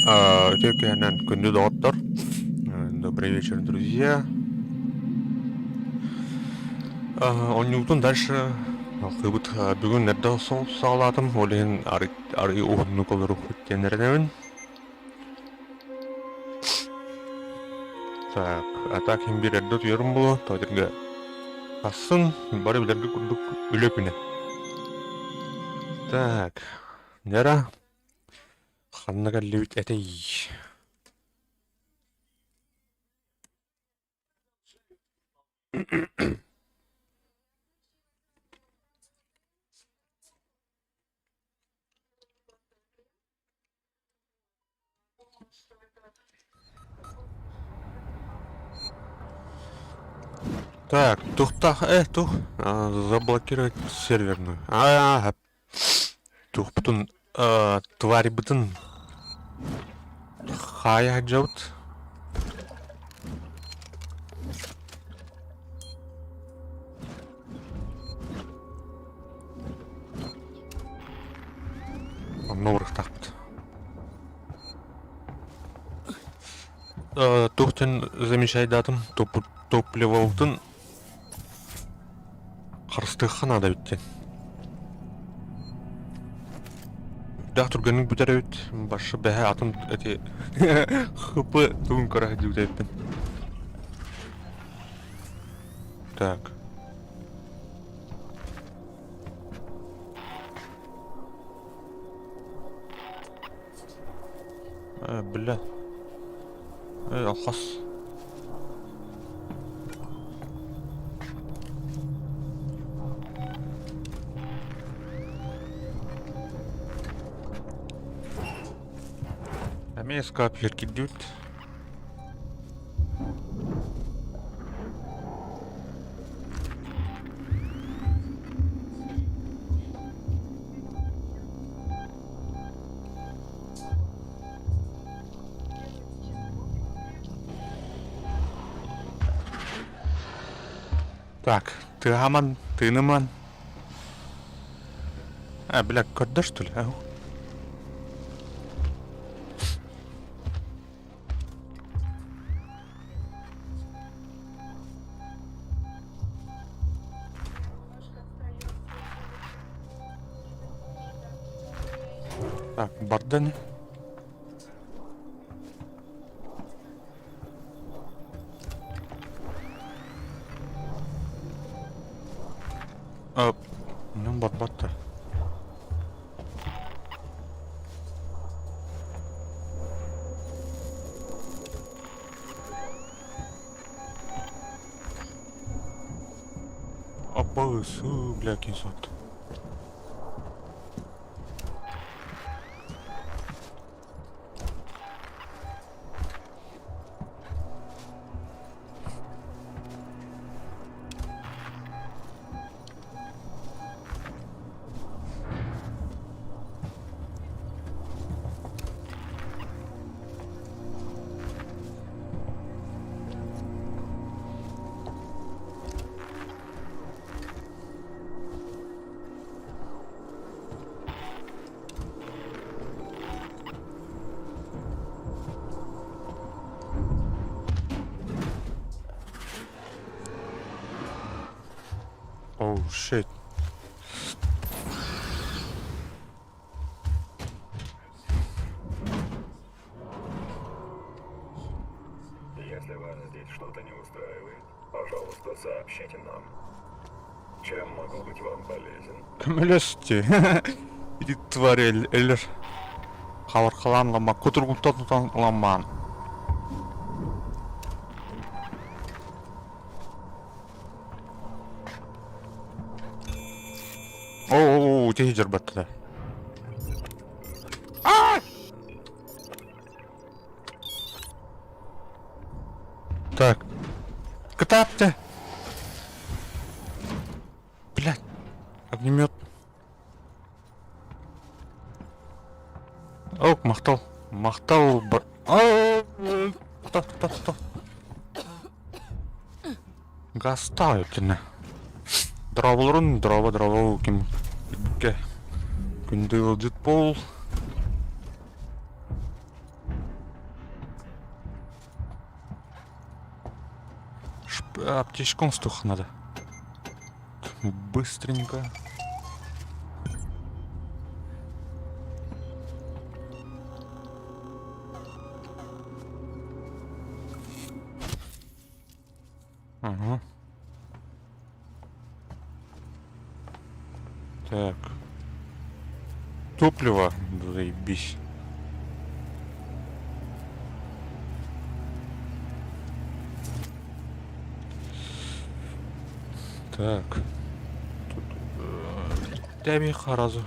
Текенен күнді доғыттар. Добрый вечер, друзья. Оннюктун дальше кыбыт бүгүн эрде сол сагалатым. Олен ары уунну колору хүттенердемин. Так, атак хим бир эрде туярым болу. Тойдерге асын бары билерге курдук үлөпүнө. Так, нера ханнага лебит этей. Так, заблокировать серверную. Бутун тварь бутун хая джаут. Новых так. Тухтен замечай датым топливоутын қарыстыққа надо бітті. Дақ тұрғанның бүтер өт, башы бәе атым әте қыпы тұғын қара жүгді өттін. Так. Бля. Алқас. Әме скап еркедет. Так, ты аман, ты наман. Бля, когда что ли? Так, барден. Ну, барбата. Опа, бля, кисот. Oh shit. Если вас здесь что-то не устраивает, пожалуйста, сообщите нам. Чем могу быть вам полезен? Кімелесте? Иди тварь элер. Хаварқаланлама, күтіргүнтан Оу, тегі жарбатты да. Так. Кытапты. Блядь. Огнемет. Ок, мақтал. Мақтал бар. Тоқ. Гастау өттіні. Драволырын, драва кем күнді ұлдет бол. Аптечком стух надо. Быстренько. Ага. Так. Топливо. Заебись. Так. Тут... Тебе харазу.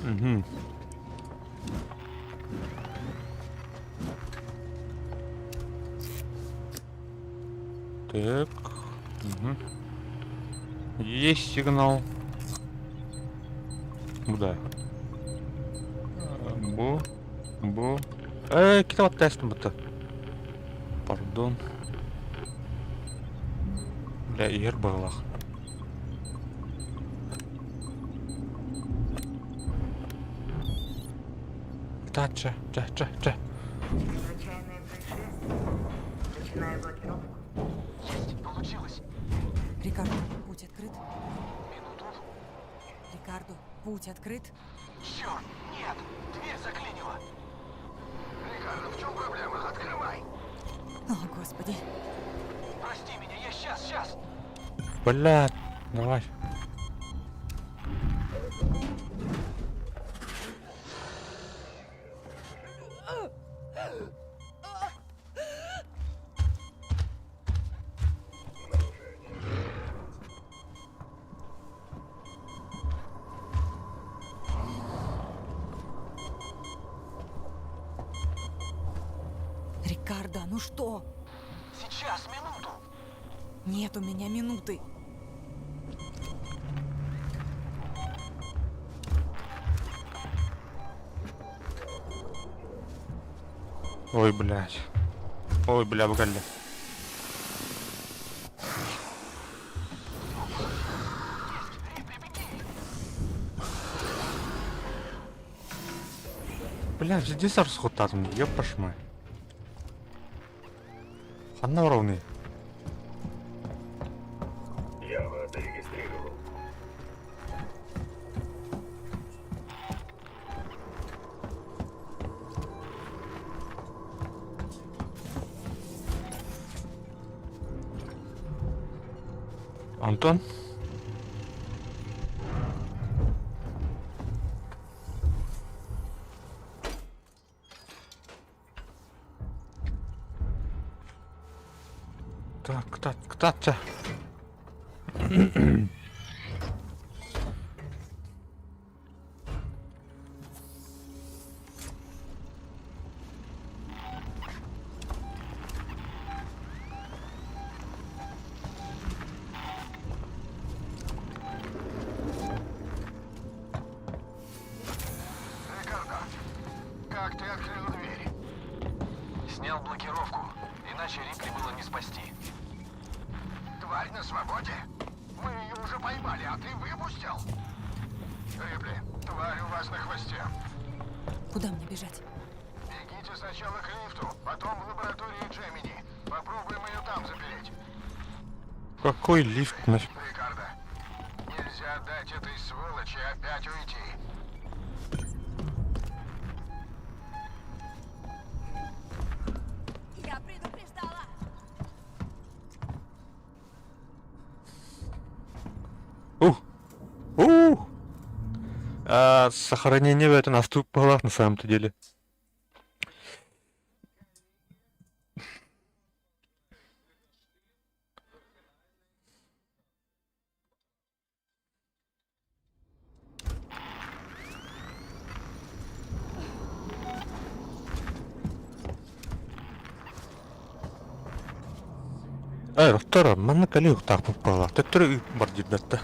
Угу. Так. Угу. Есть сигнал. Куда? Бу. Бу. Китап тестом это. Пардон. Бля, егер бағлақ. Че. Чрезвычайное происшествие. Начинаю блокировку. Есть, получилось. Рикардо, путь открыт. Минуту. Рикардо, путь открыт. Черт, нет, дверь заклинила. Рикардо, в чем проблема? Открывай! О, Господи. Прости меня, я сейчас. Бля, давай. Рикардо, ну что? Сейчас, минуту. Нет у меня минуты. Ой, блядь. Ой, бля, бля. Бля, здесь расхотарный, ёпашмай. Хана ровный. Я вас зарегистрировал. Антон? Так, кто-то. Рикардо, как ты открыл дверь? Снял блокировку, иначе Рипли было не спасти. Тварь на свободе? Мы ее уже поймали, а ты выпустил? Рипли, тварь у вас на хвосте. Куда мне бежать? Бегите сначала к лифту, потом в лабораторию Джемини. Попробуем ее там запереть. Какой лифт нафиг? Рикардо, нельзя дать этой сволочи опять уйти. Я предупреждала. Сохранение в это наступало на самом-то деле. Рохтора, манна кали ухтақ болып қалады. Тәттірі бар дедатта.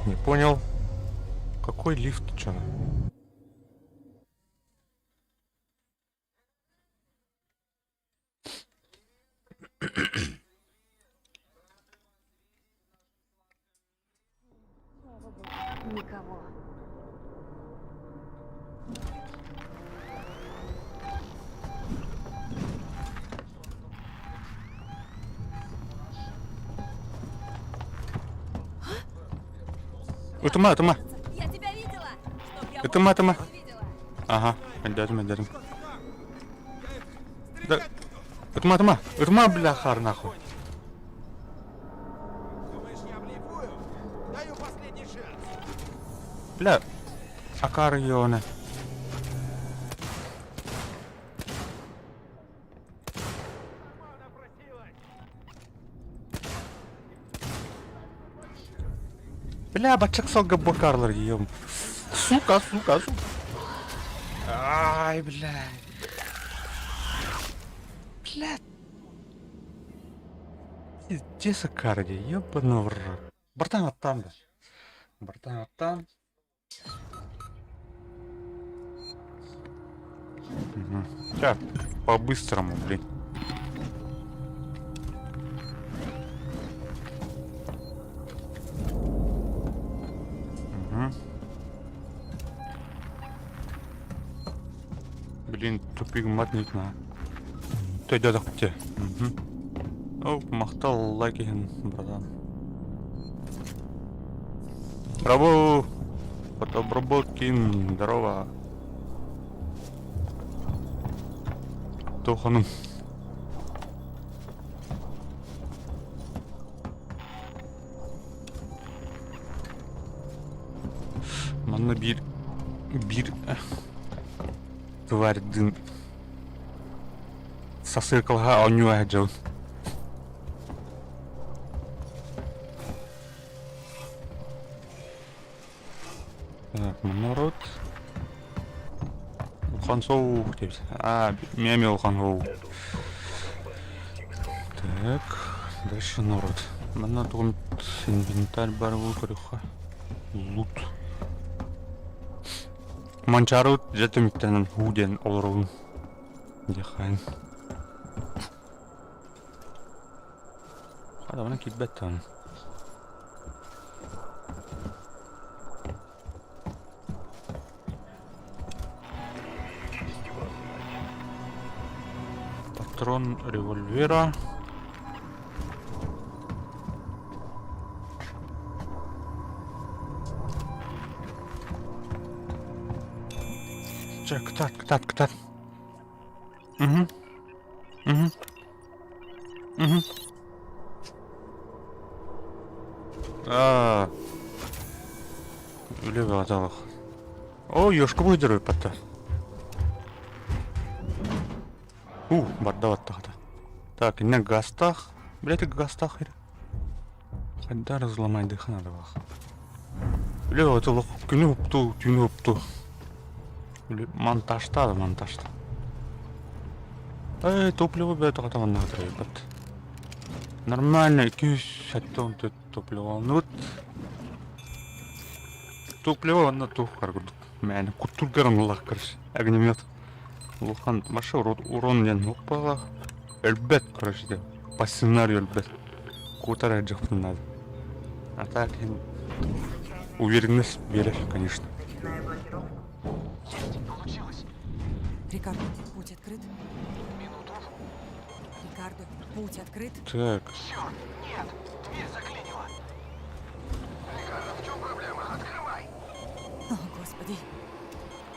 Не понял. Какой лифт, чё? Никого. Ытыма, ытыма. Я тебя видела! Чтоб я Ытыма, ытыма. больше не видела. Ага, дядям. Да. Ытыма, бляхар, нахуй. Думаешь, я блефую? Даю последний шанс. Бля, акарионы. Она просилась. Бля, бачак солга бакарлар, ем. Сука. Ай, бля. Бля. Где Сакарди? Ёбаный в рот. Братан, оттам, да. Братан, оттам. Сейчас, по-быстрому, блин. Блин, тупик матник на. Той дядя те. О, махтал лайкиген, братан. Браво! Фотобработкин, здорово. Тоханым. Манна бир. Тварь дын. Сосыркалга оню аджал. Так, народ. Ухансоу, мями ухансоу. Так, дальше народ. Мана тут инвентарь барву корюха. Лут. Манчарут жетемиттен худен олорун. Дехайн. Хада бана китбеттен. Патрон револьвера. Чек, ктат. Угу. Влево отдал. О, ёшка выдеру пота. Бардават тахта. Так, не гастах. Блять, гастах. Хадда разломай дыхана давах. Влево отдал. Тюнупту. Монтажта. Топливо бьет, а там надо ебать. Нормально, 250 топливо. Ну вот. Топливо на ту харгуд. Мен кутургаран лах короче. Огнемет. Лухан маша урон не нупала. Эльбет, короче, по сценарию эльбет. Кутара джахту надо. А так уверенность веришь, конечно. Получилось. Рикардо, путь открыт? Минуту. Рикардо, путь открыт? Так. Черт, нет, дверь заклинила. Рикардо, в чем проблема? Открывай. О, господи.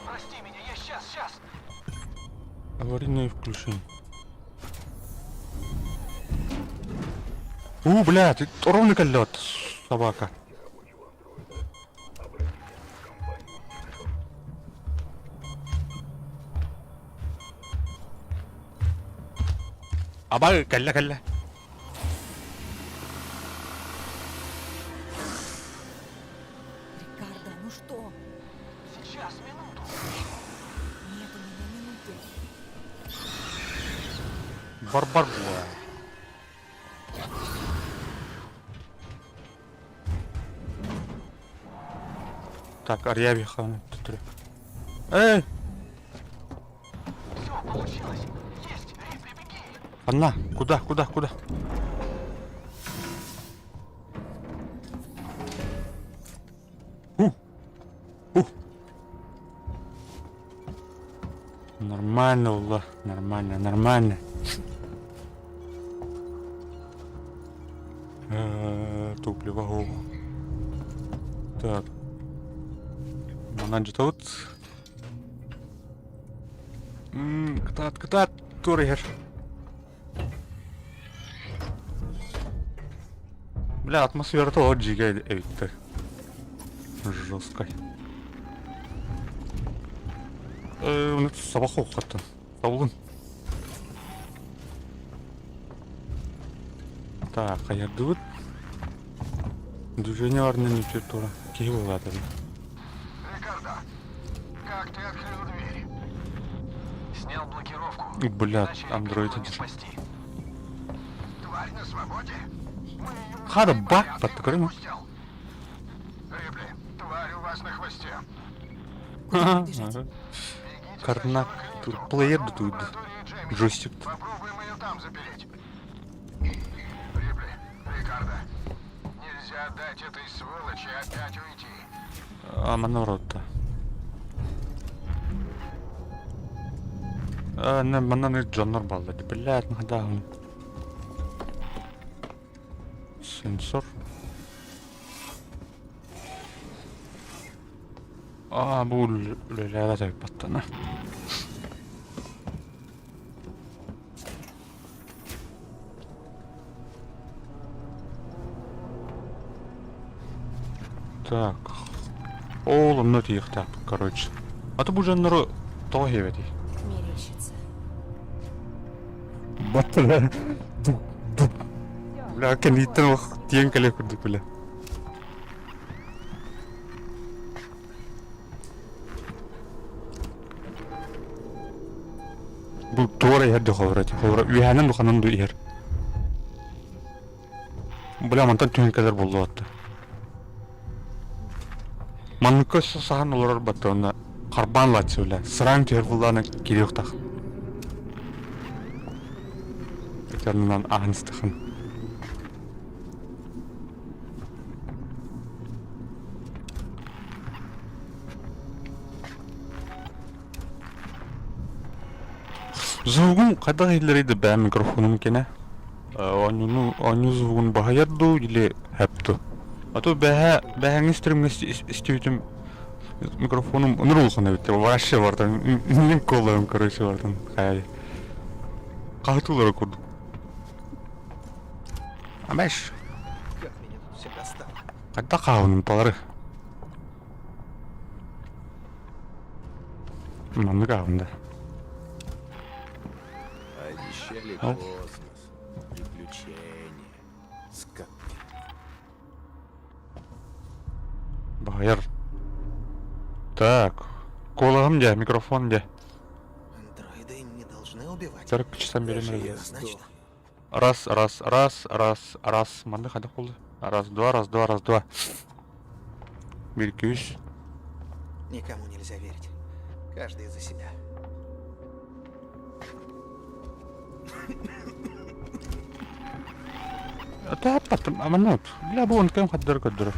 Прости меня, я сейчас. Аварийное включение. Бля, ты ровный колет, собака. Аба, калля. Рикардо, ну что? Сейчас, минуту. Нет у меня минуты. Барбар, бля. Так, Арьявиха. Эй! Все, получилось. Есть, Рипли, беги. Анна, куда? Нормально, Аллах. Нормально, нормально. Топливо. О. Так. Мананджи тут. Катат, туригер. Бля, атмосфера то отжигает, эвитте. Жесткой. У нас собака оқытты. Саулын. Так, қаерді өт? Движение бар не тура. Кей болады. Рикардо, как ты открыл дверь? Снял блокировку. Бля, Иначе андроид Рикардо не это. спасти. Тварь на свободе? Мы ее уже Хада поймали, бак а ты под крылом. выпустил. Рипли, тварь у вас на хвосте. Ага. Бегите Карнак, сначала к тут лифту, плеер потом в тут. лабораторию Джеймиса. Джойстик. Попробуем ее там запереть. Рипли, Рикардо, нельзя дать этой сволочи опять уйти. Манавротта. Не, мананы Джоннор баллады. Блядь, нахадагын. Сенсор. Бул лөләлә тәп баттана. Так. Оğlum ne diyor так, короче. А то bu жанры тоге беди. Мерещится. Баттана. Бля, кенитен вак тиен келе курдук бля. Bu doğru yerde xabarati. Xabar üyənin duxanın du yer. Bula mantan tünkələr boldu atdı. Манныкы сахан олар батты онда карбан латсы бля. Сыран тер булланы керек так. Экранынан агынстыхын. Звугун кайда илерийди бә микрофонум кене. Onu звугун багаярду или хэпту. А то бәһәң стримге истейтим микрофонум нурулхана бит. Вообще бардан. Мен колларым короче бардан. Хай. Катулар курду. Амаш. Как меня тут все достало. Кайда калган палары. Маны калганда. Обещали Ау. космос, приключения, скоты. Багаяр. Так. Колағым де, микрофон де. Андроиды не должны убивать. 40 часа Даже берем. если Раз. Манда қайда қолды? Раз, два. Bir, iki, üç. никому нельзя верить. Каждый за себя. Таптым, аманат. Бля, bu onu kim kadar.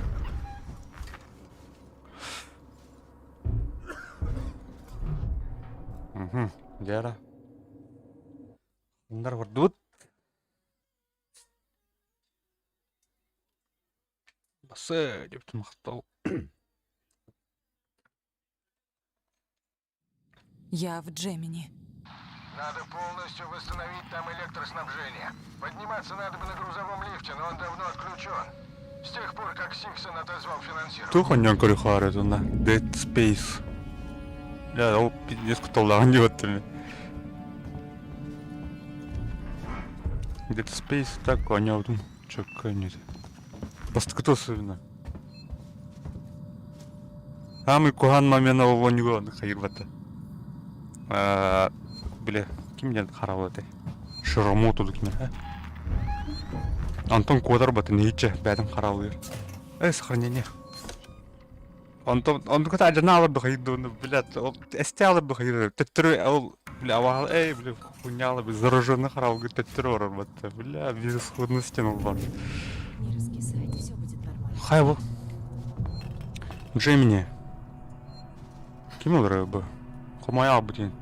Жара. Bunlar var dut. Bası деп мақтау. Я в Джемини. Надо полностью восстановить там электроснабжение. Подниматься надо бы на грузовом лифте, но он давно отключен. С тех пор, как Сиксон отозвал финансирование. Туханьян көре харет ona. Dead Space. Ya o pidес куталган деп атты. Dead Space так ойнадым. Чөккөн еді. Басты особенно. Самый куган момент ол ойнуға хайыр бата. Бля, кимден қарап өте? Шыраму туды кимен, Антон Кодар баты нейче бәдім қарап өер. Сохранение. Антон көте ажана алырды хайырды оны, блядь, ол әсте алырды хайырды. Тәттірі, ол, бля, авағал, бля, хуйнялы, зараженный қарап өер, тәттірі орар баты. Бля, безысходностен ол бар. Не раскисайте, все будет нормально. Хай бұл. Джемини. Кім олар бұл? Құмай ал бұтен.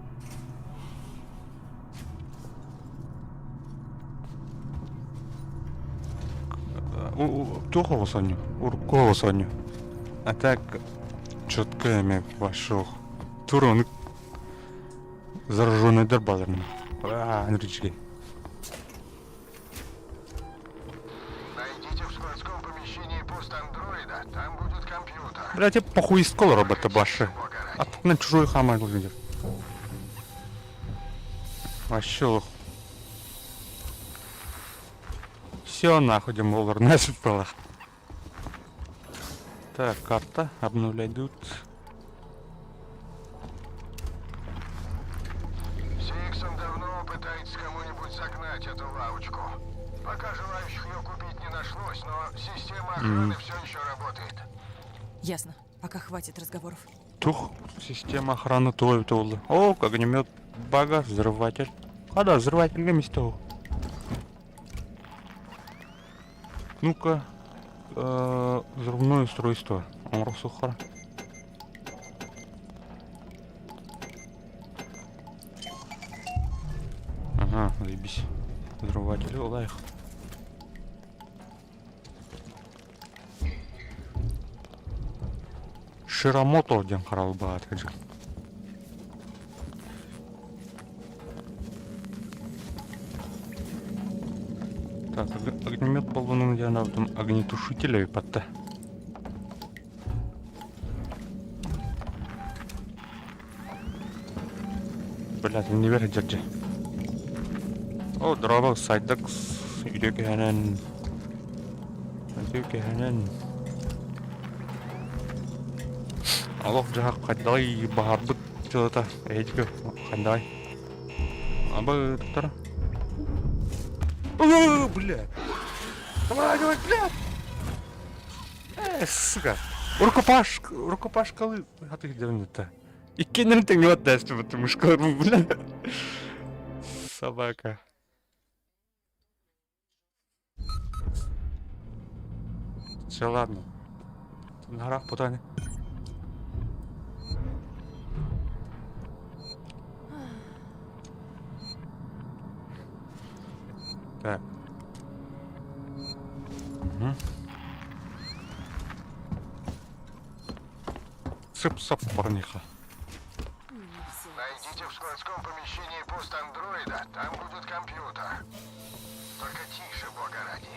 Тухого соню. Уркого соню. А так четко эме вашу. Турон зараженный дербалерный. Андрички. Найдите в складском помещении пост андроида, там будет компьютер. Блять, я похуй из кола робота баши. А тут на чужой хамай выглядит. Вообще лох. Все нахуй, демоллар, насыпала. Так, карта. Обновлять идут. Сиксон давно пытается кому-нибудь загнать эту лавочку. Пока желающих ее купить не нашлось, но система охраны все еще работает. Ясно. Пока хватит разговоров. Тух, система охраны той толы. О, огнемет, багаж, взрыватель. А да, взрыватель вместе. Ну-ка, взрывное устройство. Амросухара. Ага, заебись. Взрыватель, лайх. Широмото ден қарал бағат кәжі. Так, огнемет баллонын жанавдым огнетушителей патта. Блядь, не верит джаджи. О, дрова сайдакс. Үйдеке ханан. Үйдеке ханан. Аллах жақ қайдай бағар бұт жылыта. Әйдікі қайдай. Абы тұттара. О, блядь. Давай, блядь. Сука. Рукопашкалы. А ты где он-то? И кеннер ты не отдаст, потому что, блядь. Собака. Все, ладно. На горах путане. Так. Угу. Сып-сап, парниха. Найдите в складском помещении пост андроида, там будет компьютер. Только тише, бога ради.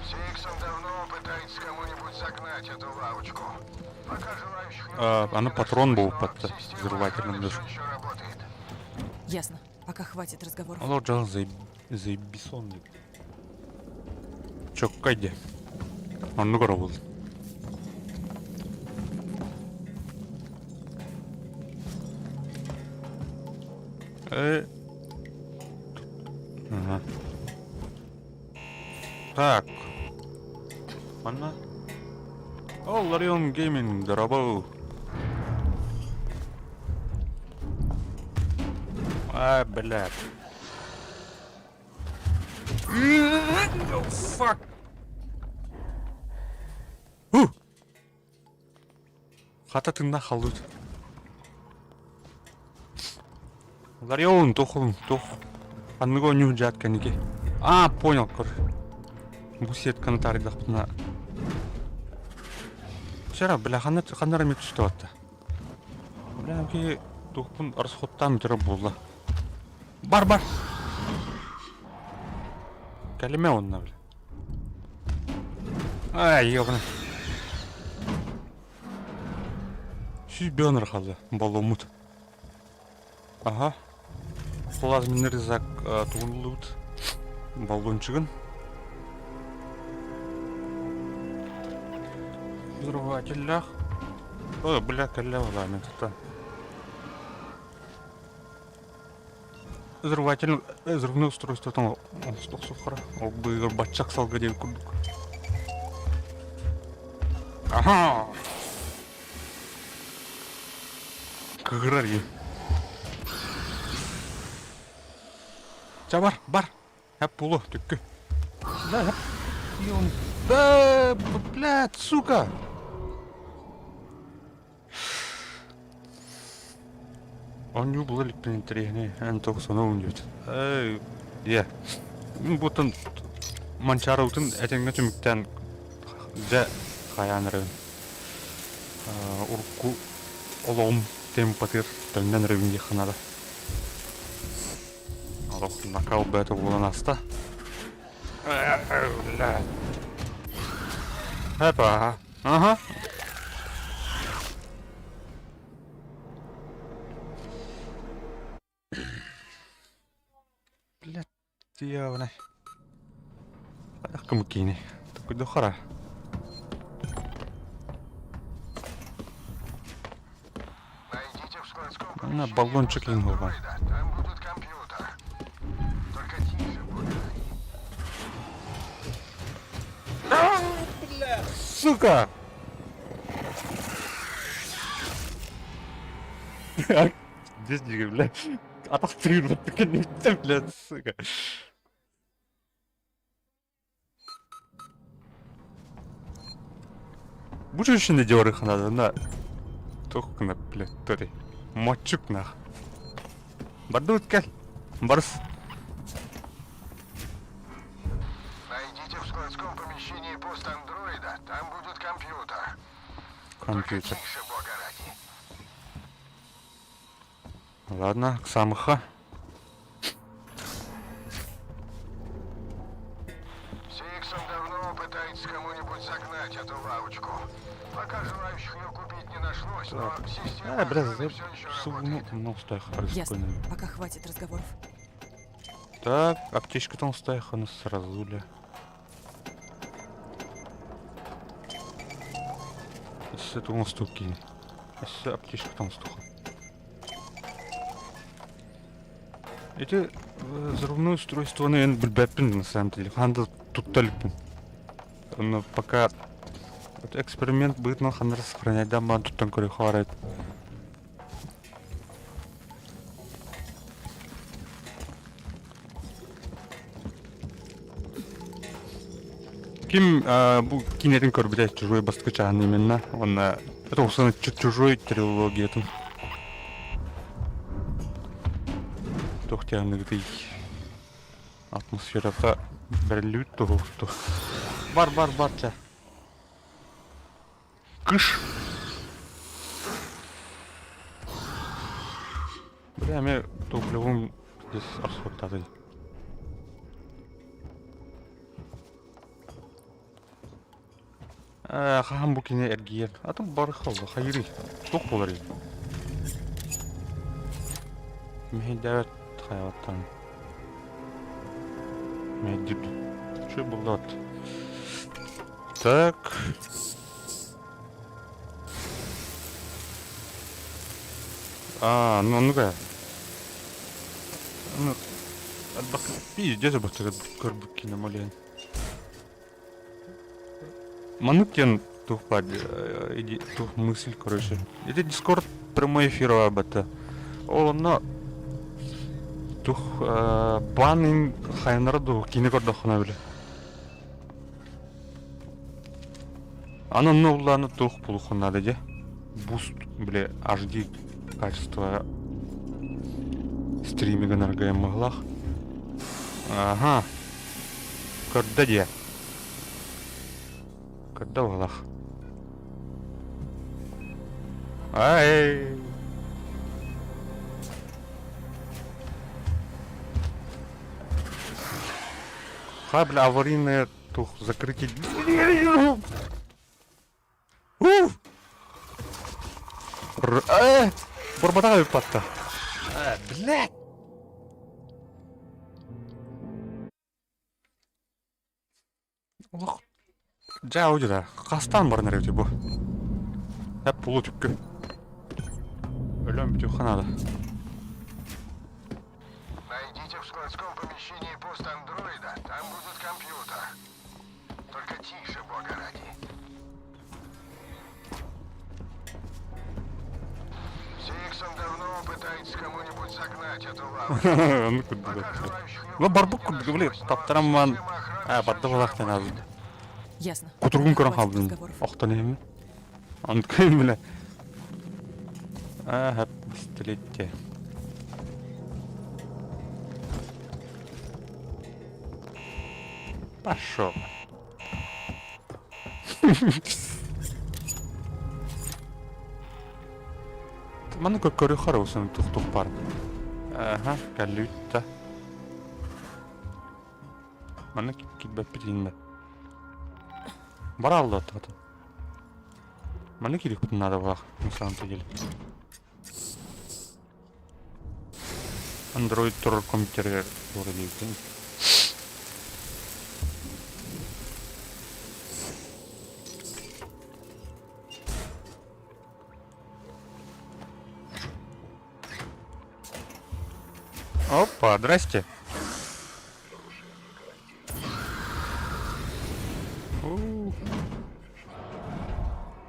Сиксон давно пытается кому-нибудь загнать эту лавочку. Пока желающих... Она патрон был под система взрывателем охраны даже. всё еще работает. Ясно. Пока хватит разговоров. Алло, Джан, заебисон. Чё, кайде? Он ну был. Ага. Так. Она. О, Ларион Гейминг, дорогой. А, блядь. Fuck. Хата тыңда халут. Ларион, тух. Анныго ню жатканике. А, понял, кор. Бусетканы таридақпына. Вчера, бля, хандар мет түстіватты. Бля, ке тухпын арсхоттан түрі болды. Бар. Кәлеме онына, бля. Ай, ебаны. Сүйз бионыр қалды, бол ұмыт. Ага. Плазменный резак туғынлуыд. Баллончығын. Взрыватель. Ой, бля, кәлі оламен тұтта. Взрыватель, взрывное устройство там. Он сток сухара. Ол бұйғыр батчақ салға дейін күрдік. Ага! Кығырар ем. Бар. Әп бұлы, түккі. Да, әп. Да, блядь, сука! Он не был электроинтересный, он только сонун дит. Я. Бутын манчараутын этенге түмүктен жа хаянры. Урку олом темпатыр төннен ревинге ханада. Алох накал бета булан аста. Хапа. Ага. Блядь, дьявола. Кому кини? Такой дохара. Найдите в складском На помещении баллончик пост лингова. андроида. Там будет компьютер. Только тише будет. Сука! Здесь не, блядь. Отострировать так не блядь, сука. Будешь еще на дёрых надо, на. Только на, блядь, тори. Мочук нах. Бардут кал. Барс. Найдите в складском помещении пост андроида. Там будет компьютер. Только Компьютер. тише, бога ради. Ладно, к самыха. Сиксон давно пытается кому-нибудь загнать эту лавочку. Пока желающих ее купить не нашлось, но система Бля, охраны все еще работает. ну, стой, Ясно. спокойно. Пока хватит разговоров. Так, аптечка там стоит, она сразу ли. С этого стуки. С аптечка там стуха. Эти взрывное устройство, наверное, бэппин на самом деле. Ханда тут толпу. Но пока вот эксперимент будет, но ханда сохранять дома, тут там кое хватает. Ким бу кинерин көрбүдө чужой баскычан именно. Он это усаны чужой трилогия там. Тохтяныгдый атмосферада берлют то. Бар. Кыш. Бля, мен топливом здесь асфальтады. Хам бу кине эргиен. Атым бар халды, хайри. Ток болар еді. Мен дәвәт хайваттан. Мен дип. Что было? Так. Ну-ка. Ну, отдохни. Пиздец, я бы карбуки намален. Манукен тухпад, иди тух мысль, короче. Это Дискорд прямой эфир об это. Олна тух банин хайнарду кинегордохна биле. Ана новланы тух пулухна деди. Буст, бле, HD качество стриминга на РГМ-маглах. Ага. Когда где? Когда в глах? Ай! Бля, аварийное тух закрытие. Бормотаю патта. Блядь! Ох. Жа уйда. Кастан бар неревде бу. Хеп пулу түпкө. Өлөм битюханада. Найдите в складском помещении пост андроида. Там будет компьютер. Только тише, бога ради. Сиксон давно пытается кому-нибудь загнать эту лавочку. Ну куда? Пока желающих ее Ну купить барбук не блин, нашлось, но таптараман. система охраны Барды всё еще балахты работает. назад. Ясно. Кутургун Пока көрөн хватит калдым. разговоров. Октон эми. Анткайм биле. Пистолетте. Пошел. Mana ko'rib qaraysan to'xtab бар. Aha, kalutta. Mana kibba пилинда. Бара алды ата. Mana керек бутын надо бак, на самом-то деле. Android турр компьютерге doğru değil. Опа, здрасте.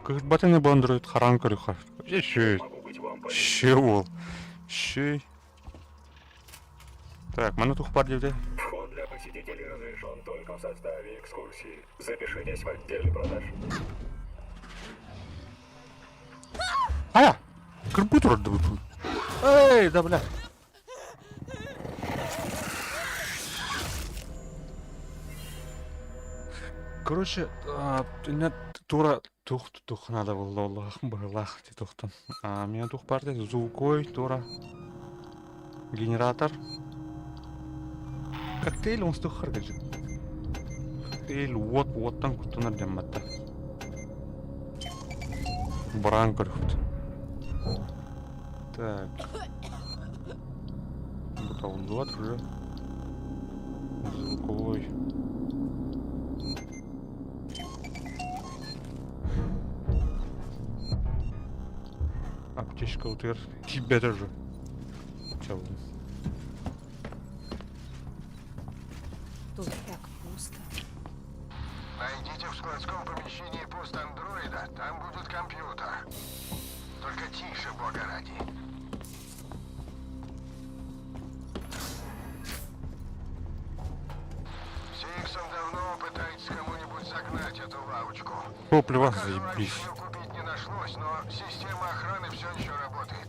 Как батыны бандроид харан көрүха. Шей. Шей. Шей. Так, мана тух бар девде. Вход для посетителей разрешен только в составе экскурсии. Запишитесь в отделе продаж. Ая! Компьютер отдавай. Эй, да бля. Короче, меня тура тух надо было Аллах тухтан. Меня тух партия звукой тура генератор. Коктейль он стух харгажи. Коктейль вот там кутуна деммата. Баран көрөхт. Так. Вот уже. Звуковой. Аптечка утыр. Тебе даже. Чего? Тут так пусто. Найдите в складском помещении пост андроида, там будет компьютер. Только тише, бога ради. Сиксон давно пытается кому-нибудь загнать эту лавочку. Топливо Пока заебись. желающих её купить не нашлось, но система охраны все еще работает.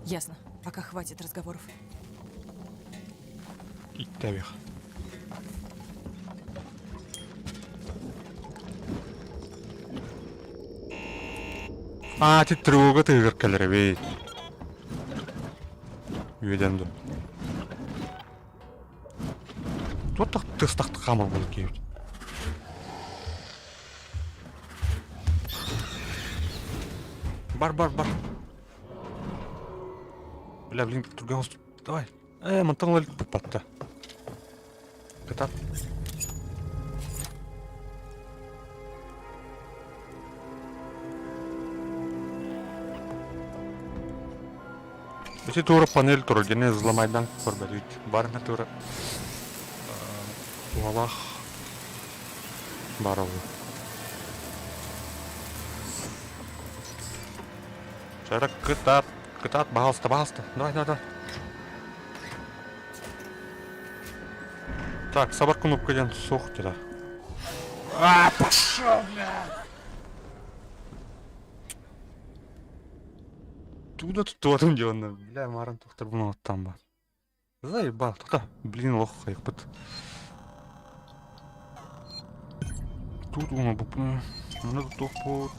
Ясно. Пока хватит разговоров. И тавих. Тревога ты веркалеревей. Виденду. Тут так ты стахт хамар был кейт. Бар. Бля, блин, другой давай. Монтан лалит попатта. Катап. Эти тура панель тура гене взломайдан көрбәдит. Барына тура. Валах. Барову. Шарак кытат, пожалуйста. Давай. Так, собор кнопкадан сох туда. Пошел, бля! Туда тут делано. Бля, маран тухтар буна там ба. Заебал, тухта. Блин, лох хайпыт. Тут уна бупна. Надо тухпу.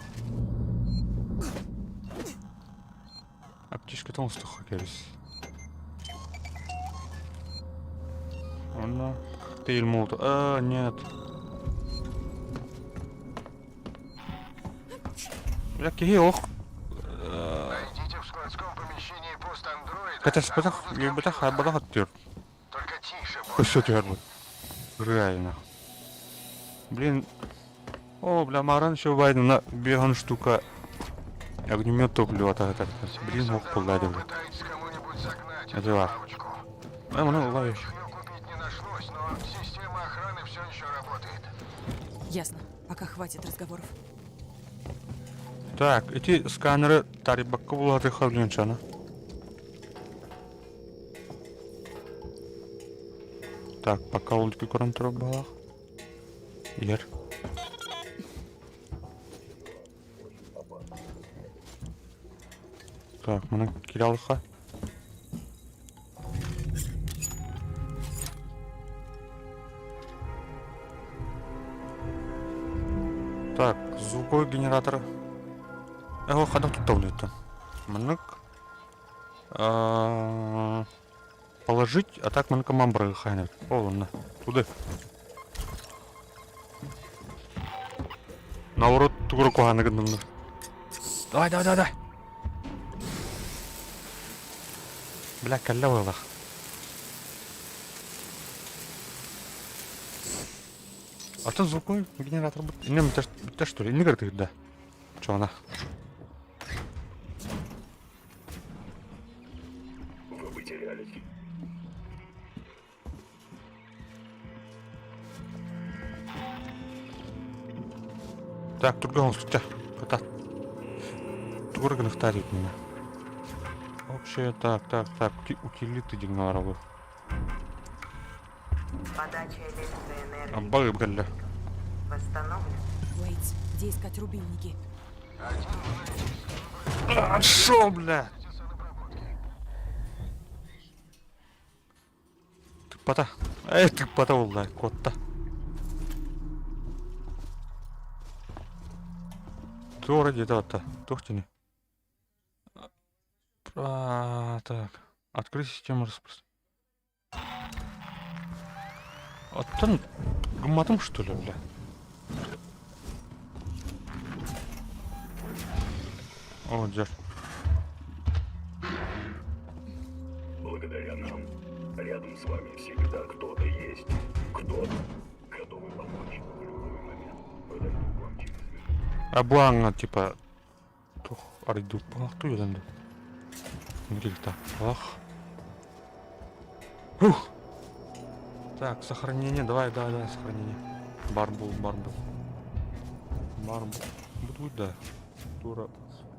Аптечка там стуха келис. Она. Коктейль молотов. Нет. Бля, киги ох. Найдите в складском помещении пост андроида. Хотя там спытах, будет я компьютер. бытах оттер. Только тише, бога Хуй все ради. тер будет. Реально. Блин. О, бля, маран еще вайду на беган штука. Огнемет топлю это. Блин, Сиксон мог давно погладил. пытается кому-нибудь загнать Это эту ладно. лавочку. Ну, ловишь. Желающих её купить не нашлось, но система охраны все еще работает. Ясно. Пока хватит разговоров. Так, эти сканеры тарибакка булаты хавленчана. Так, пока ултки коронтура балах. Ер. Так, мына киралыха. Так, звуковой генератор. Эго хадак тут тавлет. Мынык. Положить, а так мынка мамбрага хайнет. О, ладно. Туда. Наоборот, тугру кухана гандымды. Давай, давай, давай, давай. Бля, калля вылах. А тут звуковой генератор будет. Не, это что ли? Не говорит, да. Чё она? Вы потерялись. Так, турган сутя. Кота. Турган втарит меня. Вообще, так. Утилиты дигнаровы. Подача электроэнергии Аббага бля. восстановлена. Уэйтс, где искать рубильники? А, шо, бля? Ты пота. Ты пота, бля, котта. Ты вроде этого-то. Тухтини. Так. Открыть систему распространения. А там гматом что ли, бля? О, держ. Благодаря нам. Рядом с вами всегда кто-то есть. Кто-то готовый помочь в любой момент. Подойду к вам через минуту. Абуанга, типа... Тух, ариду, пахту юданды. Грильта, ах. Ух! Так, сохранение, давай, сохранение. Барбул. Будет, да. Тура.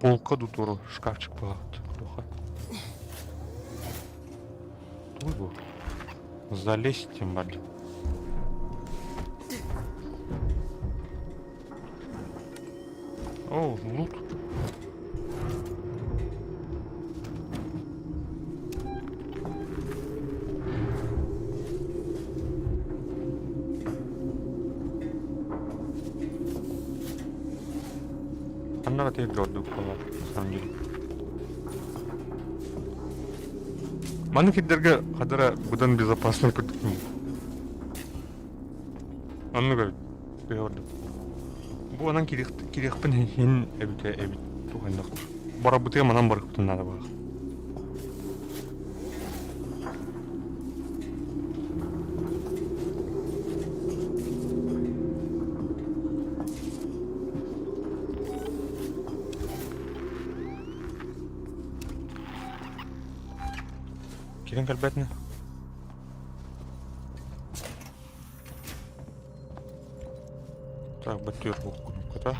Полка туру, шкафчик пахт. Плохо. Туйбу. Залезть, тем более. О, лут. Она это гордо была, на самом деле. Манукидерге кадара будан безопасный путь. Он говорит, говорит. Бу анан кирехпен хин эбит тухайнак. Бара бутыя манан барыптын надо баг. Кирен кальбетне. Так, батыр кнопка.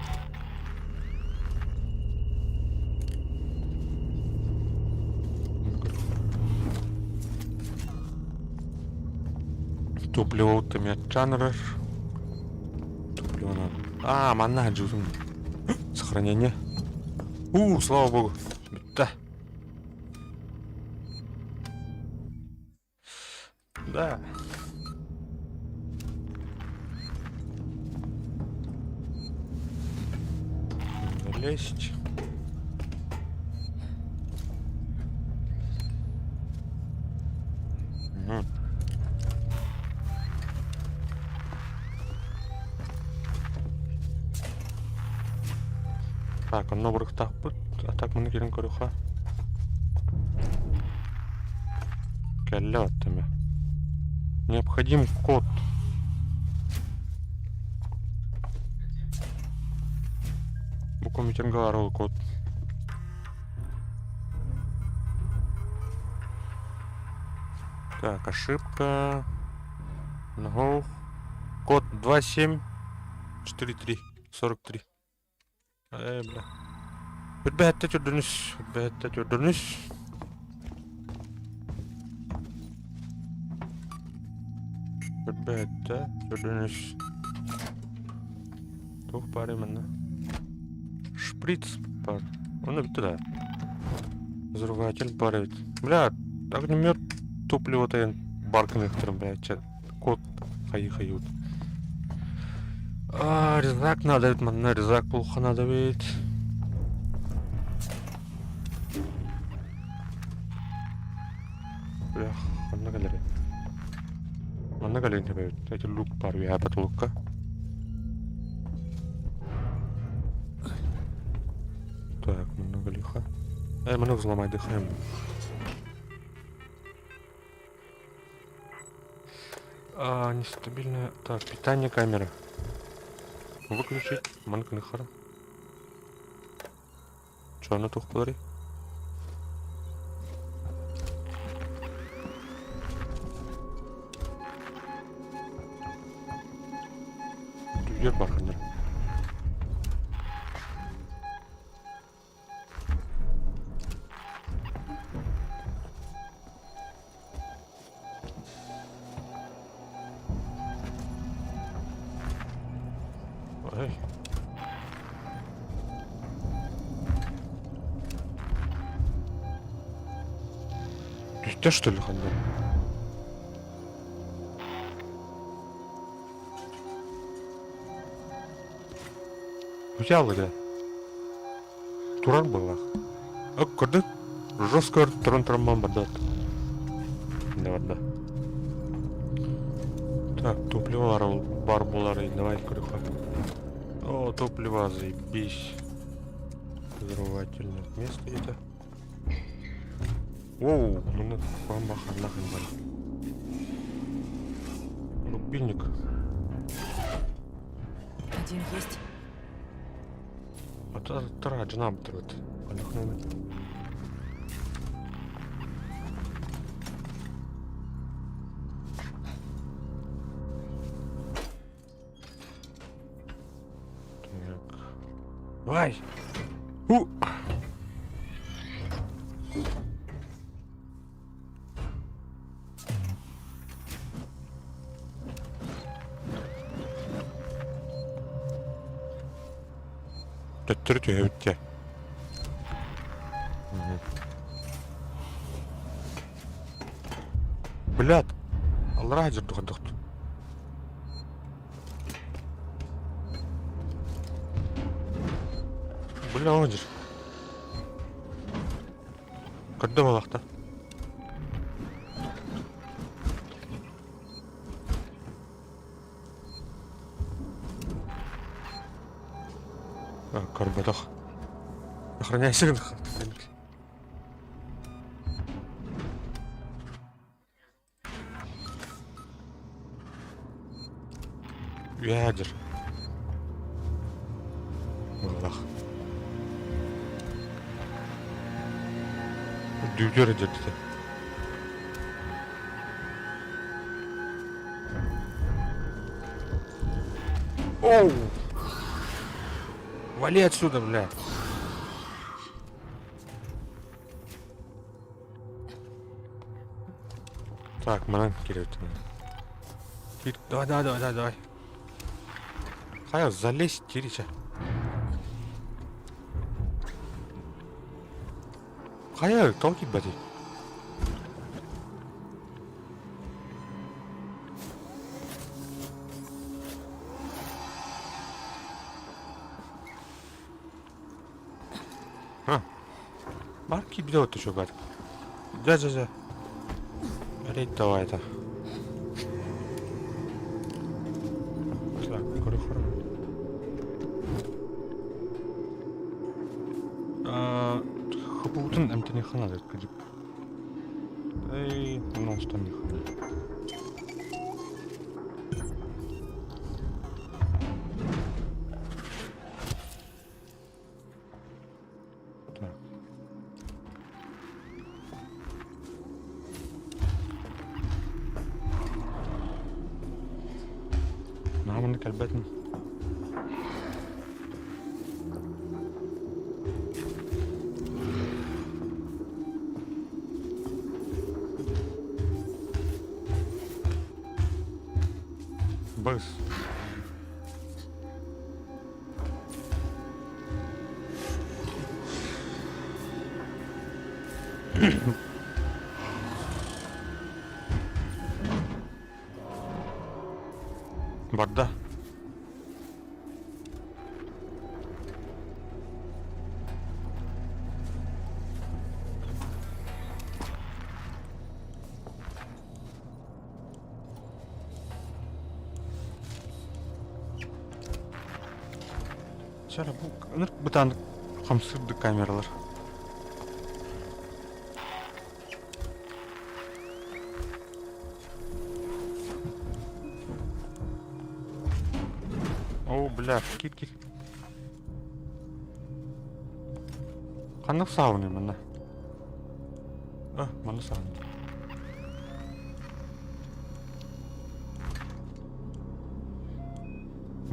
Топливо утомячанрер. Топливо надо. А, манна джузун. Сохранение. Слава богу. Да. Да. Залезть. Угу. Так, он новых так будет. А так мы накинем корюха. Калятами. Необходим код. Буквами тенгару код. Так, ошибка. No. Код 274343. Бля. Ребята, что донес? Ребята, что донес? Тух пари мене. Шприц пар. Он туда. Взрыватель парит. Бля, огнемет топливо-то баркных, блядь, кот хают. Рюкзак надо бит, мына рюкзак булха надо бит. Бля, мына галерея. Мына галерея бит. Эти лук бар, я бат лукка. Так, много лиха. Много взломать дыхаем. Нестабильная. Так, питание камеры. Выключить. Манка нахара. Чё на тух подари? Дүйер бархандар. Ай. Ты что ли, Хандар? Взял да? Туран была. Көрді? Жестко тұрын-тұрынман бардат. Да. Так, топливо бар болары. Давай, крюха. О, топливо, заебись. Взрывательное место где-то. Оу, ну бамбаха нахрен бар. Рубильник. Один есть. Тара джанам тұрды. Алахнаны. Так. Давай! Теттерте өтте. Блядь, аллаға жүрді қандықты. Бля, он жүр. Кірді балақта. Карбатах. Охраняйся. Ядер. Аллах. Дүйдер edildi. Оу! Вали отсюда, бля. Так, манан керек. Давай. Хая, залезь, Кирича. Хая, толки бади. Марки бьет еще, гад. Да. Давай это. Так, корихора. Хапутын әмтіне хана дед кадип. Эй, ну что не хана. نعم كلبتني بس برده Жара bu бутан камсырды камералар. О, бля, кир. Қанық сауын мына. Мына сауын.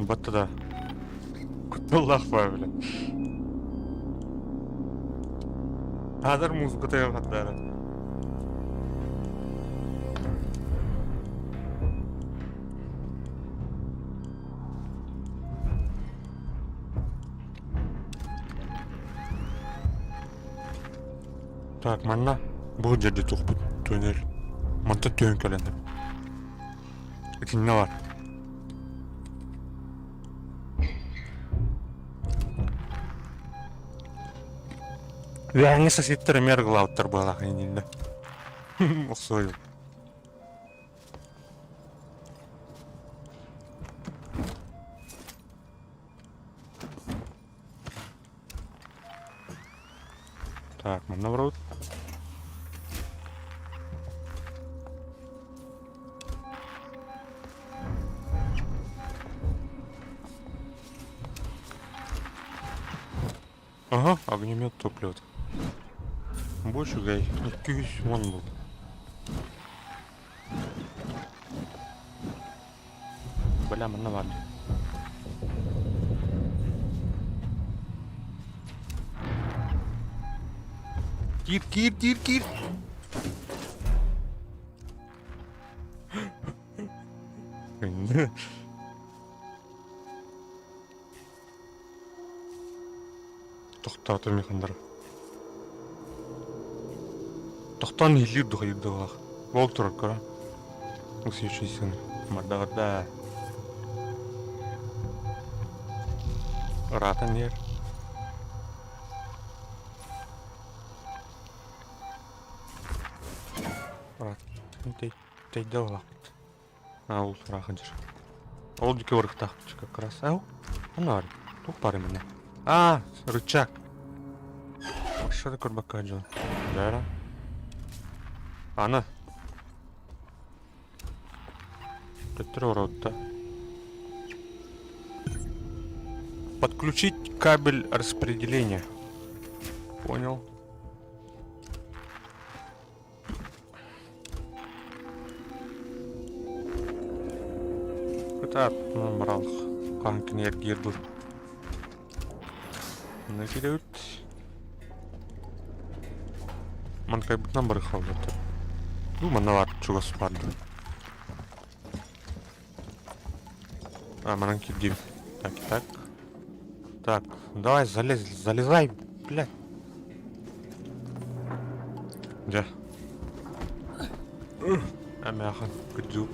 Батты да. Құттылақ ба, бля. Адыр музыка тайыр қаттары. Так, манна бұл жерде тоқпыт төнер. Манта төн көлінді. Этин не бар? Вәңі сосеттері мергілауыттар болақ енелді. Оқсойыл. Так, манна вроуд. Ага, огнемет топлет. Больше гай. 200 вон был. Бля, манна var. Кир. Тоқтаты механдар. Тоқтан хилир дұқайды дұғақ. Ол тұрар көра. Осы ешейсің. Мардағырда. Ратын ер. Ратын тейді олақ. Ол сұрақын жүр. Ол дүке ұрық тақпышы как раз. Ау? Ана бар. Туқ бар еміне. Рычаг. Что-то курбака джон. Да. Ана. Петрород-то. Подключить кабель распределения. Понял. Это набрал. Как энергия был. Накидают. Man как будто набор их работает. Мана чего спад. Мананки дим. Так. Так, давай залезай, блядь. Да. Мяха, кдюп.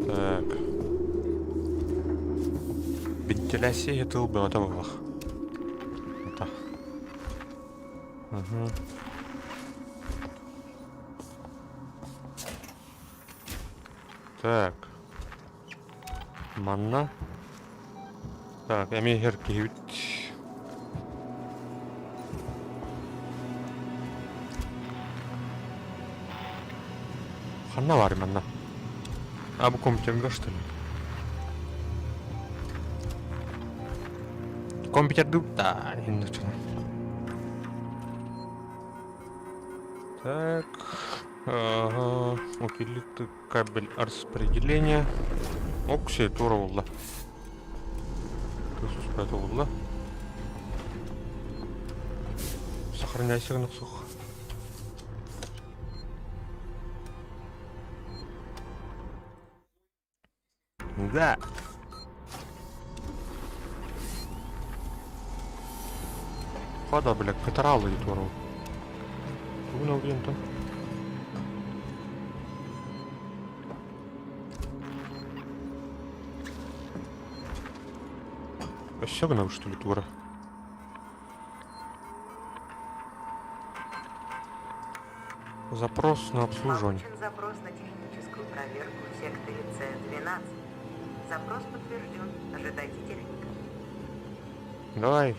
Так. Вентиляция это убила того. Это. Угу. Так. Манна. Так, я имею герки. Ханна var manna. Bu компьютер что ли? Компьютер да, так. Ага. Утилиты кабель распределения. Окси тура oldu. Спрятать oldu. Сохраняйся на сухо. Да. Хода, бля, катаралы и туру. Туна где-то. Вообще гнал, что ли, тура? Запрос на обслуживание. Получен запрос на техническую проверку в секторе С-12. Запрос подтвержден. Ожидайте техника. Давай.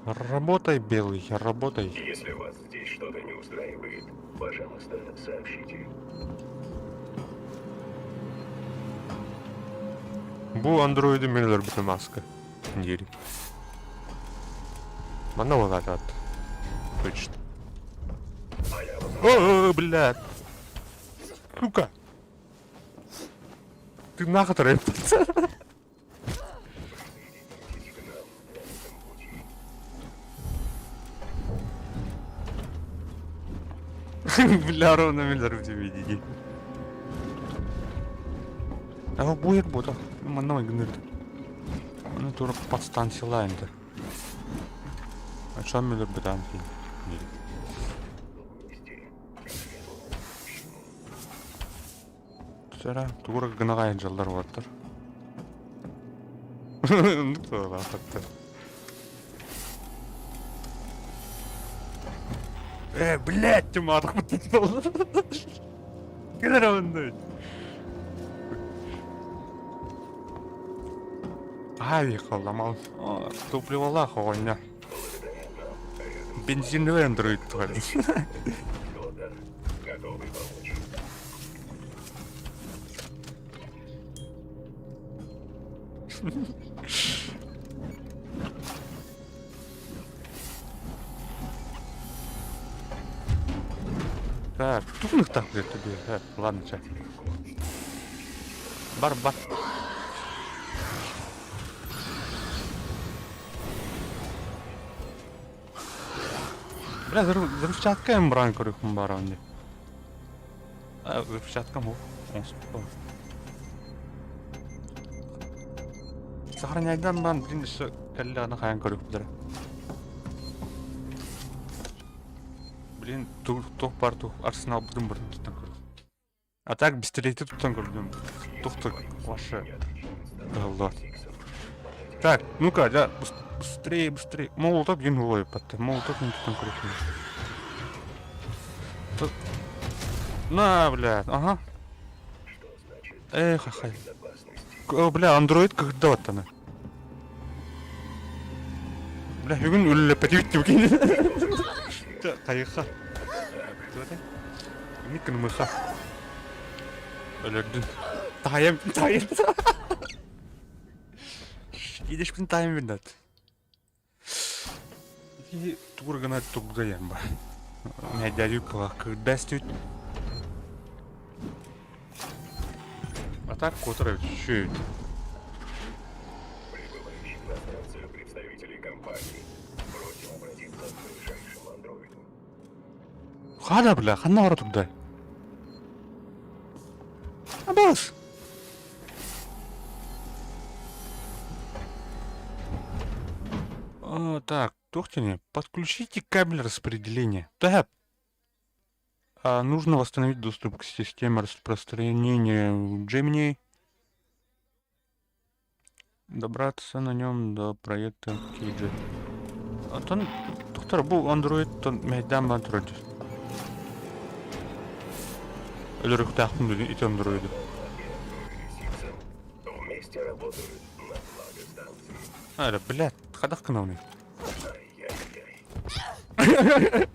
Работай, белый, работай. Если вас здесь что-то не устраивает, пожалуйста, сообщите. Bu Android'i menüler bütün маска. Дери. Она вот это. Точно. О, блядь. Сука. Ты нахуй рэпаться. Бля, ровно миллер в тебе иди. А будет бота. Мана игнорит. Он турок подстанция лайнда. А что миллер бетан фин? Сера, турок гнагай жалдар ваттыр. Ну то лахаттыр. Блядь, ты матах потянул. Когда он дает? Ехал, ломал. Топливо лаховня. Бензиновый андроид творит. Кто-то готовый помочь. Так, тупных так где тебе. Ладно, чай. Бар. Бля, взрывчатка им брань, который хумбаранди. Взрывчатка мог. Он спал. Сохраняйдан бан, блин, еще калляна хаян көріп бұдыры. Блин, тух бар, тух арсенал будем бірін тұттан көріп. А так, пистолеті тұттан көрдім. Тухты, ваша. Голдат. Так, ну-ка, да, быстрее. Молоток ен улой патты. Молоток не тұттан көріп. На, бля, ага. Хай. Бля, андроид когда вот она? Бля, бүгін өлі пәтеуітті бүкейді. Қайыққа. Мекін мұқа. Өлірдің. Тайым. Едешпін тайым бендат. И тургана тугдаям ба. Меня дядюка когда стють. А так, который чуть. Прибывающих на станцию представителей компании. Просим обратиться к ближайшему андроиду. Хана, бля, хана вара туда. Абас. Так, Тухтине, подключите кабель распределения. Так. Нужно восстановить доступ к системе распространения Gemini. Добраться на нем до проекта KJ. Доктор, был Android, то майдан Android. Или рухтахну эти андроиды. Вместе работают на благо станции. Да, блядь, ходах каналный. Ай-яй-яй.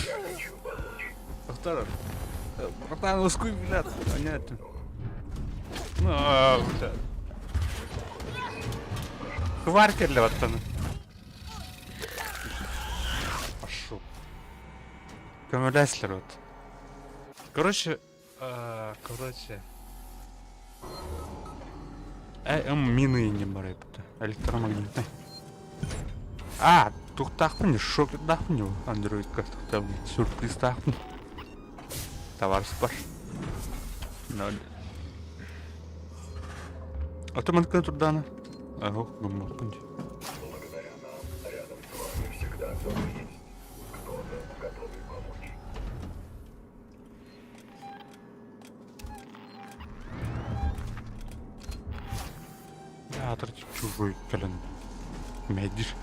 Я хочу помочь. Доктор, братан, лоскуй, блядь, понятно. Ну, блядь. Хварка для ваттана. Пошел. Камуляслер вот. Короче. Мины не барай, электромагнитный. Тухтахпын, шок дахпын, андроид как-то там сюрприз тахпын. Товар спар. Ноль. Автоматка трудана. Ого, гумнопынь. Благодаря нам, рядом с вами всегда кто-то есть. Кто-то готовый помочь. Театр чужой, блин. Медиш.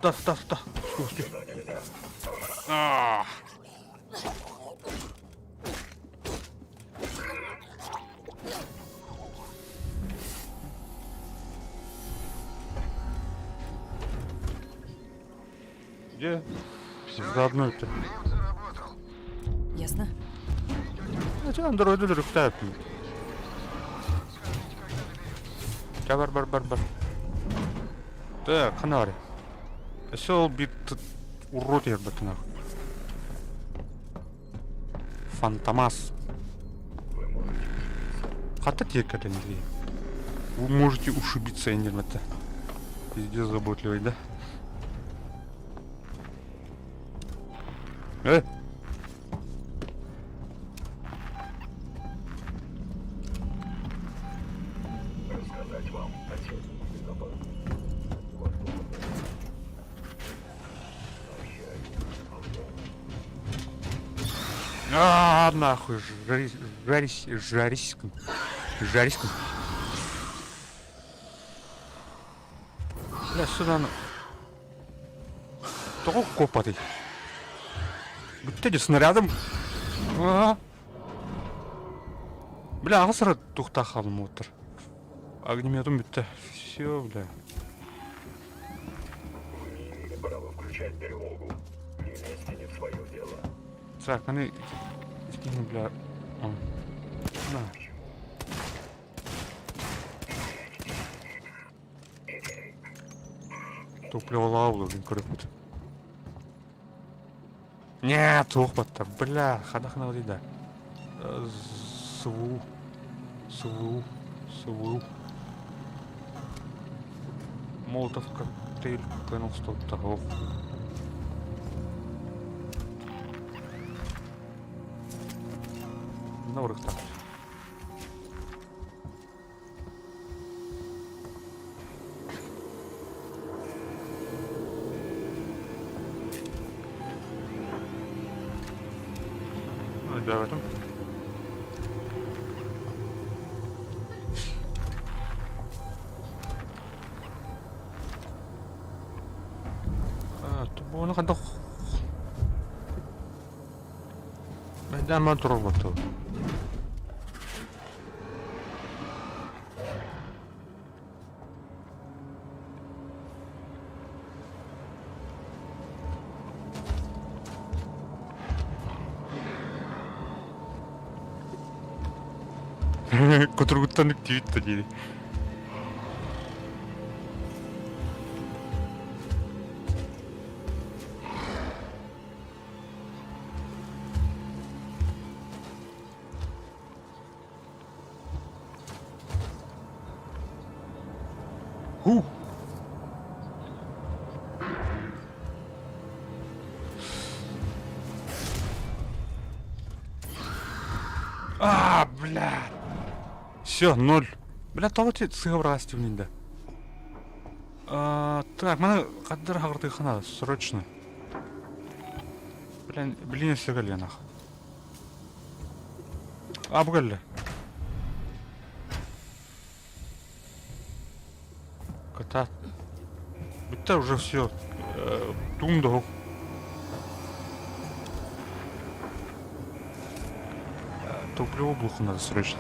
Да. Успей. Где? Заодно это. Лифт заработал. Ясно? Хотя андроиды рыктают. Бар. Так, ханари. Сел бит урод ебать нахуй. Фантомас. Хатать екаленди. Вы можете ушибиться, это. Пиздец заботливый, да? Рассказать вам о технике безопасности. Нахуй, жарись. Бля, сюда на... Того копатый. Бүттеде снарядым. Бля, ағысыры тұқта қалым отыр. Огнеметом бітті. Все, бля. Вы не имели права включать тревогу. Не лезьте не в свое дело. Так, они... бля... На. Топливала аула, блин, көріп. Нет, тоқпатта, бля, хадақына дейді. Сыву. Молотов коктейль, пенал стоп-то, ох. На урых так. Да, в этом. Тубоны қандық. Мәден ма тұрып отыр. Көтіргіттанып дейітті дейді. Бля. Все, 0. Бля, тавати цифра стивнинде. Так, мана каддар хагырты хана, срочно. Блин, сегали нах. Абгалли. Кота. Битта уже все. Тумдо. Топливо блоху надо срочно.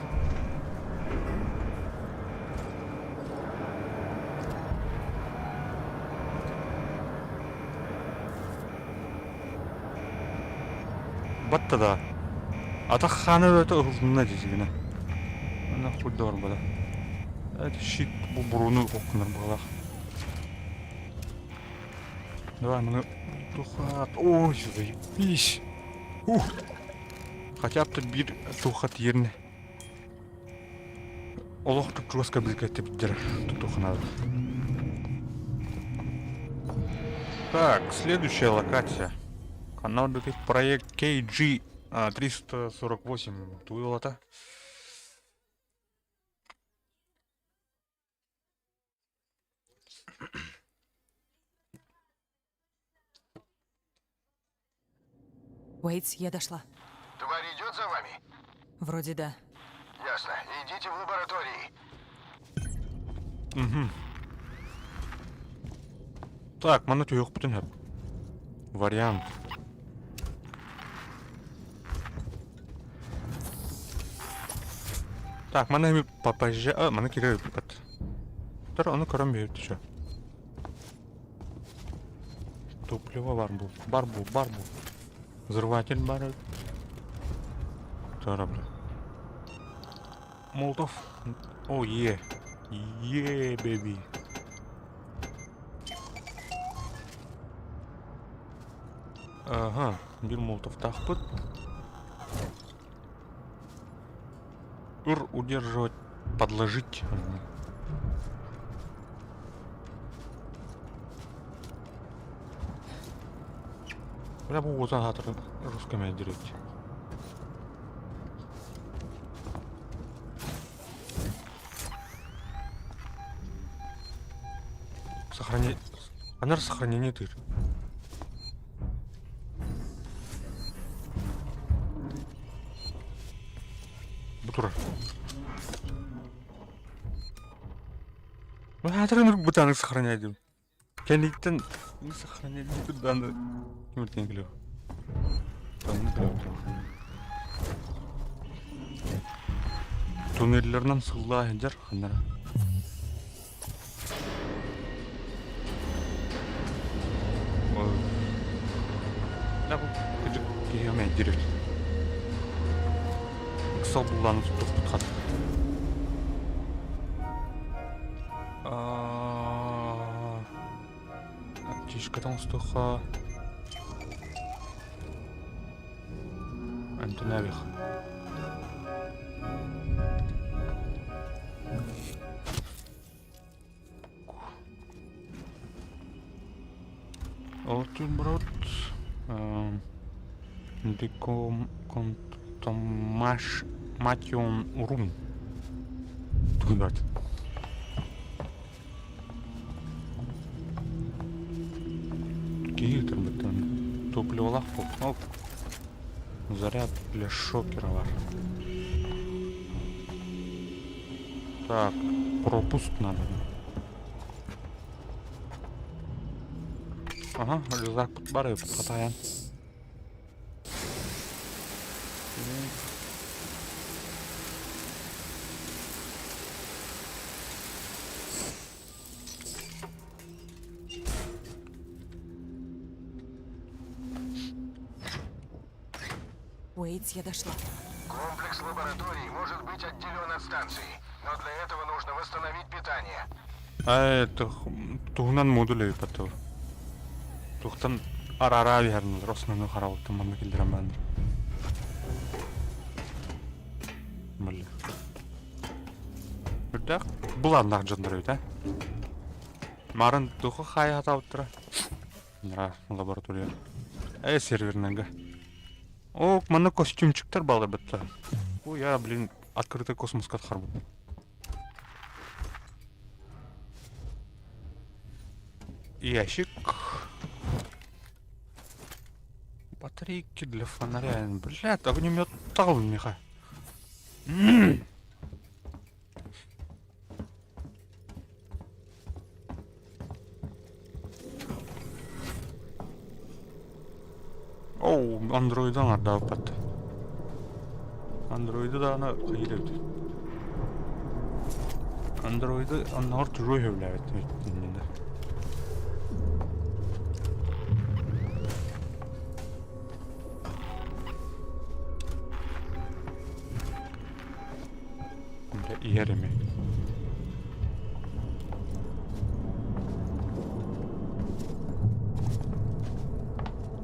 Батта да. Ата ханы өте ұзынна десегіне. Ана құлда бар бада. Это щит бубруны оқыныр бағалақ. Давай, мұны тухат. Ой, заебись. Хотя бы bir тухат yerine. Олоқты жуаска білгетті біддер. Туханады. Так, следующая локация. Канал проект KG 348 Туилата. Уэйтс, я дошла. Тварь идет за вами? Вроде да. ясно. Идите в лаборатории. Угу. Так, мана yok bütün hep. Вариант. Так, мана ими попозже... А, мана кире бат. Тор, onu көрөнбөйт еще. Топливо бар бул. Бар бул. Взрыватель бар. Тора, бля. Молотов. О, е. Е, беби. Ага, бир молотов тахпыт. Удерживать, подложить. Бля, бу озагатыр русскими директ. Сохранить. Она сохранение тыр. Бутура. Хатырын бутаны сохраняйды. Кенликтен не сохраняйды бутаны. Кемертен келеу. Туннеллернен сылла хендер ханнара. Да бу кыжык кийеме директ. Кысал булланы туруп кат. Аптечкадан стуха. Анты наверх. Отут брат. Диком контомаш матион урум. Тудат. Гейтер бітін. Топливолақ бұл. Заряд для шокера бар. Так, пропуск надо. Ага, рюкзак бар и хватаем. Уэйтс, я дошла. Комплекс лабораторий может быть отделен от станции, но для этого нужно восстановить питание. Это тугунан модулей потом. Тухтан арара вернул, основной харал там мама килдраман. Блин. Бирдак буланнак жандырыйт, а? Марын туху хай атауттыра. Да, лаборатория. Сервернага. О, мана костюмчиктер балы бітті. О, я, блин, открытый космосқа тхарбу. Ящик. Батарейки для фонаря. Блядь, огнемет тал меха. Оу, андроидан отдал пат. Андроиды да она қиылды. Андроиды анар түрой хөвләвет. Бля, иереме.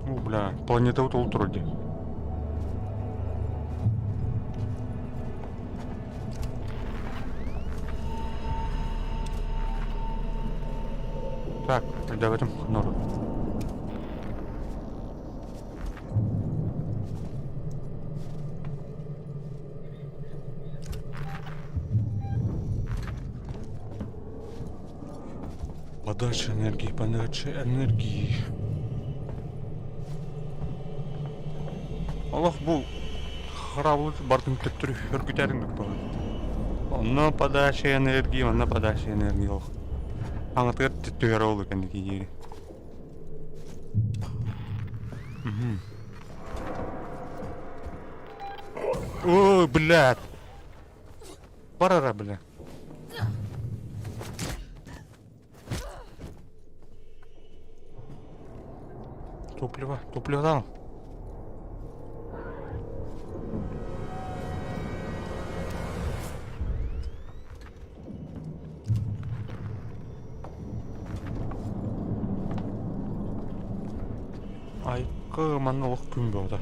О, бля, планета вот ултроди. Так, давай там нору. Подача энергии. Аллах, бұл храбрый бардым төттүрү өргүтәрүңдүк бар. Онно подача энергии, онно подача энергии. Аңытыр төттүгөр болду экен кийери. Ой, блядь. Парара, блядь. Топливо дал. Айкы манна лох күн болды.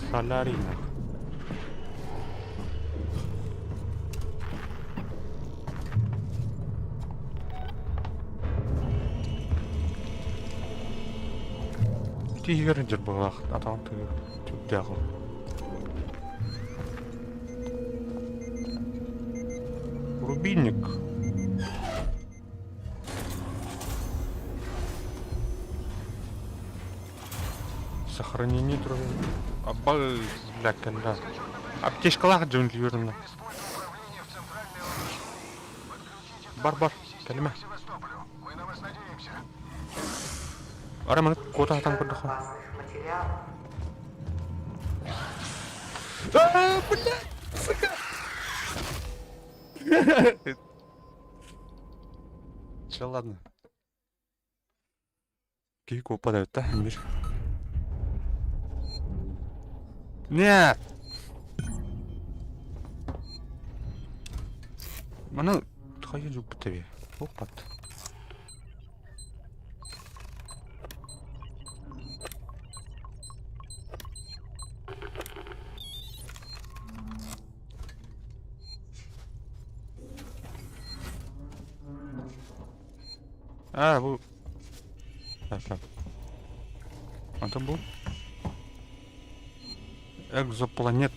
Солярина. Тигер жер болақ, атаң түпте ақыл. Рубильник. Сохранение труда. Аббай, бля, когда. Аптечкалар жөнді верно. Управление в центральной лаборатории. Бар, кәліме. Севастополю. Мы на вас надеемся. Ара маны кота атаң көрді хон. Опасных материалов. Блядь, сука. Че, ладно. Кейк упадает, да, Миш? Нет! Мана қайы жүк бітебе. Опат. Bu. Так. Это был? Экзопланет.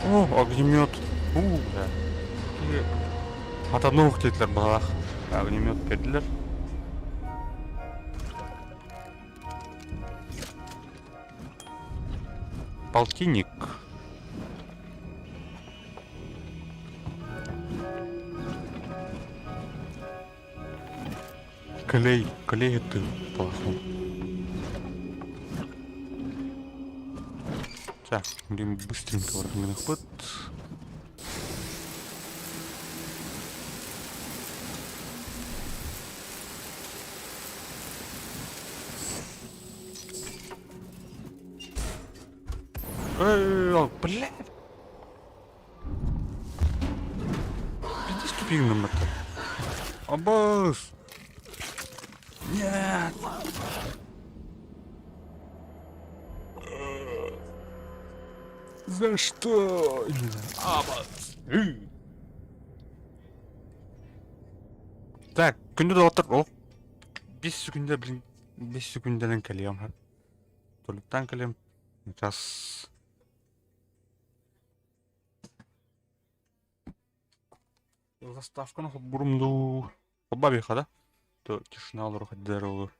О, огнемет. Да. От одного ктетлер балах. Огнемет петлер. Полтинник. Клей это плохо. Так, будем быстренько вроде ход. Блядь! Иди ступи на мотор. Абас! Нет! За что? Абас! Так, күнді да отыр. О! 5 секундда, блин. 5 секунддан кәлем. Толықтан кәлем. Сейчас... Заставканы бұрымды бабиха, да? То тишина алыр, қаддар olur.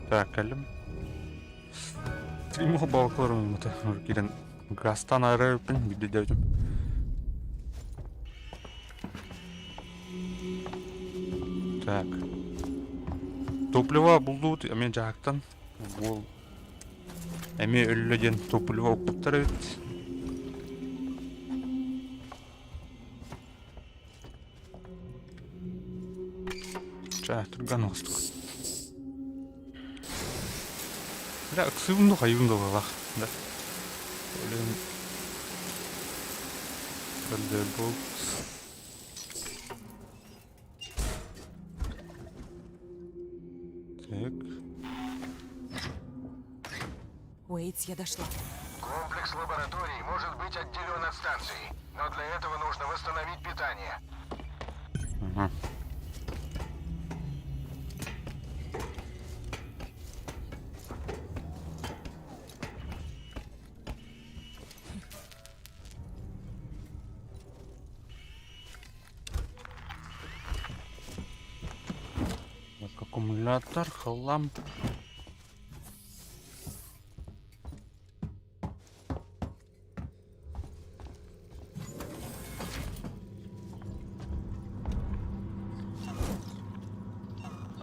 Так, әлім. Тримого балықларым ұмыты. Келен гастан айрайыппен, биде деудім. Так. Топливо бұлды, әмен жақтан. Бұл... Әме өліледен топливо ұқпыттар өт. Жақ тұрған оғыстық. Бля, ксывымды қайымды ғалақ. Да. Олен... Бірді бұл... Так... Уэйтс, я дошла. Комплекс лабораторий может быть отделен от станции, но для этого нужно восстановить питание. Ага. Так, аккумулятор, хлам.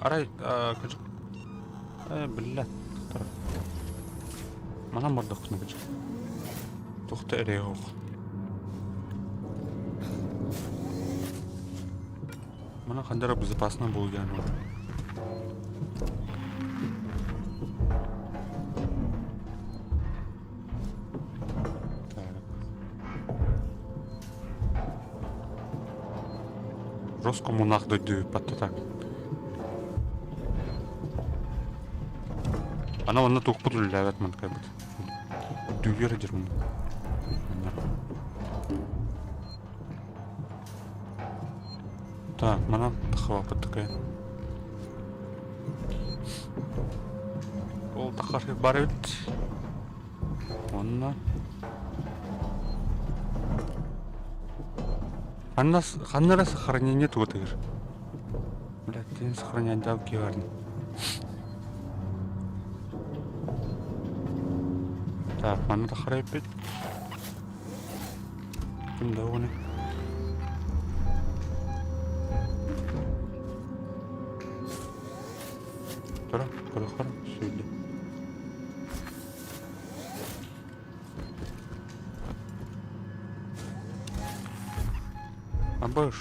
Арай, кажу. Бля. Манам бар доқтың кажу. Доқты әрі оқ. Мана қандара безопасно болған. Роскоммунах дойду патта так. Она вон на тух патрулявит, man как будто. Дювера держим. Так, мана тахвапа такая. Ол тахархи бар бит. Онна. Ханнара сохранение тут игр. Блядь, ты сохранять давки гарни. Так, мана тахарай бит. Кім дауны. Тора, қара, сөйле. Абаш.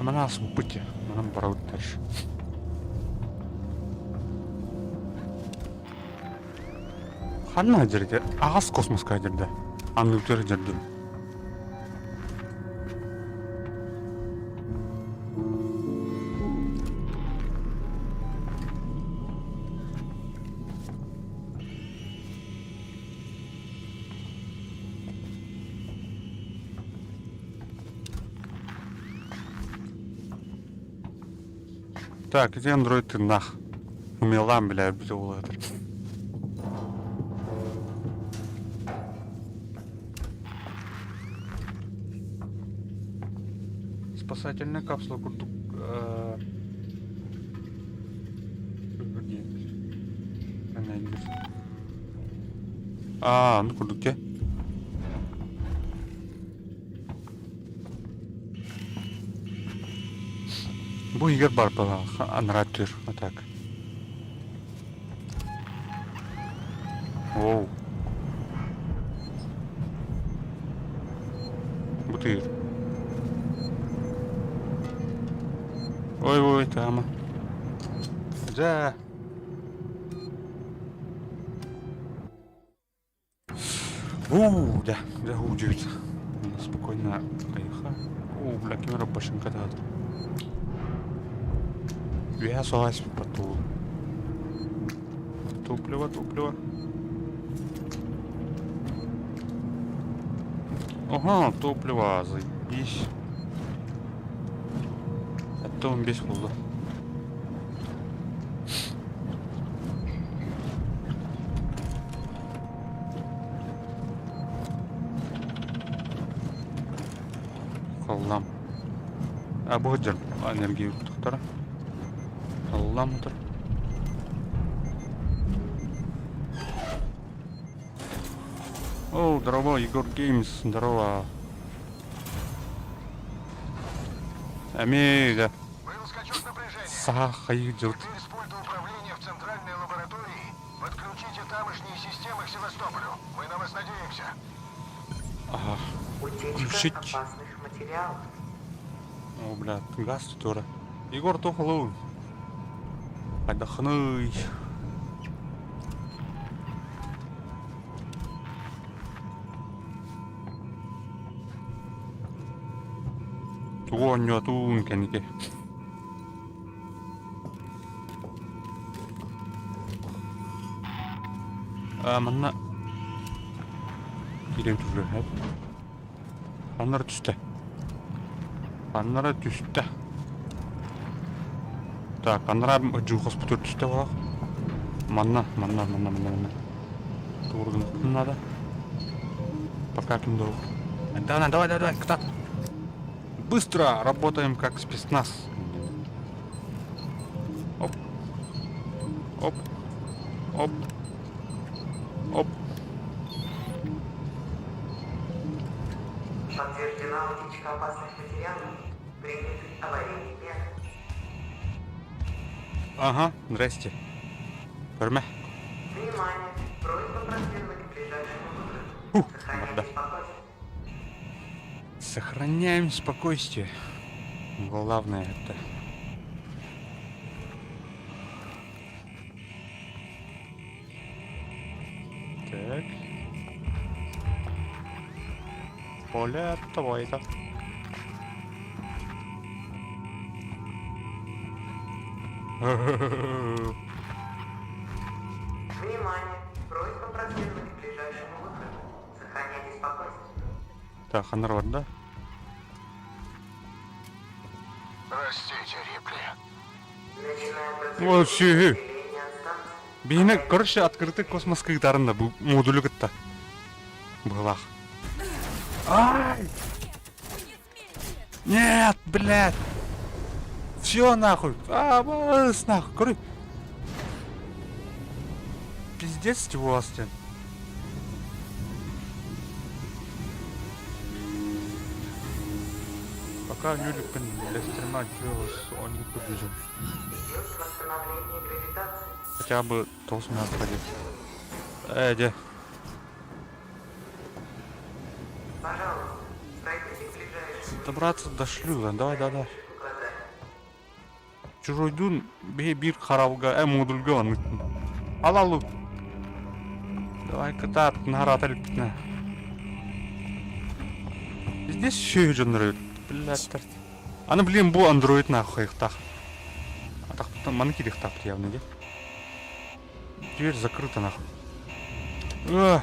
Мана асып пути, мана барау дальше. Қанна жерде? Ағас космосқа жерде. Аңдылтыр жерде. Так, где андроиды нах? Умелам, бля, бзёлатыр. Спасательная капсула курдук. Ну курдуке. Bu yer бар бала, анратыр, атак. Оу. Бутыр. Ой, тама. Да. Да, удивится. Спокойно поехал. Бля, камера башенка дадут. Я согласен по тулу. Топливо. Ага, топливо, заебись. Это он весь было. Аллам. А бұл жер энергия тұқтары. Аллам отыр. О, здорово, Егор Геймс, здорово. Амега. Был скачок напряжения. Саха идет. Теперь с пульта управления в центральной лаборатории подключите тамошние системы к Севастополю. Мы на вас надеемся. Ага. Утечка Включить. опасных материалов. О, бля, газ тоже. Егор тухлый. Отдохнуй. Туоньо туун кенеке. Мына кирен түрлі әп. Қанлары түсті. Қанлары түсті. Так, қанлары жүғыз бұтыр түсті бағақ. Манна. Тургын надо. Пока кім дұру. Давай, кстати. Быстро работаем как спецназ. Оп. Подтверждена утечка опасных материалов. Приняты аварийные меры. Ага, здрасте. Көрме. Внимание! Просьба проследовать к ближайшему выходу. Сохраняйте спокойствие. Сохраняем спокойствие. Главное это. Так. Поле твое-то. Внимание! Просьба проследовать к ближайшему выходу. Сохраняйте спокойствие. Так, народ, да? Простите, Рипли. Начинаем Вообще. процедуру отделения от станции. Бейне, короче, открытый космос кыйтарында бұл модулі кытта. Былах. Ай! Нет, блядь! Все нахуй! Бас нахуй! Короче. Пиздец у вас, блин. Пока люди для стрима делают, он не побежит. Идет восстановление гравитации. Хотя бы толстый надо ходить. Где? Пожалуйста, пройдите к ближайшему. Добраться до шлюза. Давай. Глазами. Чужойдун бир харабга модульга он. Алалу. Давай катат нараталик битне. Здесь еще жонры. Блядь. Аны блин бу андроид нахуй их так. А так там манки их так явно, где? Дверь закрыта нахуй. Идет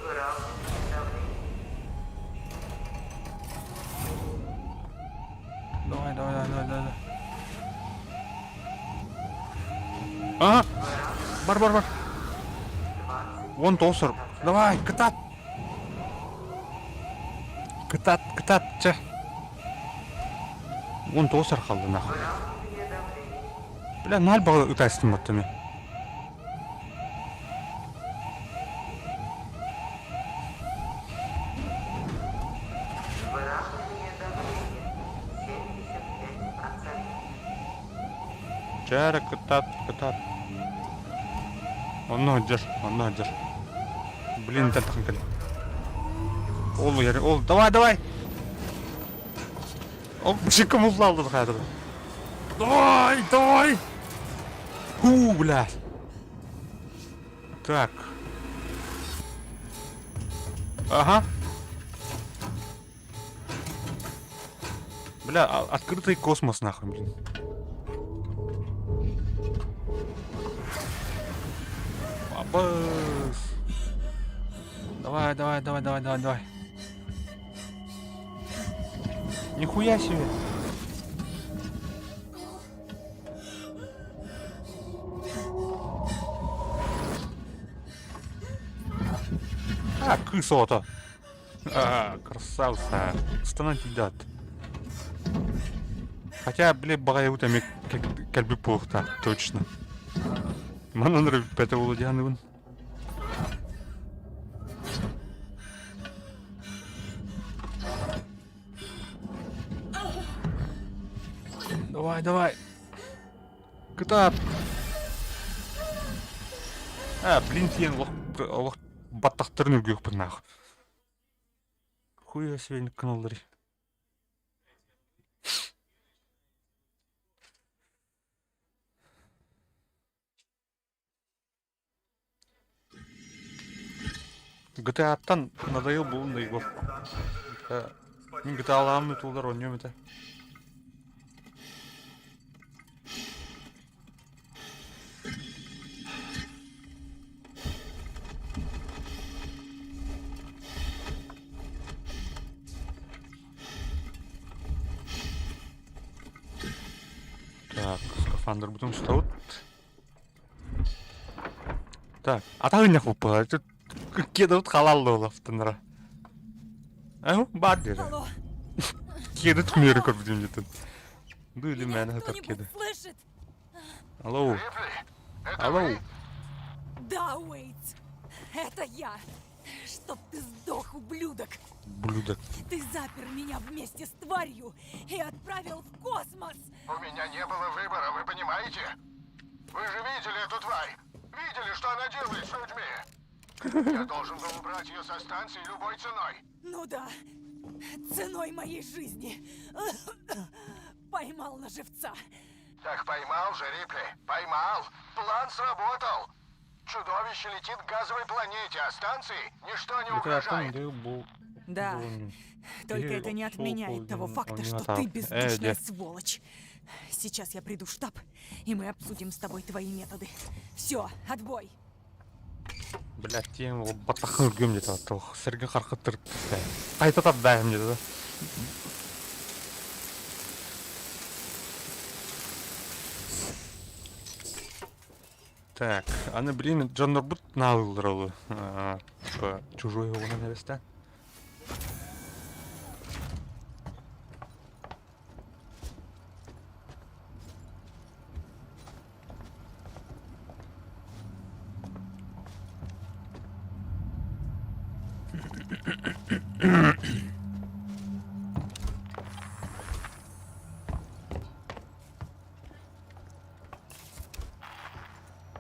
выравнивание давления. Давай. Ага. Бар. Вон толсыр. Давай, катат. Катат, че. Вон толсыр қалды нахуй. Выравнивание давления. Бля, наль бағы үтәстім баттыме. Выравнивание давления. 75%. Жәрі катат. Оны жыр. Блин, дәл тақын кәлі. Ол, давай. Ол, бішікі мұлды алды қайдыр. Давай. Блядь. Так. Ага. Бля, открытый космос нахуй, блин. Бабас. Давай. Нихуя себе. Крысота. Красавца. Станать дат. Хотя, блин, багаю там кальби плохо, точно. Манон рыб, это Владяновын. Давай, давай. GTA. Блин, сен лох баттақтырын өгеуіп бір нағы. Хуя себе каналдары. GTA-аттан надоел бұл игр. Мен GTA аламын өтілдер ойнайым өте. Так, скафандр будем что? Так, а так не хупа, это кедут халал лафтанра. Бадер. Алло, Кедут мир корбдим где-то. Ну или меня так кто-нибудь кеда. слышит? Алло, Рипли, это алло. вы? Да, Уэйтс, это я. Чтоб ты сдох, ублюдок. Блюдок. Ты запер меня вместе с тварью и отправил в космос. У меня не было выбора, вы понимаете? Вы же видели эту тварь? Видели, что она делает с людьми? Я должен был убрать ее со станции любой ценой. Ну да, ценой моей жизни. Поймал на живца. Так поймал же, Рипли, поймал. План сработал. Чудовище летит к газовой планете, а станции ничто не угрожает. Да, только это не отменяет того факта, что ты бездушная сволочь. Сейчас я приду в штаб, и мы обсудим с тобой твои методы. Все, отбой. Блять, тем батахан гем где-то, то Сергей Хархатыр. А это отдай мне, да? Так, аны блин, Джон Норбут налылырылы. Чужой его на навеста.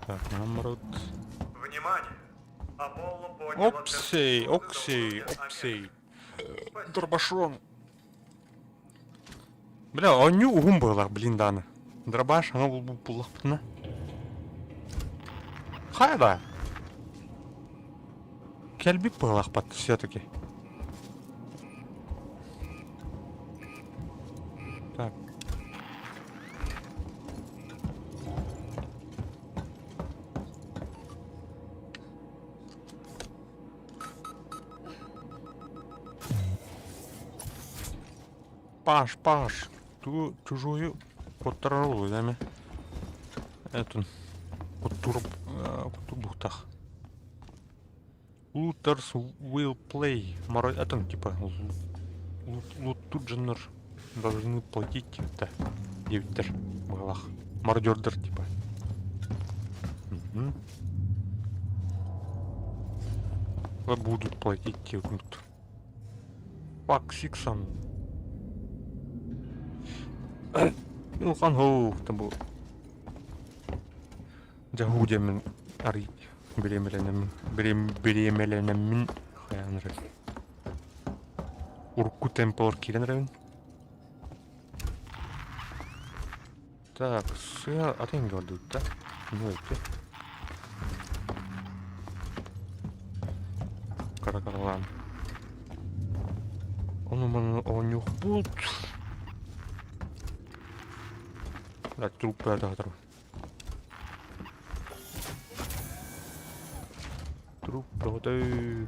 Так, наоборот. Внимание! Аполло поднял Оксей, оксей, оксей. Дробашон. Бля, он не умбала, блин, дана. Дробаш, она был плохо. Хайда. Кельби пылах под все-таки. Так. Паш, ту чужую контролю, да, ми? Эту бухтах. Looters will play. Это типа лутудженер должны платить это девитер балах. Мародердер типа. Вы будут платить тегнут. Пак Сиксон. Илхан хоу табу. Жагудемин ари беремеленемин хаянры. Урку темпор киренрен. Так, сыя атен gördük да. Ну это. Каракарлан. Он yok bult. Да, труп предатор. Труп продай.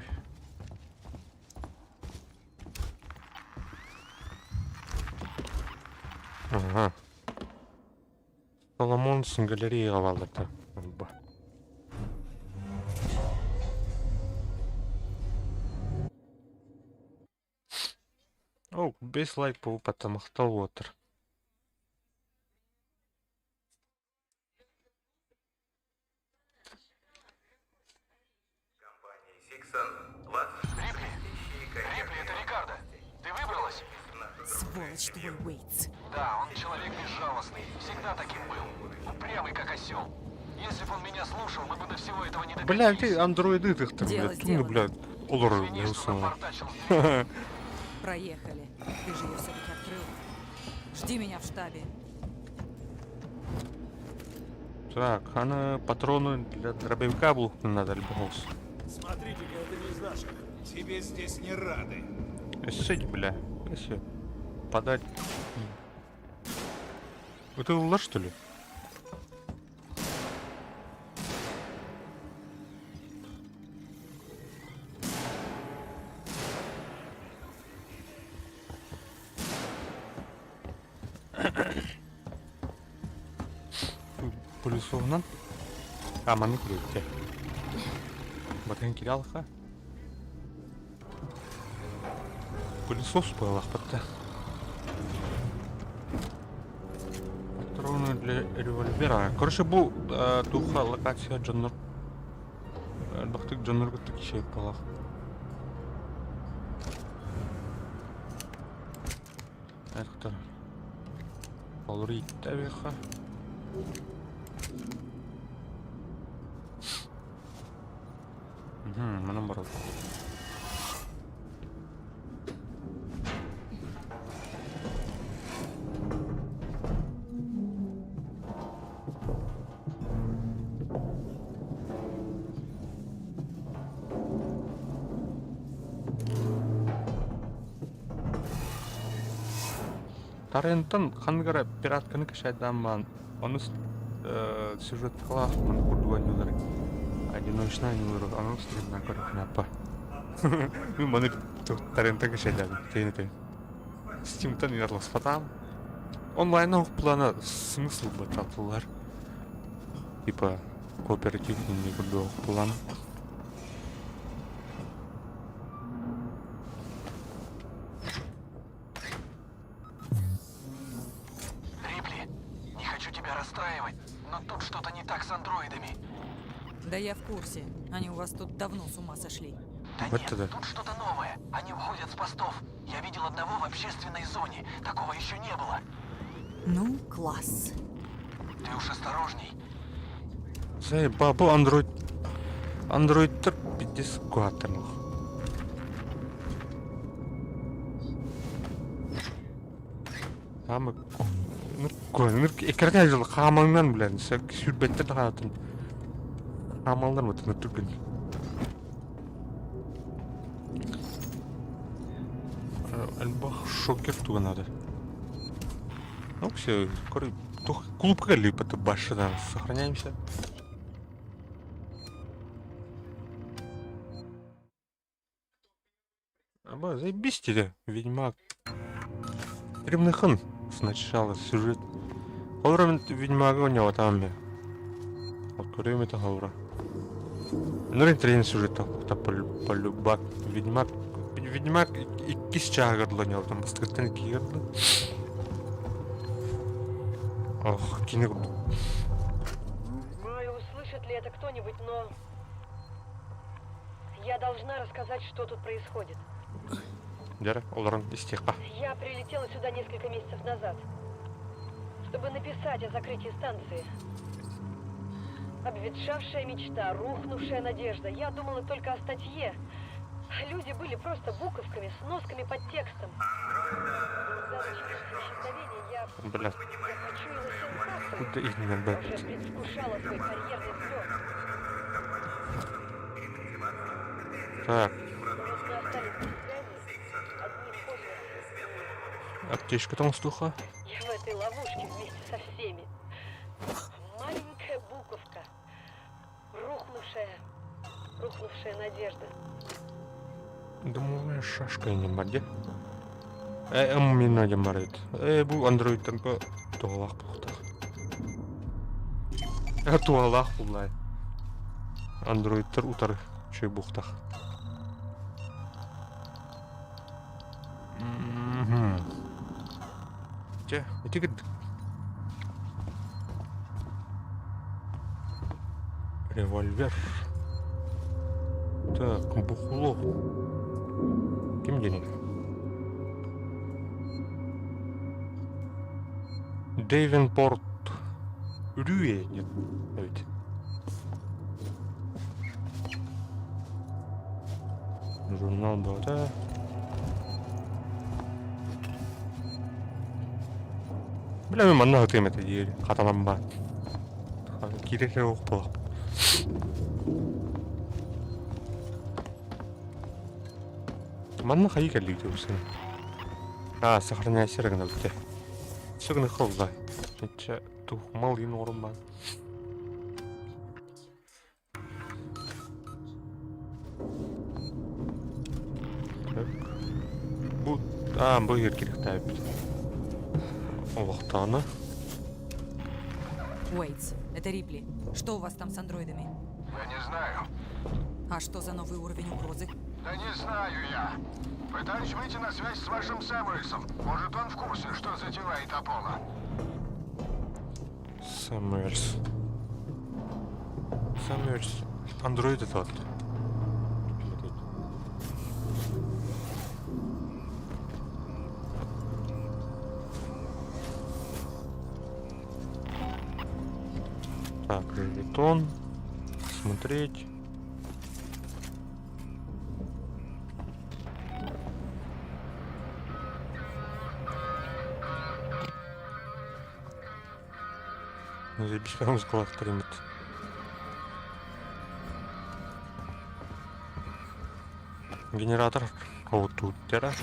Ага. Соломонсын галерея алды. О, без лайк по тамақтал отыр. сволочь твой Уэйтс. Да, он человек безжалостный. Всегда таким был. Упрямый, как осел. Если бы он меня слушал, мы бы до всего этого не добились. Бля, где андроиды их-то, Дело блядь? сделано. Блядь, олар Извини, что голосовал. напортачил с дверью. Проехали. Ты же ее все-таки открыл. Жди меня в штабе. Так, патроны для дробовика был надо, альбаус. Смотрите-ка, это не из наших. Тебе здесь не рады. Сидь, бля. Если подать. Это ула, что ли? Полюсовнан? Маны күректе. Батен киралха. Пылесос пойлах потта. Патроны для револьвера. Короче, бу духа локация Джоннор. Бахтык Джоннор гыттык ишек балах. Это Полрит тавиха. Mana baru. Тарентан хангара пиратканы кешайдан оны сюжет класс маны курдуаннылар. Одиночная нюрок, оно стоит на горах напа. Ну, маны тарента кешайдан, тейнете. Стимтан ярлас фатам. Онлайн плана смысл бататылар. Типа кооперативный не курдуан план. Но тут что-то не так с андроидами. Да я в курсе. Они у вас тут давно с ума сошли. Да Вот нет, это. тут что-то новое. Они уходят с постов. Я видел одного в общественной зоне. Такого еще не было. Ну, класс. Ты уж осторожней. Заебабу андроид. Андроидтер 50 там. Хамы. Ну, экранга жыл хамаңнан білән, сүрбетті дағатын. Хамаңнан өтіні түгін. Әлбақ шокер туған ады. Ну, все, клубка липа-то башы, да, сохраняемся. Аба, заебись тебе, ведьмак. Ремныхын. Сначала сюжет. Хаура ведьмага у него там. Вот курим это хаура. Ну рентрейн сюжета полюбак. Ведьмак и кисчага для него там построен кирды. Ох, кино. Знаю, услышит ли это кто-нибудь, но я должна рассказать, что тут происходит. Дяра, оларан истеха. Я прилетела сюда несколько месяцев назад, чтобы написать о закрытии станции. Обветшавшая мечта, рухнувшая надежда. Я думала только о статье. Люди были просто буковками, сносками под текстом. За ночь исчезновения я Блядь, почуяла сенсацию. куда их не надо? Уже предвкушала свой карьерный взлет. Так, Мы остались без связи, одни косвенно. аптечка там стуха. Я в этой ловушке вместе со всеми. Маленькая буковка. Рухнувшая надежда. Думаю, шашка не маде. Меня не марит. Бу андроид там по туалах плохо. Туалах улай. Андроид утары чей бухтах. Че, эти говорит. Револьвер. Так, бухло. Кем денег? Дейвенпорт. Рюе, нет, ведь. Журнал да. Бля, мен манна өтемет еді, қаталам ба. Керекер оқып болақ. Манна қайы кәлі өте өсіне. Сахарный серігін өтте. Сөгіні қылды. Нетші тұқмал ең орын ба. Бұл ер керек тәйіп. Лохтана. Уэйтс, это Рипли. Что у вас там с андроидами? Я не знаю. А что за новый уровень угрозы? Да не знаю я. Пытаюсь выйти на связь с вашим Сэмюэльсом. Может, он в курсе, что затевает Аполло. Сэмюэльс. Андроид это вот. Так, жетон. Смотреть. Заебись, прям с глаз примет. Генератор. Вот тут тера.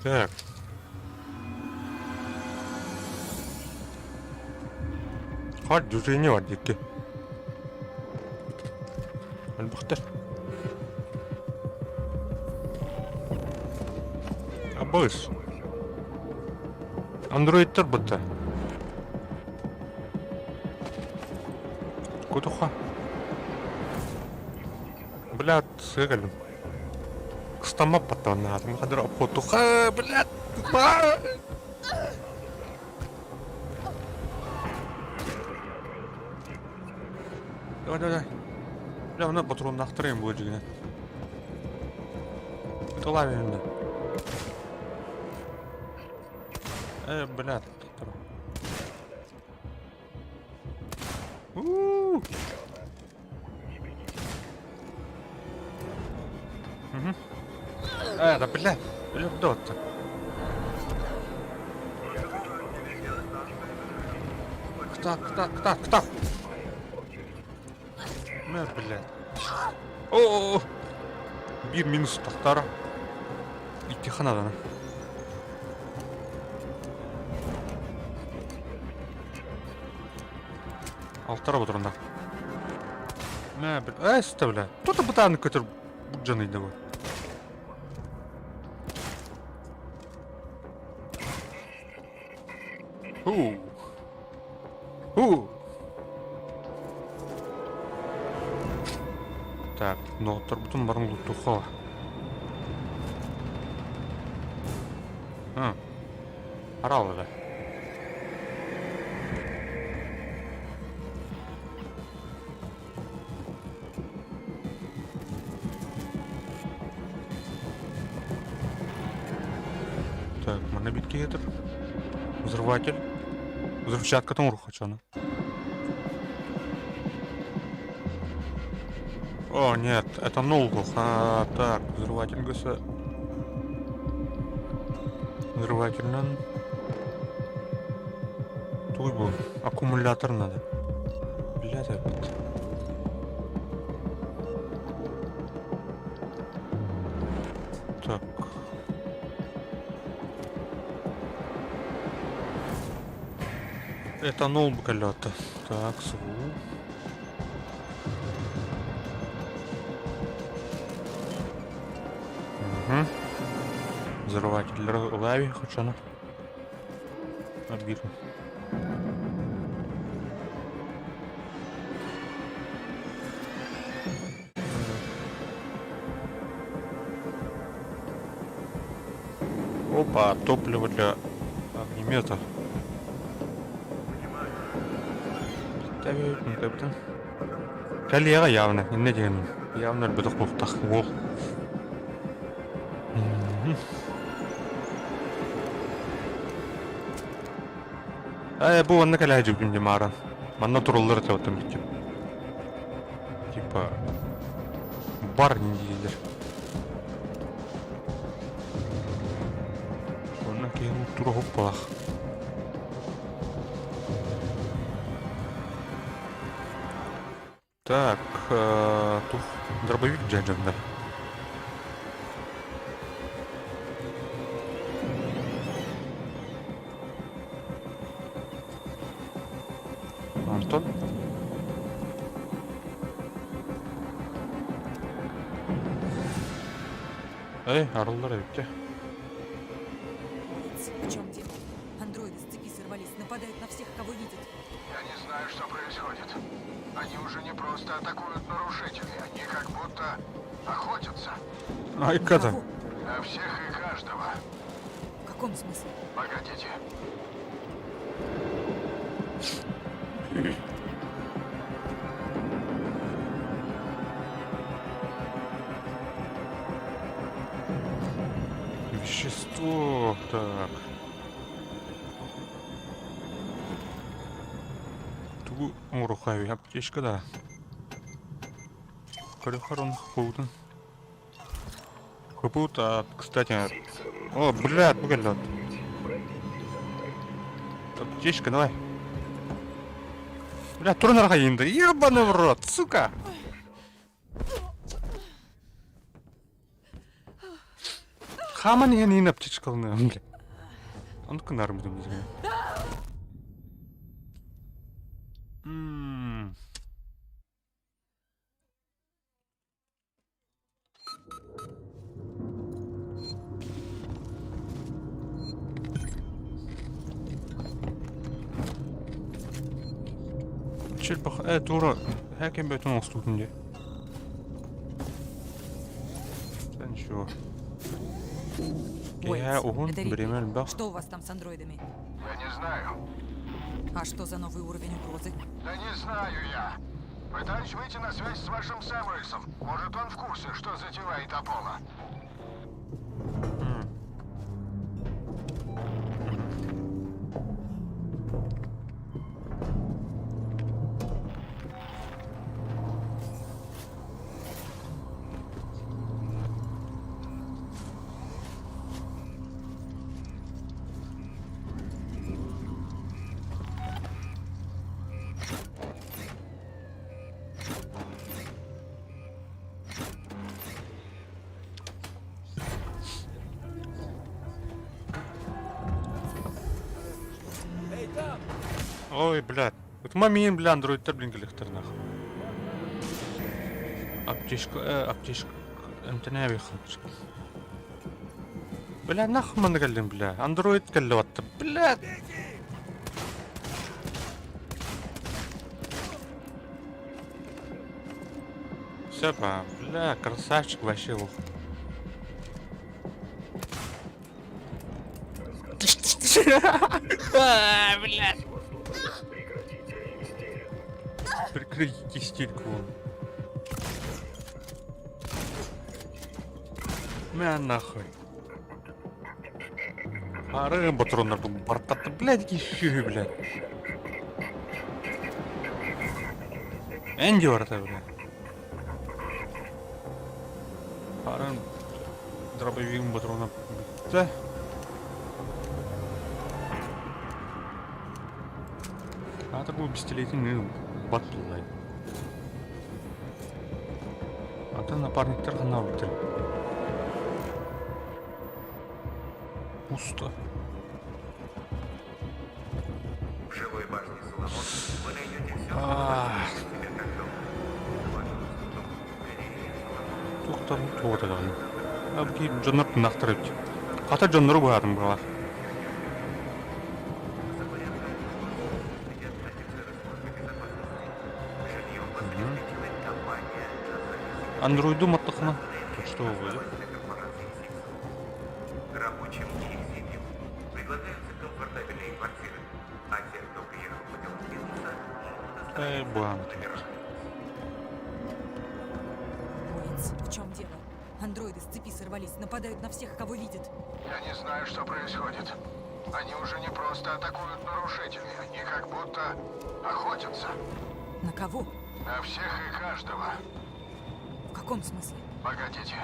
Так. Hadi düzeni var dikti. Albaktır. Abız. Android'tir bıttı. Кутуха. Блядь, сыграли. Кстама потом надо. Мы ходили потуха, блядь. Давай. Бля, мына патронды ақтырайын бұл жігіне. Ұтыла берімді. Блядь. Да, блядь. Лёдот-то. Кто? Блядь. О! Bir минус тақтары. Иттиханаданы. Алтара отырында. Әсті, бля. Кто-то бұтаны көтір бұджанайды ғой. Так, ноғыттар бұтын барын лұттуға. Аралы да. Так, мана битке етір. Взрыватель. Взрывчатка там рух хочу, О, нет, это нулгух. Так, взрыватель гаса. Взрывательный. Туй был. Аккумулятор надо. Блядь, опять. Так. Это нулб колета. Так, звук. Взрыватель лави, хоть она. Обидно. Опа, топливо для огнемета. Табиутун таптан. Коллега явно, не дегеним. Явно өлбөтөк болуктак. Ол. Бу онна калаа жүгүн демаран. Манна туруллар таптан бит. Типа бар ниндейлер. Онна кейін тура хоппалах. Так, тут дробовик джаджанда. Антон? Эй, арулдар эбитте. В чем дело? Андроиды с цепи сорвались, нападают на всех, кого видят. Я не знаю, что происходит. Они уже не просто атакуют нарушителей, они как будто охотятся. Ай, ката. Кого? На всех и каждого. В каком смысле? Погодите. Вещество. Так. Тугу мурухави аптечка, да. Корехарон хпутан. Хпута, кстати. О, блядь, погоди. Аптечка, давай. Бля, турнарға енді. Ебаный в рот, сука! Хаман ең аптечка қылны, бля. Он кынарым будем дезген. Черпах, тура. Хәкем бөтен остудунде. Да ничего. Я угон, это Рипли. бремель бах. Что у вас там с андроидами? Я не знаю. А что за новый уровень угрозы? Да не знаю я. Пытаюсь выйти на связь с вашим Сэмюэльсом. Может, он в курсе, что затевает Аполло. Ой, блядь. Вот мамин, бля, андроидтер, блин, галехтер, нахуй. Аптечка. Энтене вихал. Бля, нахуй ман галим, бля. Андроид галеватты, блядь. Все, бля, красавчик вообще лох. Блядь. Прекратите истерику. Мя нахуй. Арым патронlar бартатты, блядь, еще, блядь. Энди варта, блядь. Арым дробовик патронlar битті. А так бұл пистолетин бат бұлдай. Ата напарниктер ғана бітір. Пусто. В жилой башне Соломон вы найдете все, Тоқтар тоғыда ғаны. Әбі жонлар тынақтырып. Қата жонлары бұғадым бұғалар. Андроиду маттықына. Что вы? Рабочим и их семьям предлагаются комфортабельные квартиры, а те, кто приехал по делам бизнеса, могут Эй, банк. Уэйтс, в чем дело? Андроиды с цепи сорвались, нападают на всех, кого видят. Я не знаю, что происходит. Они уже не просто атакуют нарушителей, они как будто охотятся. На кого? На всех и каждого. В каком смысле? Погодите.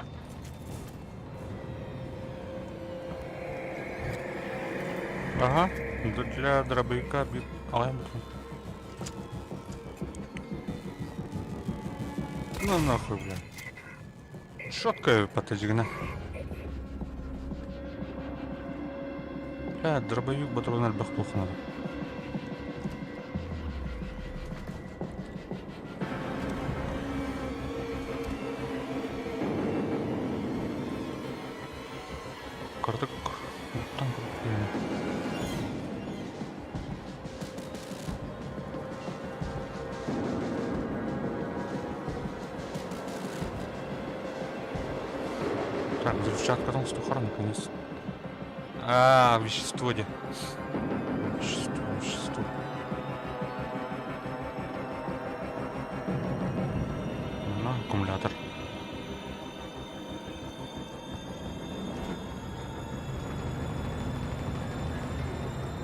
Ага, для дробовика бит. Ну нахуй, бля. Четкая поточгна. Бля, дробовик батрон альбах плохо надо. Карток. Там так, взрывчатка там стухара наконец. А, вещество где? Вещество. На, аккумулятор.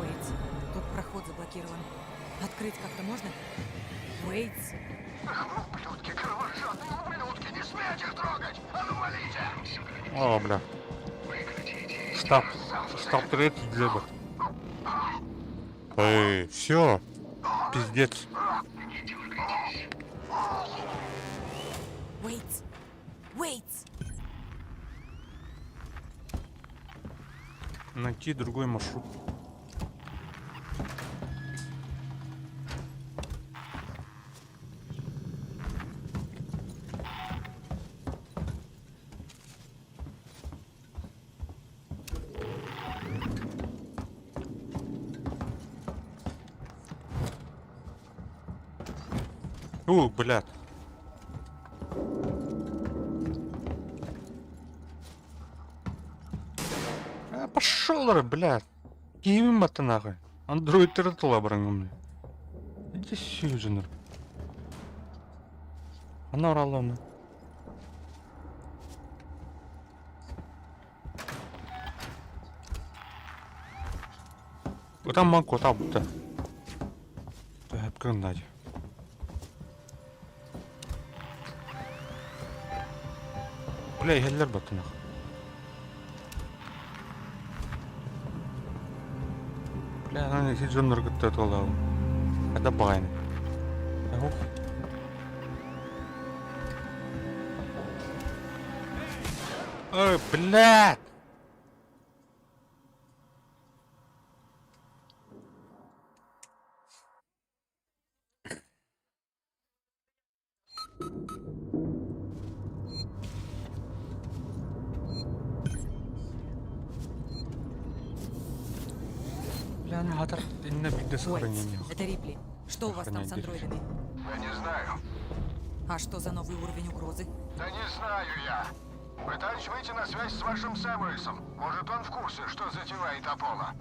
Уэйтс, тут проход заблокирован. Открыть как-то можно? Уэйтс, Ублюдки, кровожадные ублюдки, не смейте их трогать! А ну валите! О, бля. Штаб третий дзеба. Эй, все. Пиздец. Уэйтс, Уэйтс! Найти другой маршрут. Блядь. Пошел, блядь. Киви-то нахуй. Андроид Turtle обрангом. Иди сюда. Она уралона. Вот там мако там-то. Открыть. Бля, geller batınaq. Бля, она сидит на рготта толау. Это байна. Ох. Ой, блядь! Хатар, именно видно сохранение. Уэйтс, это Рипли. Что у вас там с андроидами? Я не знаю. А что за новый уровень угрозы? Да не знаю я. Пытаюсь выйти на связь с вашим Сэмюэлсом. Может, он в курсе, что затевает Аполло.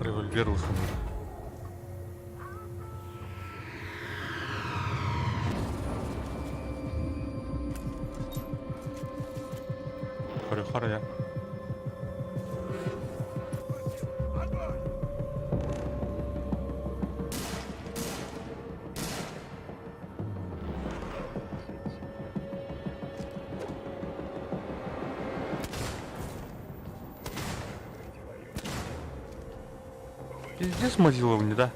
Револьвер ушел. Хара-хара. Пиздец мазиловни, да?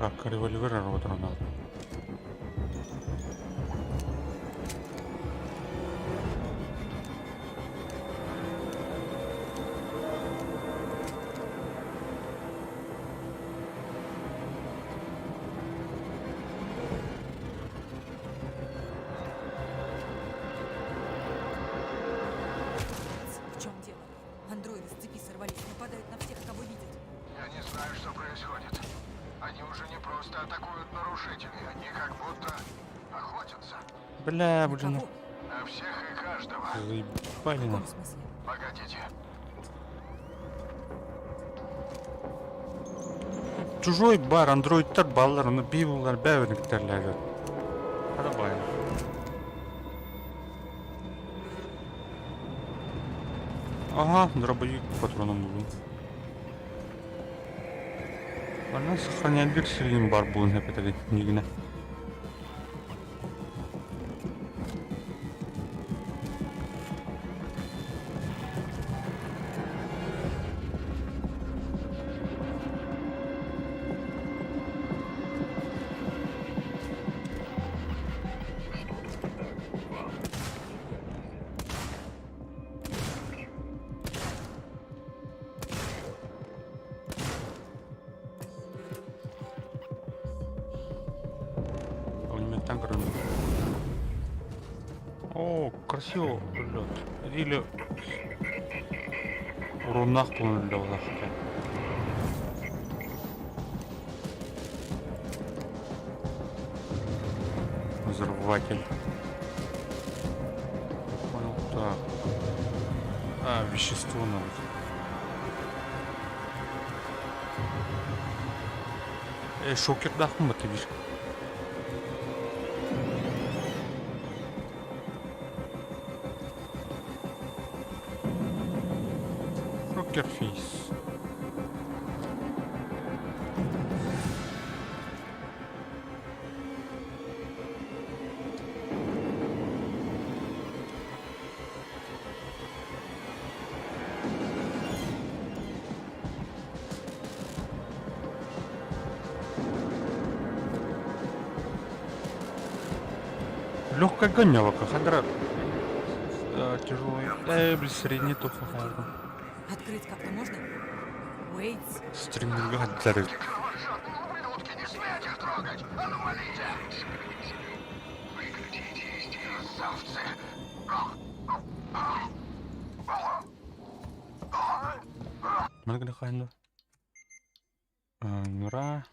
Как револьвер ротору надо. В чем дело? Андроиды с цепи сорвались, нападают на всех, кого видят. Я не знаю, что происходит. Они уже не просто атакуют нарушителей, они как будто охотятся. Бля, На блин. кого? На всех и каждого. Заебали В нахуй. каком смысле? Погодите. Чужой бар, андроидтар балаларını бейбулар бәрін кітерлер. Арабайын. Ага, дробовик патроном буду. Бana сохранять şeyim var bunun hep dedi yine. Пулеметтен кырылды. О, красиво лед. Или уруннах бұл лёдах екен. Взрыватель. Понял, так. А, вещество надо. Шокер дахмы ты видишь? Шокерфейс. Легкая гонялка, хагра. Тяжелый. Блин, средний тухо. Открыть как-то можно? Уэйтс. Стрингадеры. Кровожадные ублюдки, не смейте их трогать! А ну валите! Прекратите, мерзавцы! Mana kena kain tu? Nura.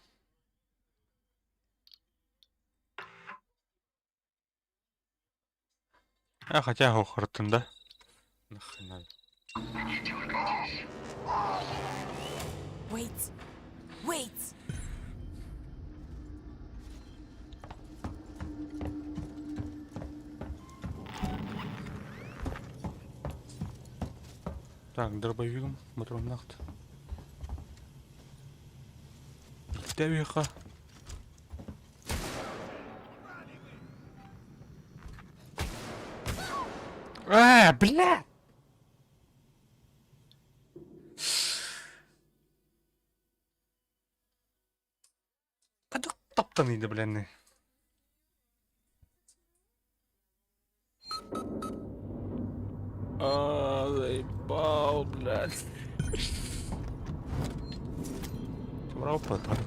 Хотя охратын да. Нахрена. Уэйтс. Уэйтс. Так, дробовиком, матронахт. Девиха. Бля! Kadar taptanıydı bilenli. Заебал, блядь. Собрал патроны.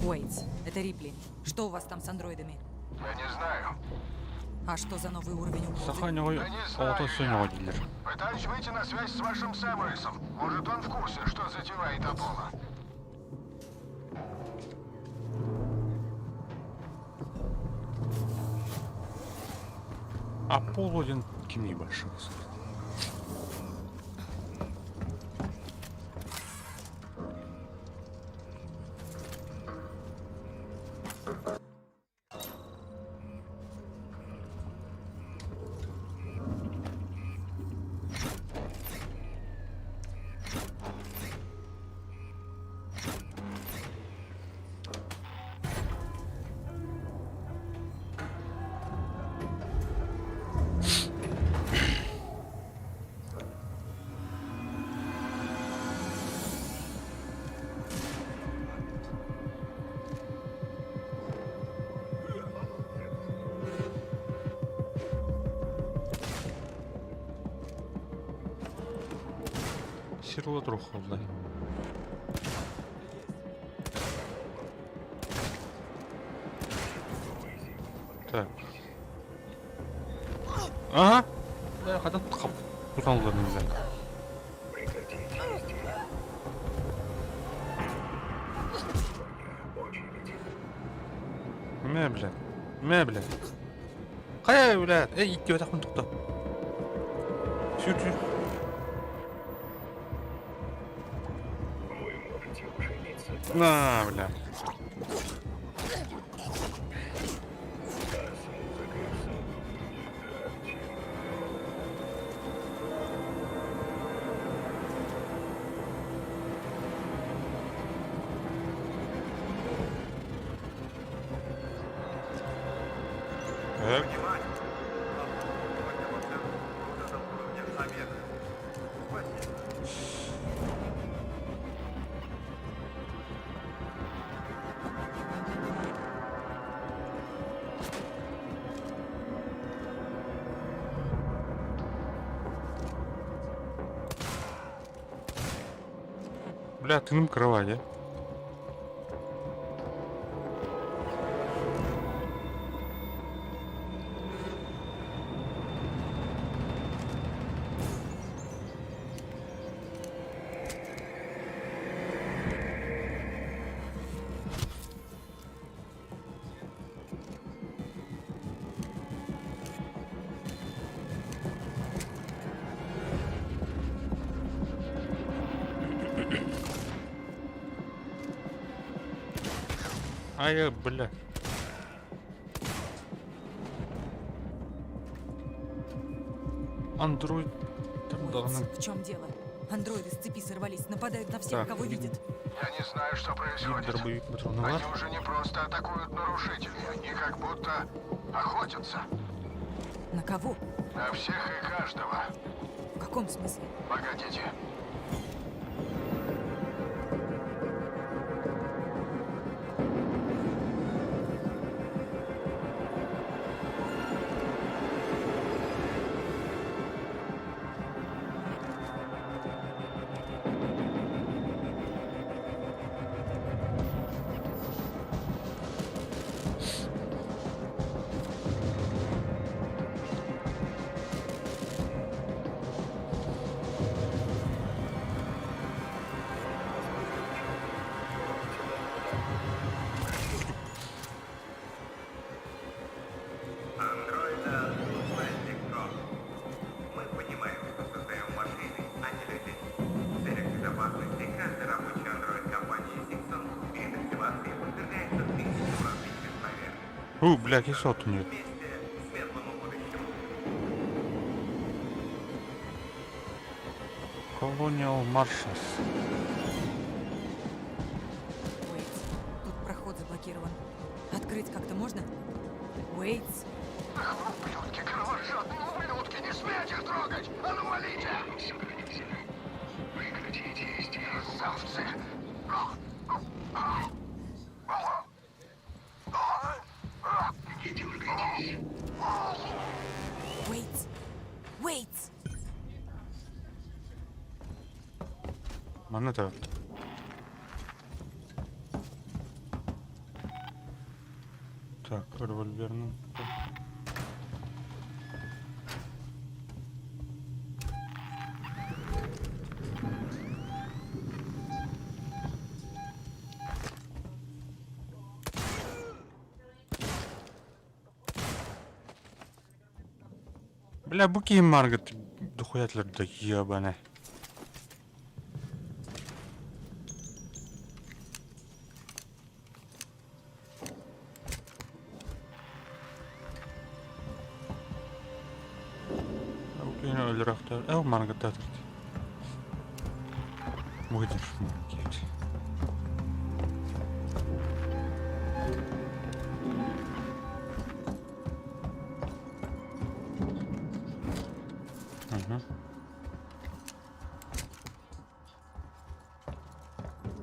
Уэйтс, это Рипли. Что у вас там с андроидами? Я не знаю. А что за новый уровень угрозы? Саханёвый Да не знаю автосынёвый дилер. Пытаюсь выйти на связь с вашим Сэмюэлсом. Может, он в курсе, что затевает Аполло. А полуден кем ебашил. тексировать рухал, да. Так. Ага. Да, хотят буталларын взять. Прекратите действия. Очередь. Мэ, блядь. Кая, блядь. Эй, иди, вот так вот. Чуть-чуть. Вы можете ужениться. На, блядь. Так. Бля, ты нам кровать, а? Ай, бля. Андроид. В чем дело? Андроиды с цепи сорвались, нападают на всех, Так, кого видят. Я не знаю, что происходит. Дробовик патроновый. Они уже не просто атакуют нарушителей, они как будто охотятся. На кого? На всех и каждого. В каком смысле? Погодите. Бля, кислот у нее. Colonial Marshals. Уэйтс, тут проход заблокирован. Открыть как-то можно? Уэйтс, Ах, вы ублюдки, кровожадные ублюдки, не смейте их трогать! А ну, валите! Сохраните. Прекратите действия. Мерзавцы! Не дергайтесь. Уэйтс, Уэйтс! Монета. Так, револьверный. Бля, буки Маргот, дохуятлер да ебаный. Маргот татырт. Выйдешь, Маргот.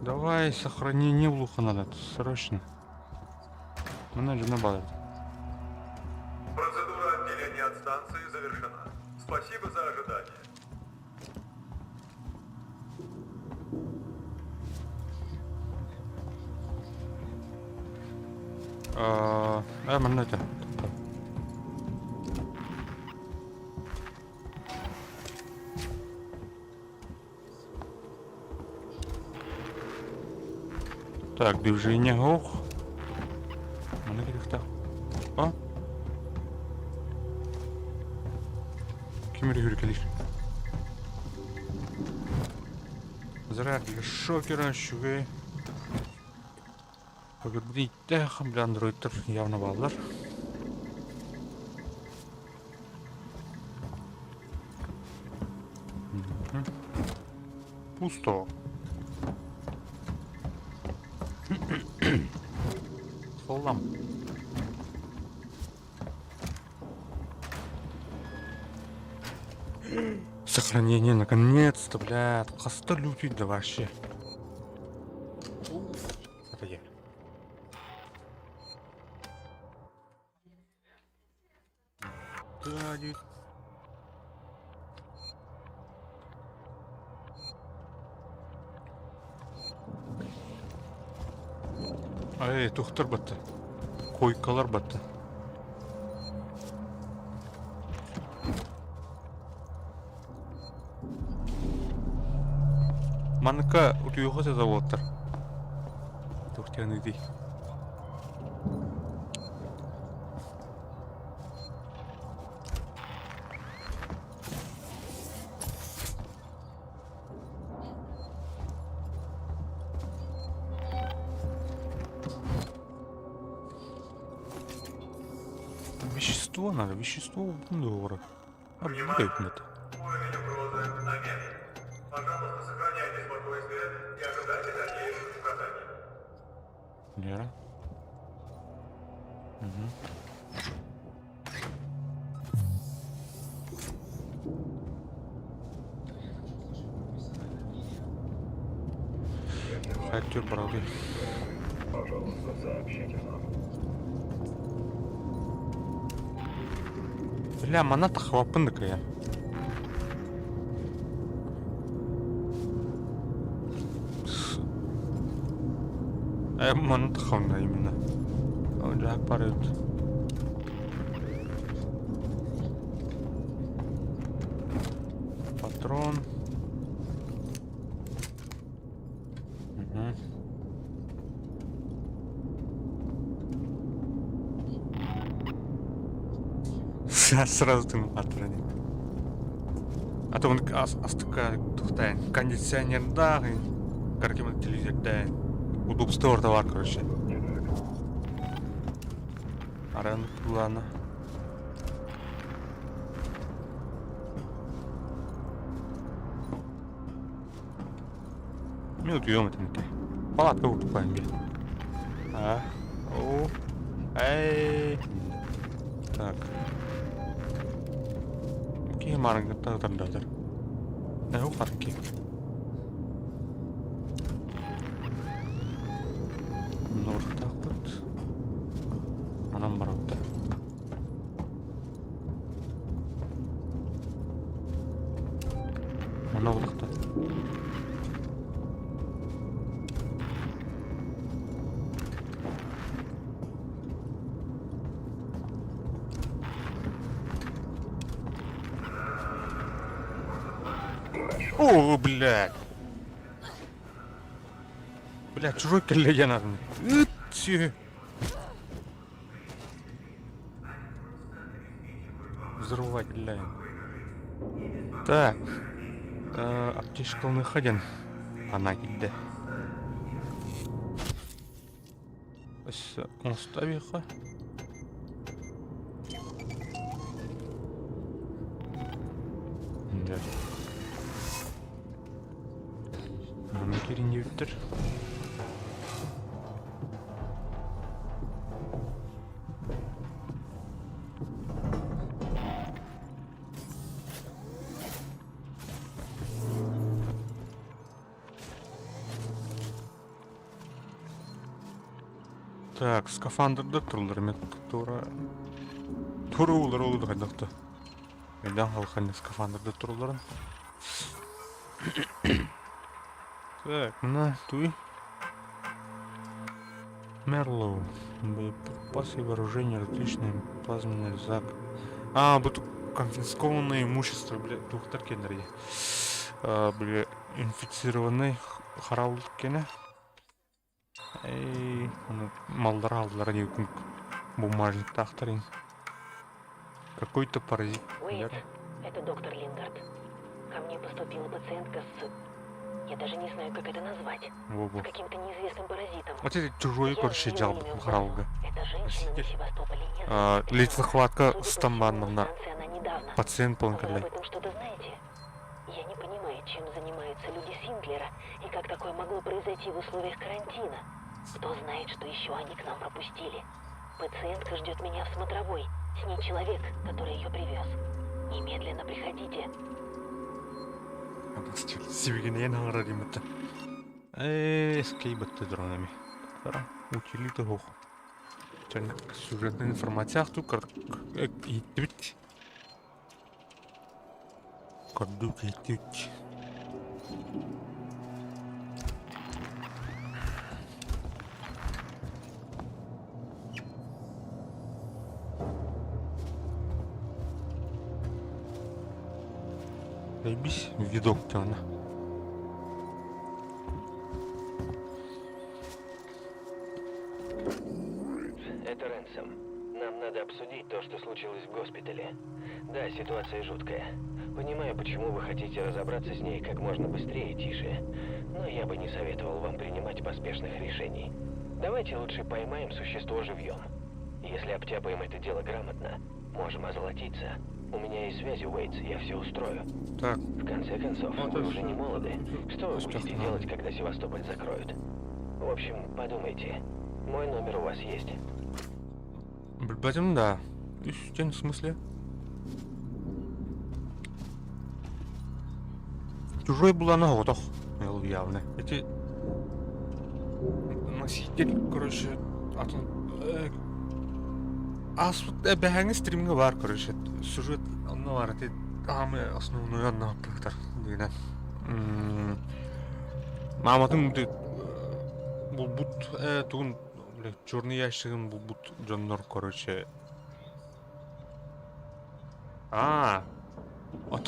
Давай, сохрани, не глухо надо, срочно. Мне же набавят. Процедура отделения от станции завершена. Спасибо за ожидание. Mana aja. Так, движение ох. Mana kita? А? Кем регулировали? Заряд для шокера, шугай. Погодите, бля, андроидтер явно балдар. Пусто. Солдам. Сохранение наконец-то, блядь. Хаста лютить да вообще. Это я. Да, дед. Ай, тухтар батты. Койкалар батты. Манка утюхоса заводтар. Тухтяны ди. Вещество надо, вещество дорого. Обжигает это. Уровень угрозы на месте. Пожалуйста, сохраняйте спокойствие и ожидайте дальнейших указаний. Лера. Угу. Хаттер, правда. Пожалуйста, сообщите нам. Бля, манат хвапындык я. Манат хвапында именно. Жак барып. Патрон. Сразу ты патронник. А то он астыка тухтайн. Кондиционер да, картина телевизор да. Удобство орта бар, короче. Арен, ладно. Минут уйдем это не. Палатка укупаем, бе. О. Эй. Так. Какие маленькие там даже. Да, ухарки. Нож так вот. Анам бар вот. Ана вот так. О, блядь. Блядь, чужой коллега надо. Взрывать, блядь. Так. Аптечка выходен. Она гильда. Он ставиха. Да. Керіндеуттер. Так, скафандрда тұрылыр мен тура олар олуды қайдақты. Елден қалқанды скафандрда тұрылырын. Так, мына туй. Мерлоу. Боеприпасы и вооружение, различные плазменные зак. А, будут конфискованное имущество, бля, тухтар кендерге. Бля, инфицированный хараулкене. Эй, малдар алдара дейкун бумажник тахтарин. Какой-то паразит. Уэйт, это доктор Лингард. Ко мне поступила пациентка с... Я даже не знаю, как это назвать. Во-во. С каким-то неизвестным паразитом. Вот это чужой, короче, дел харауга. Это женщина на Севастополе. Лица хватка стамбанна. Станция она недавно. Пациент Вы полнокодлей. об этом что-то знаете? Я не понимаю, чем занимаются люди Синклера и как такое могло произойти в условиях карантина. Кто знает, что еще они к нам пропустили. Пациентка ждет меня в смотровой. С ней человек, который ее привез. Немедленно приходите. Сивиген ен хаңыра деймітті. Скей бітті дронами. Қара, утилиті хоқ. Және сюжетный информация ақту етті бітті. Көрдік етті бітті. Заебись, видок тёрно. Это Рэнсом. Нам надо обсудить то, что случилось в госпитале. Да, ситуация жуткая. Понимаю, почему вы хотите разобраться с ней как можно быстрее и тише. Но я бы не советовал вам принимать поспешных решений. Давайте лучше поймаем существо живьем. Если обтяпаем это дело грамотно, можем озолотиться. У меня есть связи, Уэйтс, я все устрою. Так. В конце концов, вы уже не молоды. Что вы будете делать, когда Севастополь закроют? В общем, подумайте. Мой номер у вас есть. Блядь, да. В смысле? Чужой была на готов. Явно. Эти... Носитель, короче... Бәһәңі стримингі бар, короче. Сюжет, ну, бар, это самый основной одна пыхтар. Маматын бұл бұд, туын, черный ящигін бұл бұд жоннор, короче. Аты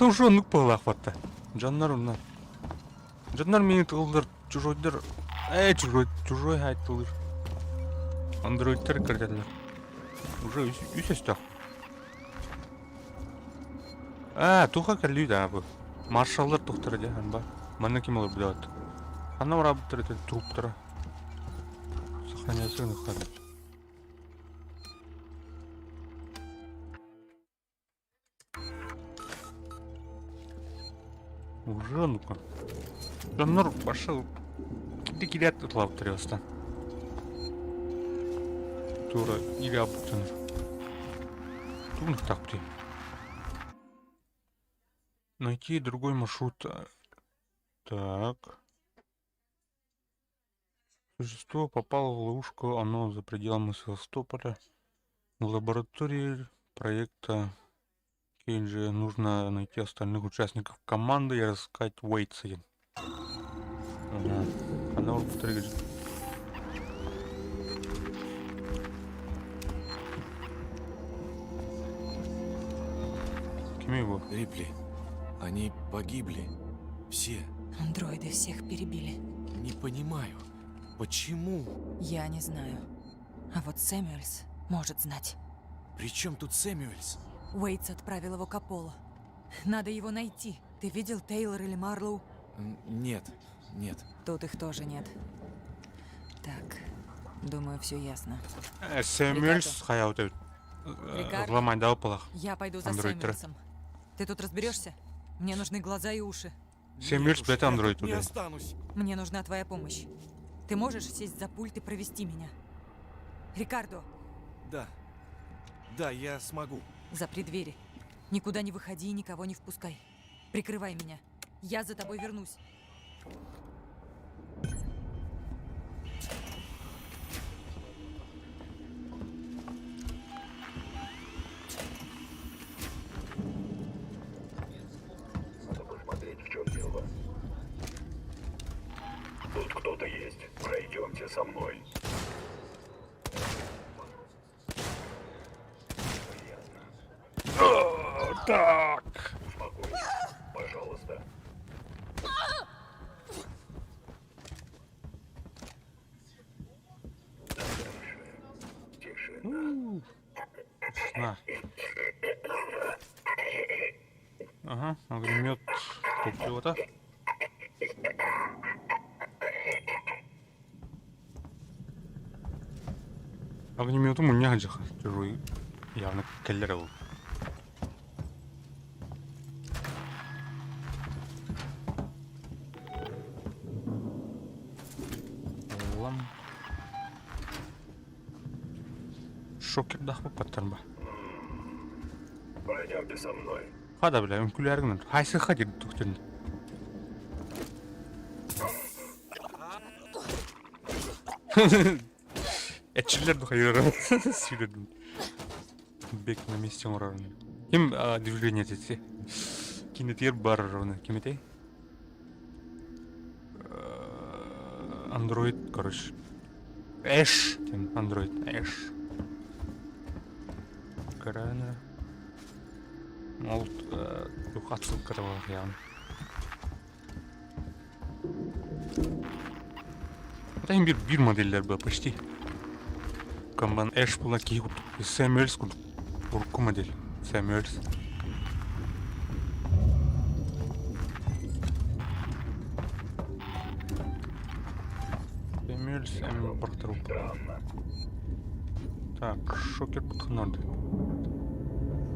уже онлық бағылақ батты. Жоннор ұнна. Жоннор мені тұғылдыр, чужойдыр. Чужой айтылыр. Андроидтер кірдерлер. Уже үсестер. Туха кәлі да бұл. Маршалдар тұқтыры де, ба. Мана кем олар білуат. Ана орабыттыр еті тұғыптыры. Сохраняйся нұқтады. Уже ну-ка. Жаннар башы келет ұтылап тұр естан. Тура или обутыныр. Тунық тапты. Найти другой маршрут. Так. Существо попало в ловушку, оно за пределами Севастополя. В лаборатории проекта Кейджи нужно найти остальных участников команды и разыскать Уэйтса. Она уже повторит. Кем его? Рипли, они погибли. Все. Андроиды всех перебили. Не понимаю, почему? Я не знаю. А вот Сэмюэльс может знать. При чем тут Сэмюэльс? Уэйтс отправил его к Аполло. Надо его найти. Ты видел Тейлор или Марлоу? Нет, нет. Тут их тоже нет. Так, думаю, все ясно. Сэмюэльс хаяуты. Взломать да ополах. Я пойду за Андроид Сэмюэльсом. Ты тут разберешься? Мне нужны глаза и уши. Сэмюэльс, это андроид Не туда. останусь. Мне нужна твоя помощь. Ты можешь сесть за пульт и провести меня? Рикардо, Да. Да, я смогу. запри двери. Никуда не выходи и никого не впускай. Прикрывай меня. Я за тобой вернусь. Надо посмотреть, в чем дело. Тут кто-то есть. Пройдемте со мной. Так. Успокойтесь, пожалуйста. Тише. На. Ага, огнемет топлива-то. Огнеметом у меня жаха. Чужой явно келлер. Шокер дахпа паттарба. Пойдемте со мной. Хада бля, үмкүләргенен. Хайсы хадир туктен. Этчилер духайыр. Сүйрөдүм. Бек на месте уровня. Ким движение эти? Кинетер бар ровно. Ким это? Андроид, короче. Эш. Андроид. Эш. Карана. Ол отсылка var yani. Это им bir modeller bu почти. Камбан Эш была киут. Сэмюэльс курку модель. Сэмюэльс. Сэмюэльс Бортруп. Так, шокер подхнод.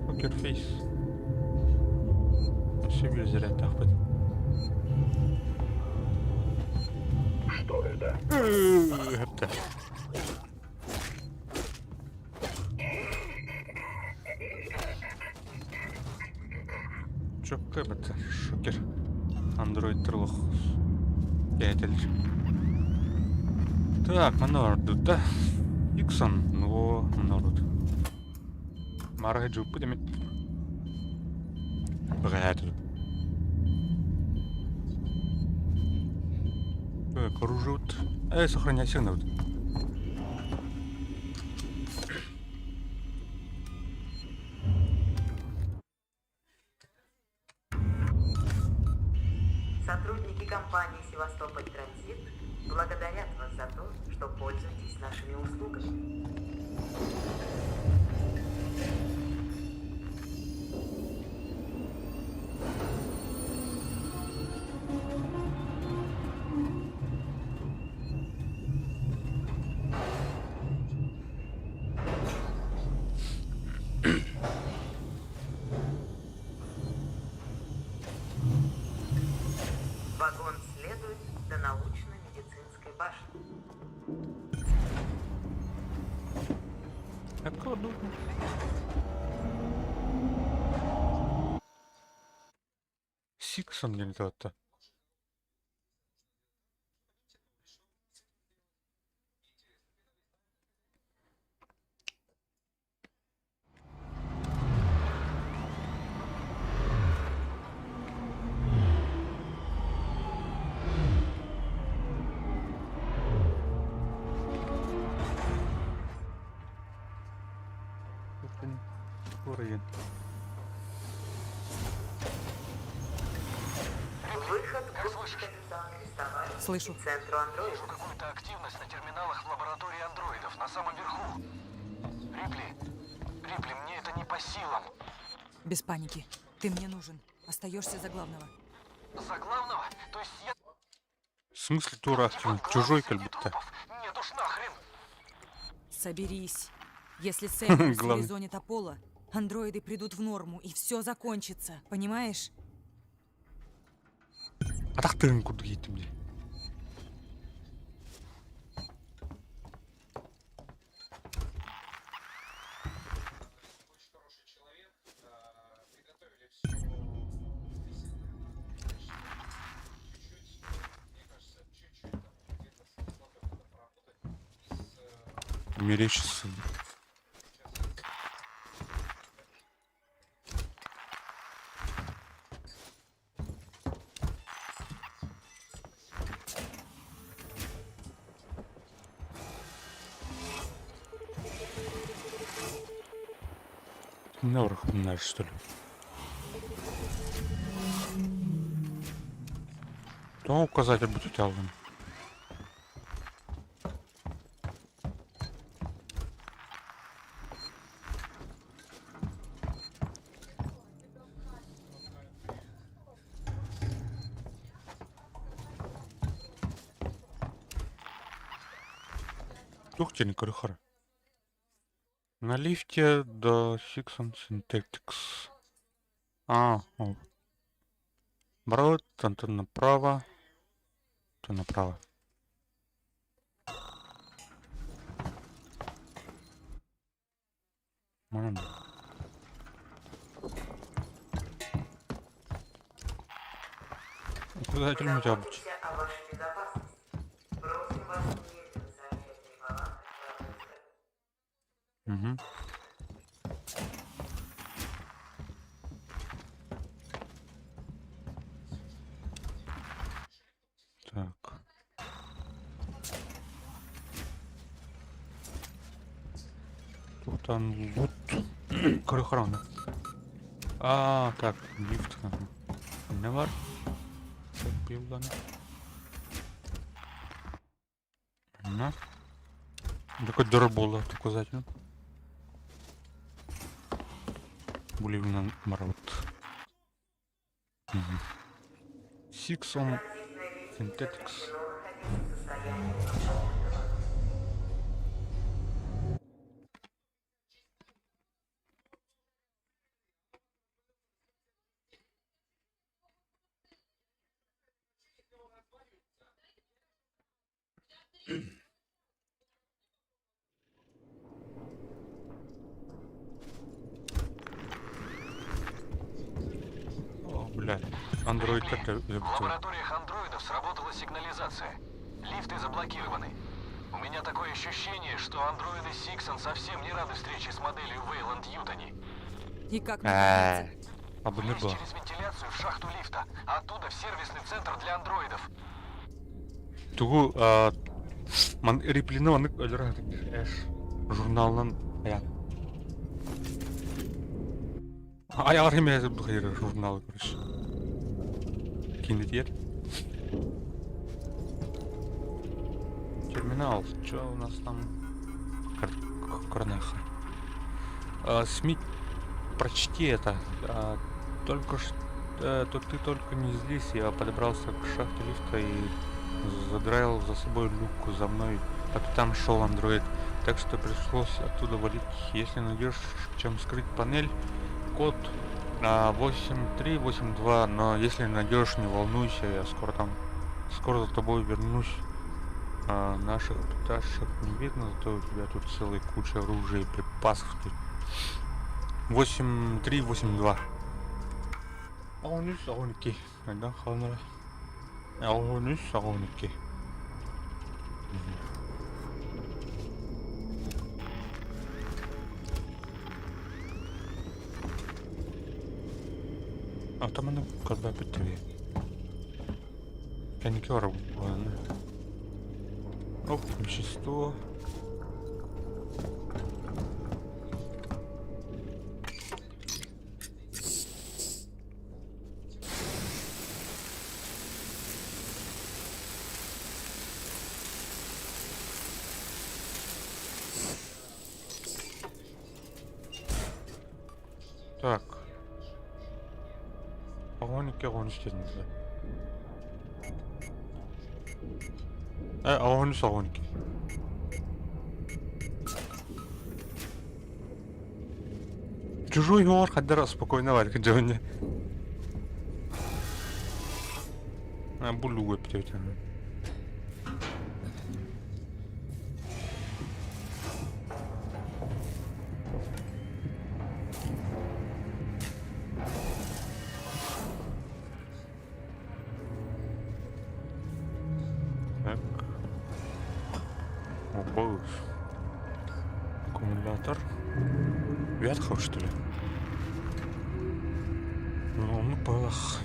Шокер фейс. Все зря так вот. Что это? Это. Чё, как это? Шокер. Андроид трылох. Я это лишь. Так, манорд, да? Иксон, ну, манорд. Маргаджу, будем. Бред. Так, оружут. Сохранять сигнал. Сотрудники компании «Севастополь Транзит» благодарят вас за то, что пользуетесь нашими услугами. Вагон следует до научно-медицинской башни. Откуда? Сиксон или кто-то? Уровень. Выход к госпитализации арестовали Слышу. к центру андроида. Вижу какую-то активность на терминалах в лаборатории андроидов на самом верху. Рипли, мне это не по силам. Без паники. Ты мне нужен. Остаешься за главного. За главного? То есть я... В смысле тура активный? Чужой как будто. Нет уж нахрен. Соберись. Если Сэмюэльс Главный. резонит Аполло, андроиды придут в норму, и все закончится. Понимаешь? Атақтың куда кетті мне. Мерещится. Наверх, знаешь, что ли? Что указатель будет тялым? Ух ты, Никорихара. На лифте до Sixon Synthetics. О. Брод, то направо. То направо. Указатель у тебя будет. Заботимся о вашей безопасности. Просим вас немедленно сообщать трибалам. Угу. Так. Тут он вот Корохрана. Так, лифт. Не var? Bildan. На. Такой дорбол указатель. Буливна Марот. Sixon Synthetics. О, блядь. Андроид как-то... В лабораториях андроидов сработала сигнализация. Лифты заблокированы. У меня такое ощущение, что андроиды Сиксон совсем не рады встрече с моделью Вейланд Ютани. И как мне Влезть через вентиляцию в шахту лифта, а оттуда в сервисный центр для андроидов. Тугу, ман реплинованный журналдан аяғыр емес бұл журналы, короче. Кинотеатр. Терминал. Что у нас там? Корнеха. СМИ, прочти это. Только что ты только не злись, я подобрался к шахте лифта и задраил за собой люк, за мной а там шел андроид, так что пришлось оттуда валить. Если найдешь чем скрыть панель, код 8382, но если найдешь, не волнуйся, я скоро за тобой вернусь. Наших пташек не видно, зато у тебя тут целая куча оружия и припасов. 8382. Огонь, да, ханра. Огонь. Там когда битве. Каникер, ладно. Оп, вещество. Так. Огонь исчезнули. Огоньки. Чужой юмор, хотя спокойно варик, Джонни. Булю пьете. Аккумулятор. Ветхов, что ли? Ну, палах.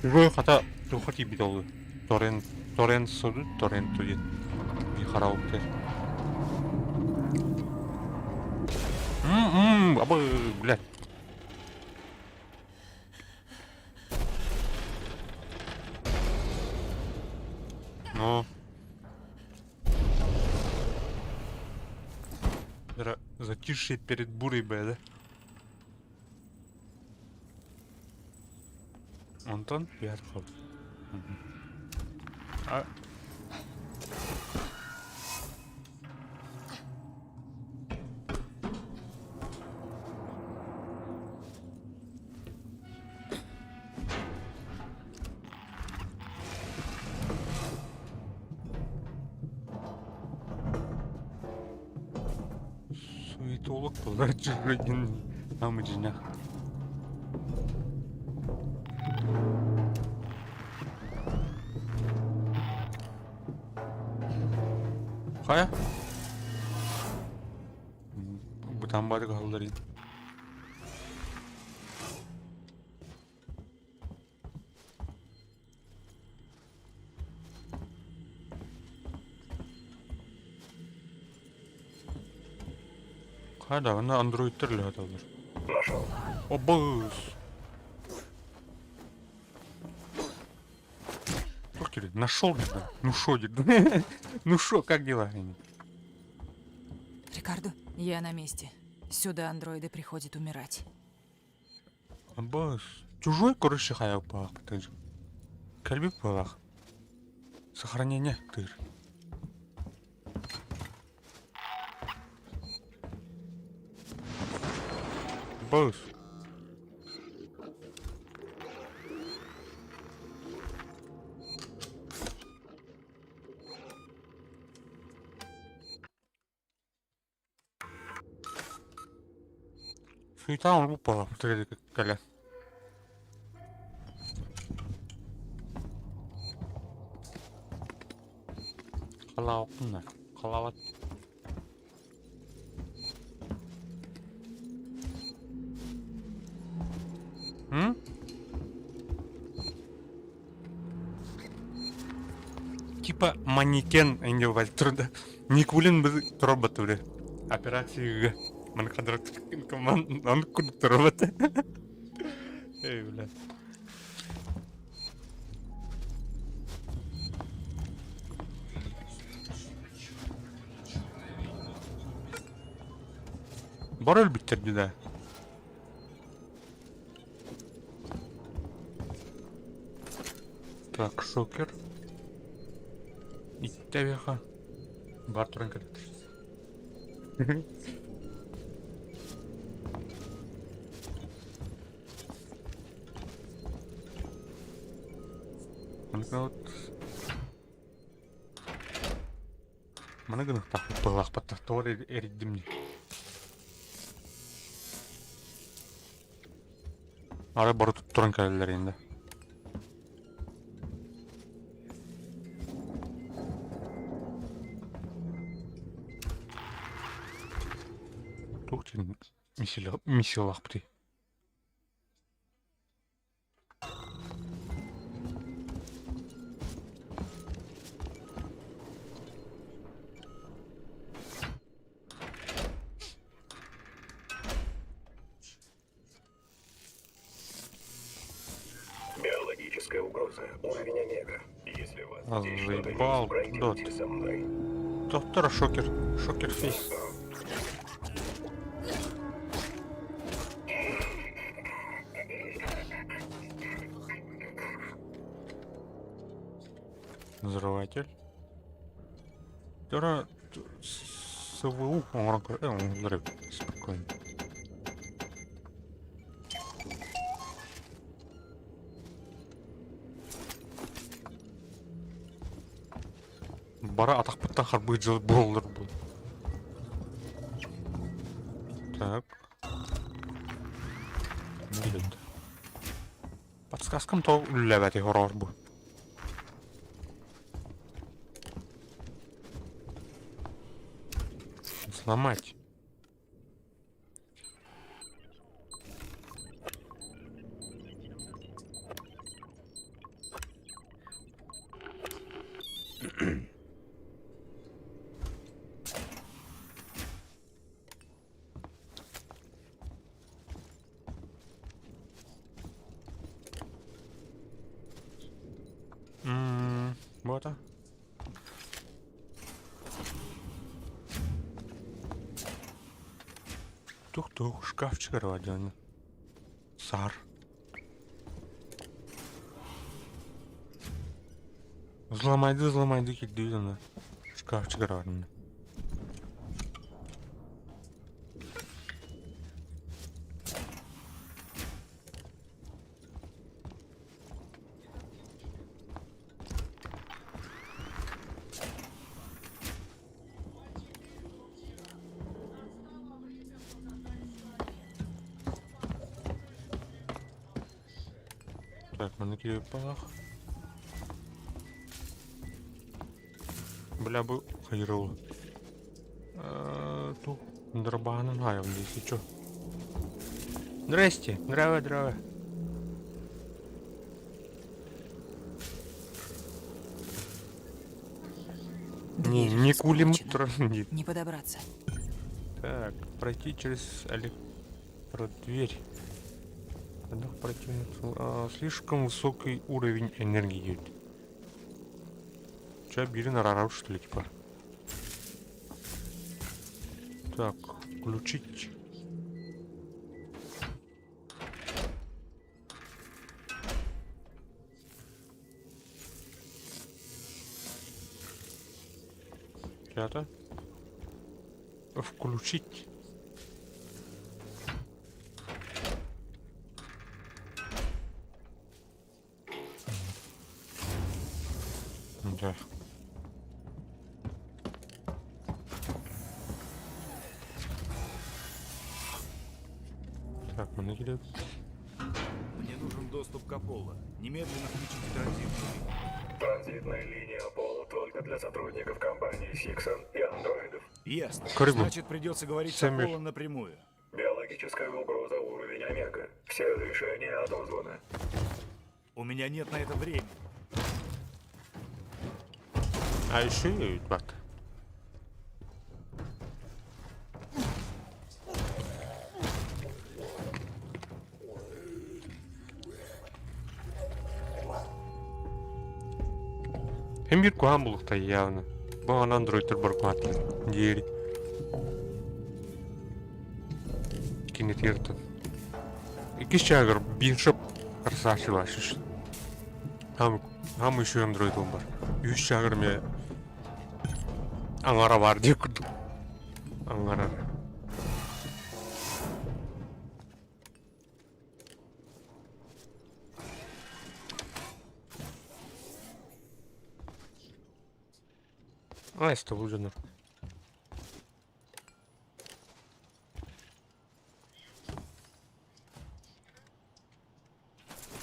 Чужой хата тухати битолы. Торрент суды, торрент туди. И хараук. Блядь. Ну. Затишье перед бурей, да? Антон, я отход. А... Суетолог болар жүрген намыжына. Кая? Бұдан бары қалдырын. Қайда, ана андроидтер лет алыр. Нашел. Обыз! Нашел, да? Ну шо, ну шо, как дела? Рикардо, я на месте. Сюда андроиды приходят умирать. Аббас, чужой, короче, хаял палах, ты же. Кальби палах. Сохранение, ты же. Аббас. Суета он упала, смотри, как коля. Халаутна, халаут. Типа манекен инде вальтруда. Никулин без робота, бля. Операция. Мен кадр команд, он курт робота. Эй, бля. Бароль битерди, да. Так, шокер. Иттевиха. Бартурен кадет. Mana gana tak pelak patah tor eridim nih. Ara baru tutturan kaleler endi. Tuh için misilah putih. Биологическая угроза. Уровень омега. Если вас здесь что-то Заебал, есть, пройдемте дот. со мной. Доктора шокер. Шокер фейс. Взрыватель. Доктора СВУ, он взрыв. Спокойно. Бара атақ паттан харбы жылы болдыр бұл. Так. Не идет. Подсказкам то левати хорор бұл. Сломать. ворота. Тух-тух, шкафчик роден. Сар. Взломайды келді ана. Шкафчик роден. Так, мінекей пах. Бля бы хайрыл. Тут дробана наем здесь и чё? Здрасте, здравия. Не кулим транзит. Не подобраться. Так, пройти через электродверь. Слишком высокий уровень энергии. Че, бери на рарау, что ли, типа? Так, включить. Это? Включить. Да. Так, мы нагрели. Мне нужен доступ к Аполло. Немедленно включите транзитную. Транзитная линия Аполло только для сотрудников компании Сиксон и андроидов. Ясно. Крыгу. Значит, придется говорить с Сэмюэль. Аполло напрямую. Биологическая угроза уровень Омега. Все решения отозваны. У меня нет на это времени. А еще и бак. Hem bir kuan bulukta явно. Бұған андроидтер бар қуатын. Дері. Кенет ерді. Икіс чағыр биншып қарсашы башыш. Хамы еще андроид он бар. Үш чағыр ме аңара бар деп күрдік. Аңара. Айста уже.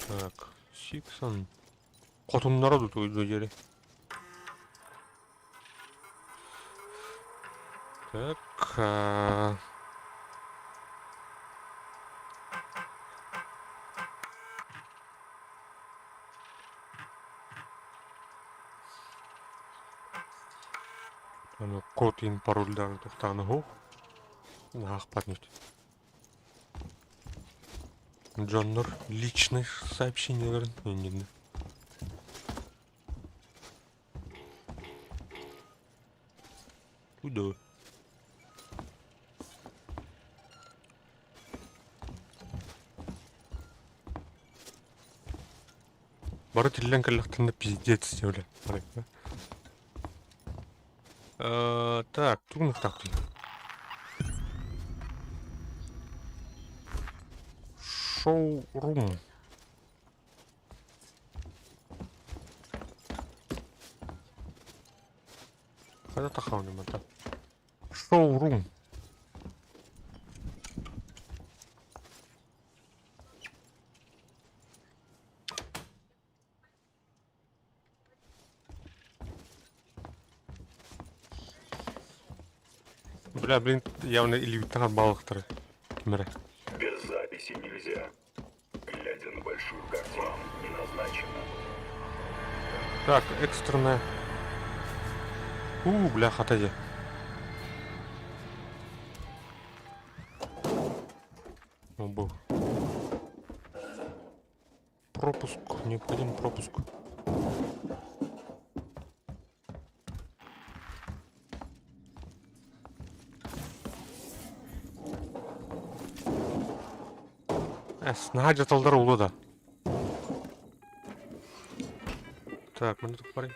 Так, Сиксон. Котун народу тут жери. Так. Код ин парольдарын тоқтағаны ғо. Ақпат нет. Джоннор личных сообщений не. Куда? Бары телен каллахтында пиздец істеулі. Так, трудных так. Шоу-рум. Когда тахауним это? Шоу-рум. Бля, блин, явно или там баллахтары. Камера. Без записи нельзя. Глядя на большую картину, не назначено. Так, экстренная. Бля, хатади. Был. Пропуск. Необходим пропуск. Снайдер жаталдар улы да. Так, мы тут парень.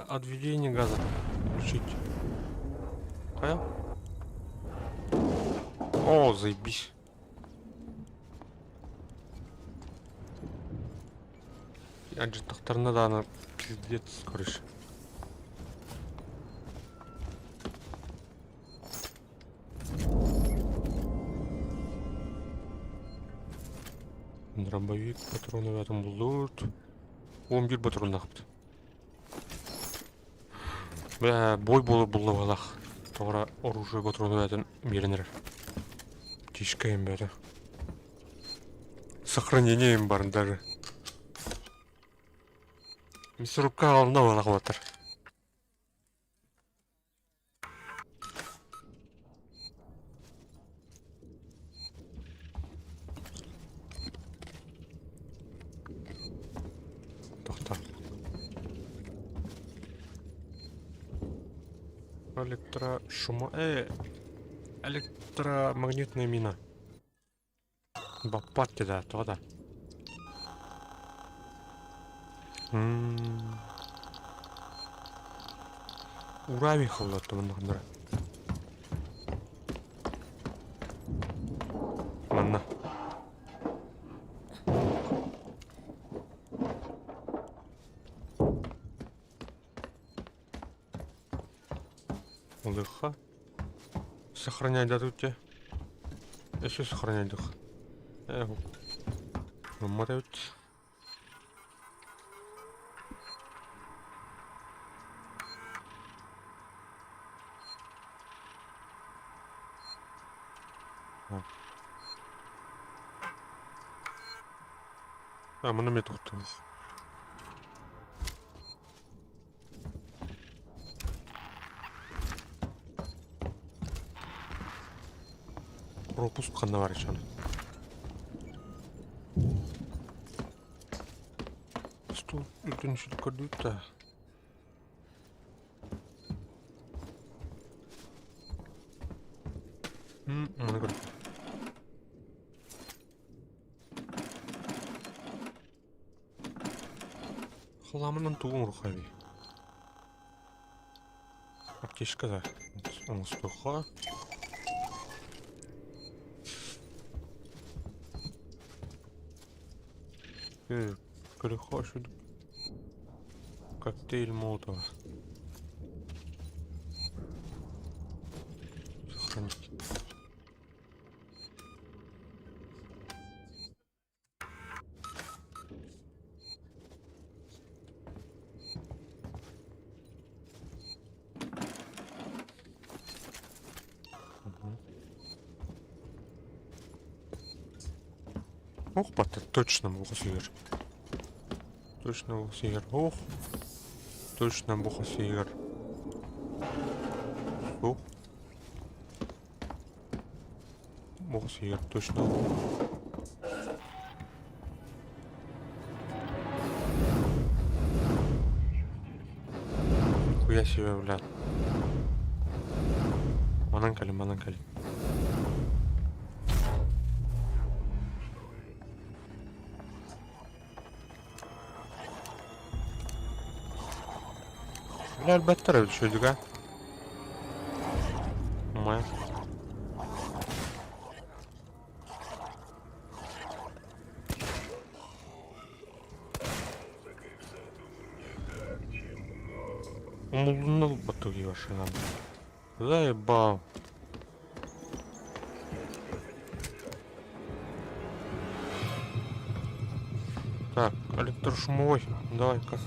Отведение газа. Включить. Понял? О, заебись. Аджеттақтарына да ана пиздец, короче. Дробовик, патроны в этом будут. 11 патрон нақыпты. Бой болып бұлы балақ. Тоғыра оружие патроны в этом мерінер. Тишкаем бәрі. Сохранением барын даже. Мясорубка алдында балақ батыр. Тоқта. Электрошума... электромагнитная мина. Бапатки да, тода. Урави хавлатты мындағындыра. Манна. Лыха. Сохранять дадут тебе. Еще сохранять дух. Выматывать. Мы на мету тут. Пропуск ханаваричан. Что это не что-то кадута? Хламынан туғын рухави. Аптешка да. Оңыстуға. Перехожу. Коктейль Молотова. Сохранить. Ох, бата, точно бухасигер. Точно бухасигер. Ох. Точно бухасигер. Ох. Бухасигер, точно. Хуя себе, блядь. Мананкали, мананкали. Bля, albatta düşürdük ha. Ama умулнул батуги ваши нам. Заебал. Так, электрошумовой. Давай-ка.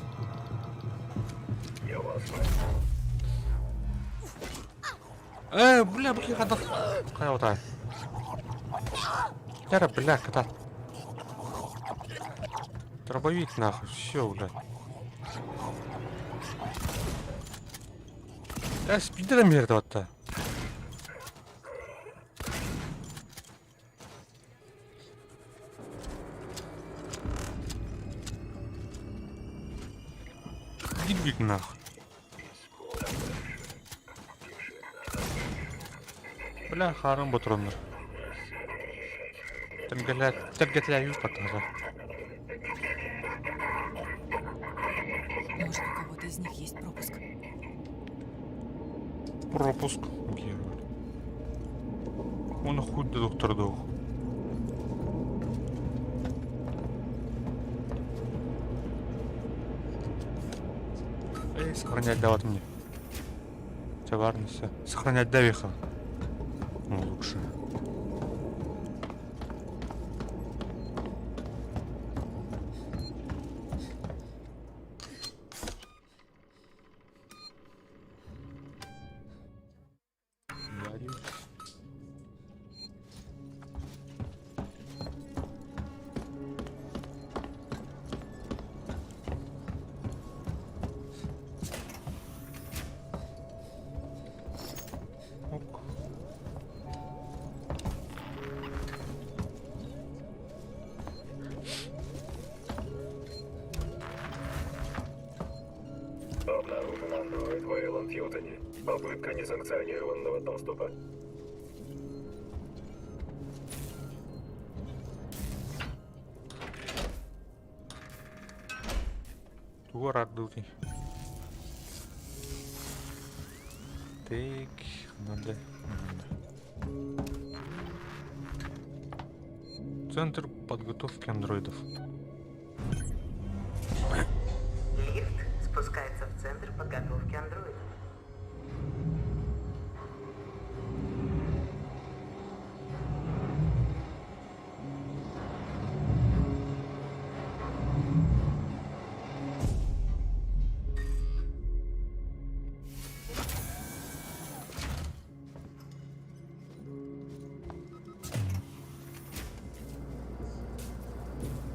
Бля, когда... Какая вот так? Яра, бля, когда... Дробовик нахуй, все, бля. Спиди мертва-то. Дебик нахуй. Бля, харам бутрондар. Тергетләю потаза. Может, у кого-то из них есть пропуск? Пропуск. Он хуй до доктора дух. Эй, сохранять давать мне. Товарность. Сохранять давиха. Ну, лучше. Обнаружен андроид Вейланд Ютани. Попытка несанкционированного доступа. Тугар ардути. Так, надо. Центр подготовки андроидов. Лифт спускается в центр подготовки андроидов.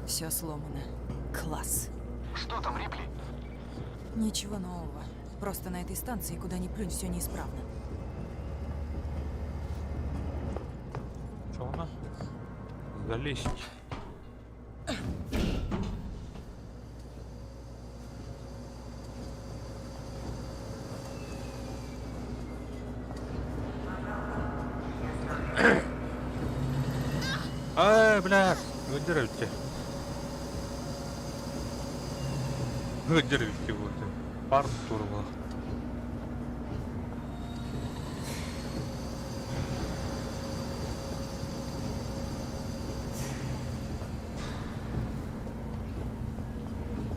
Все сломано. Класс. Что там, Рипли? Ничего нового. Просто на этой станции, куда ни плюнь, все неисправно. Что она? Залезть. Ай, бля, выдержите. Выдержите вот. Пар турва.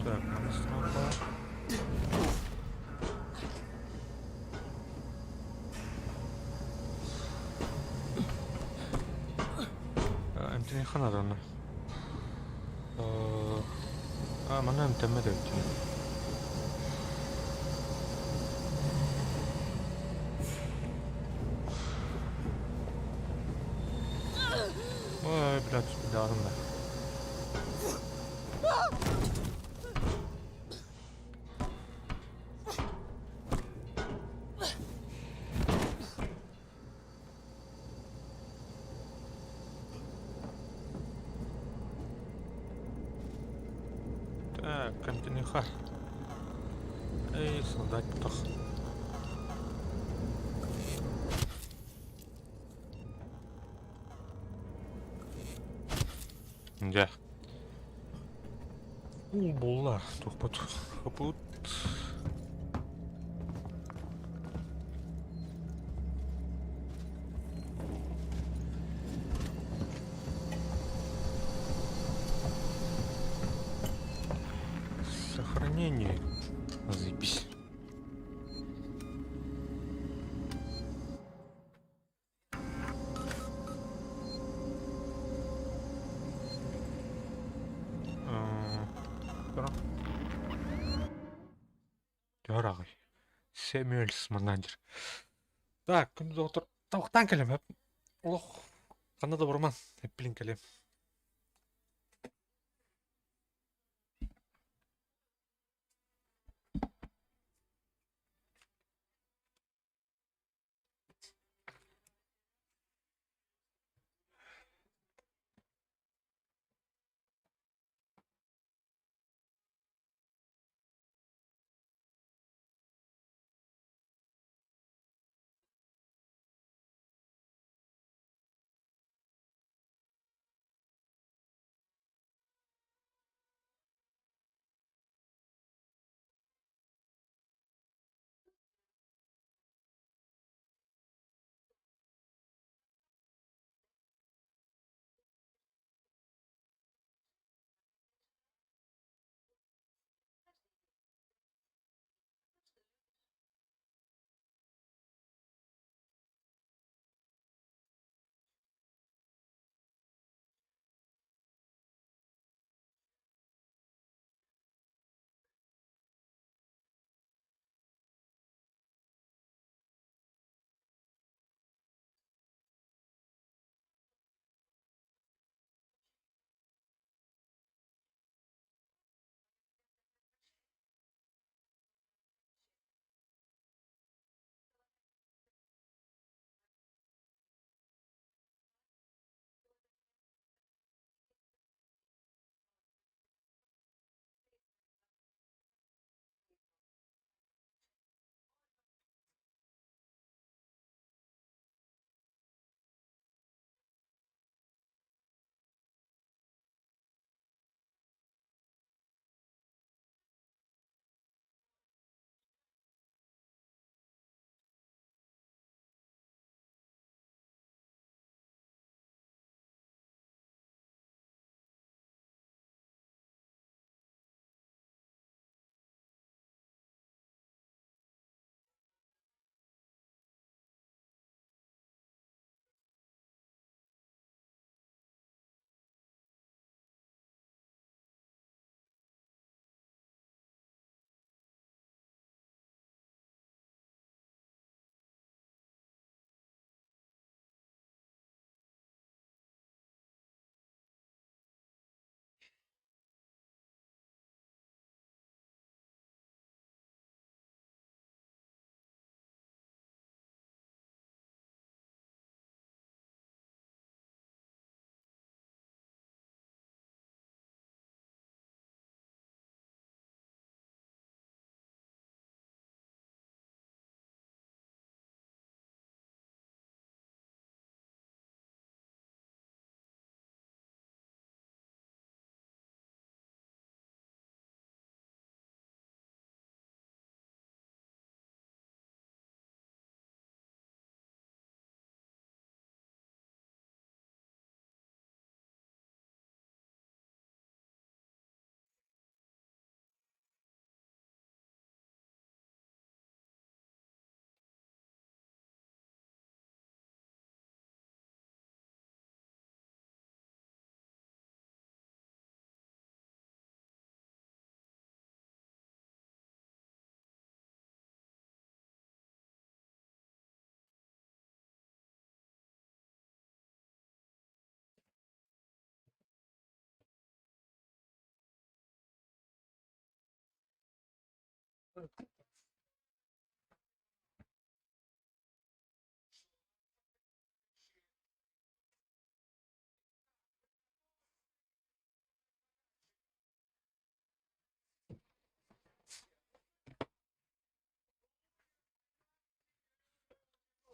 Так, надо снова. Эмтини ханадана. Mana эмтемеде өтті. Ой, блядь, спидалым да. Так, континуха. Эй, солдат потох. Да. Булла, тухпат. Хапут. Сохранение. Заебись. Ярагай. Сэмюэлс манажер. Так, доктор. Тавықтан келем. Лох. Қанда да бұрман. Эппілін келем.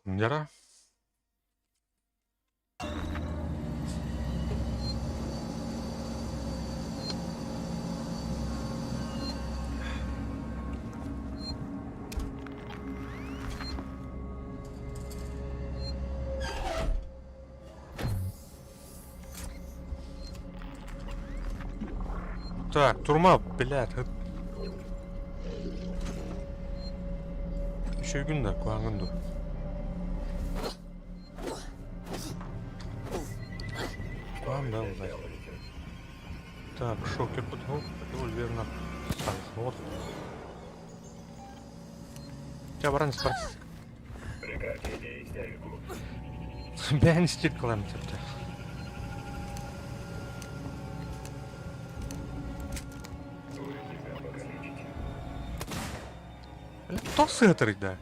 Яра. Так, турма, блядь. Еще gün de, kuangın da. Kuang da olay. Так, шокер подготовил, револьвер на сахар. Тебя баран спас. Прекрати истерику. Бәрін істеп қаламын тіпті. Вы себя покалечите. Кто сеттерить, да?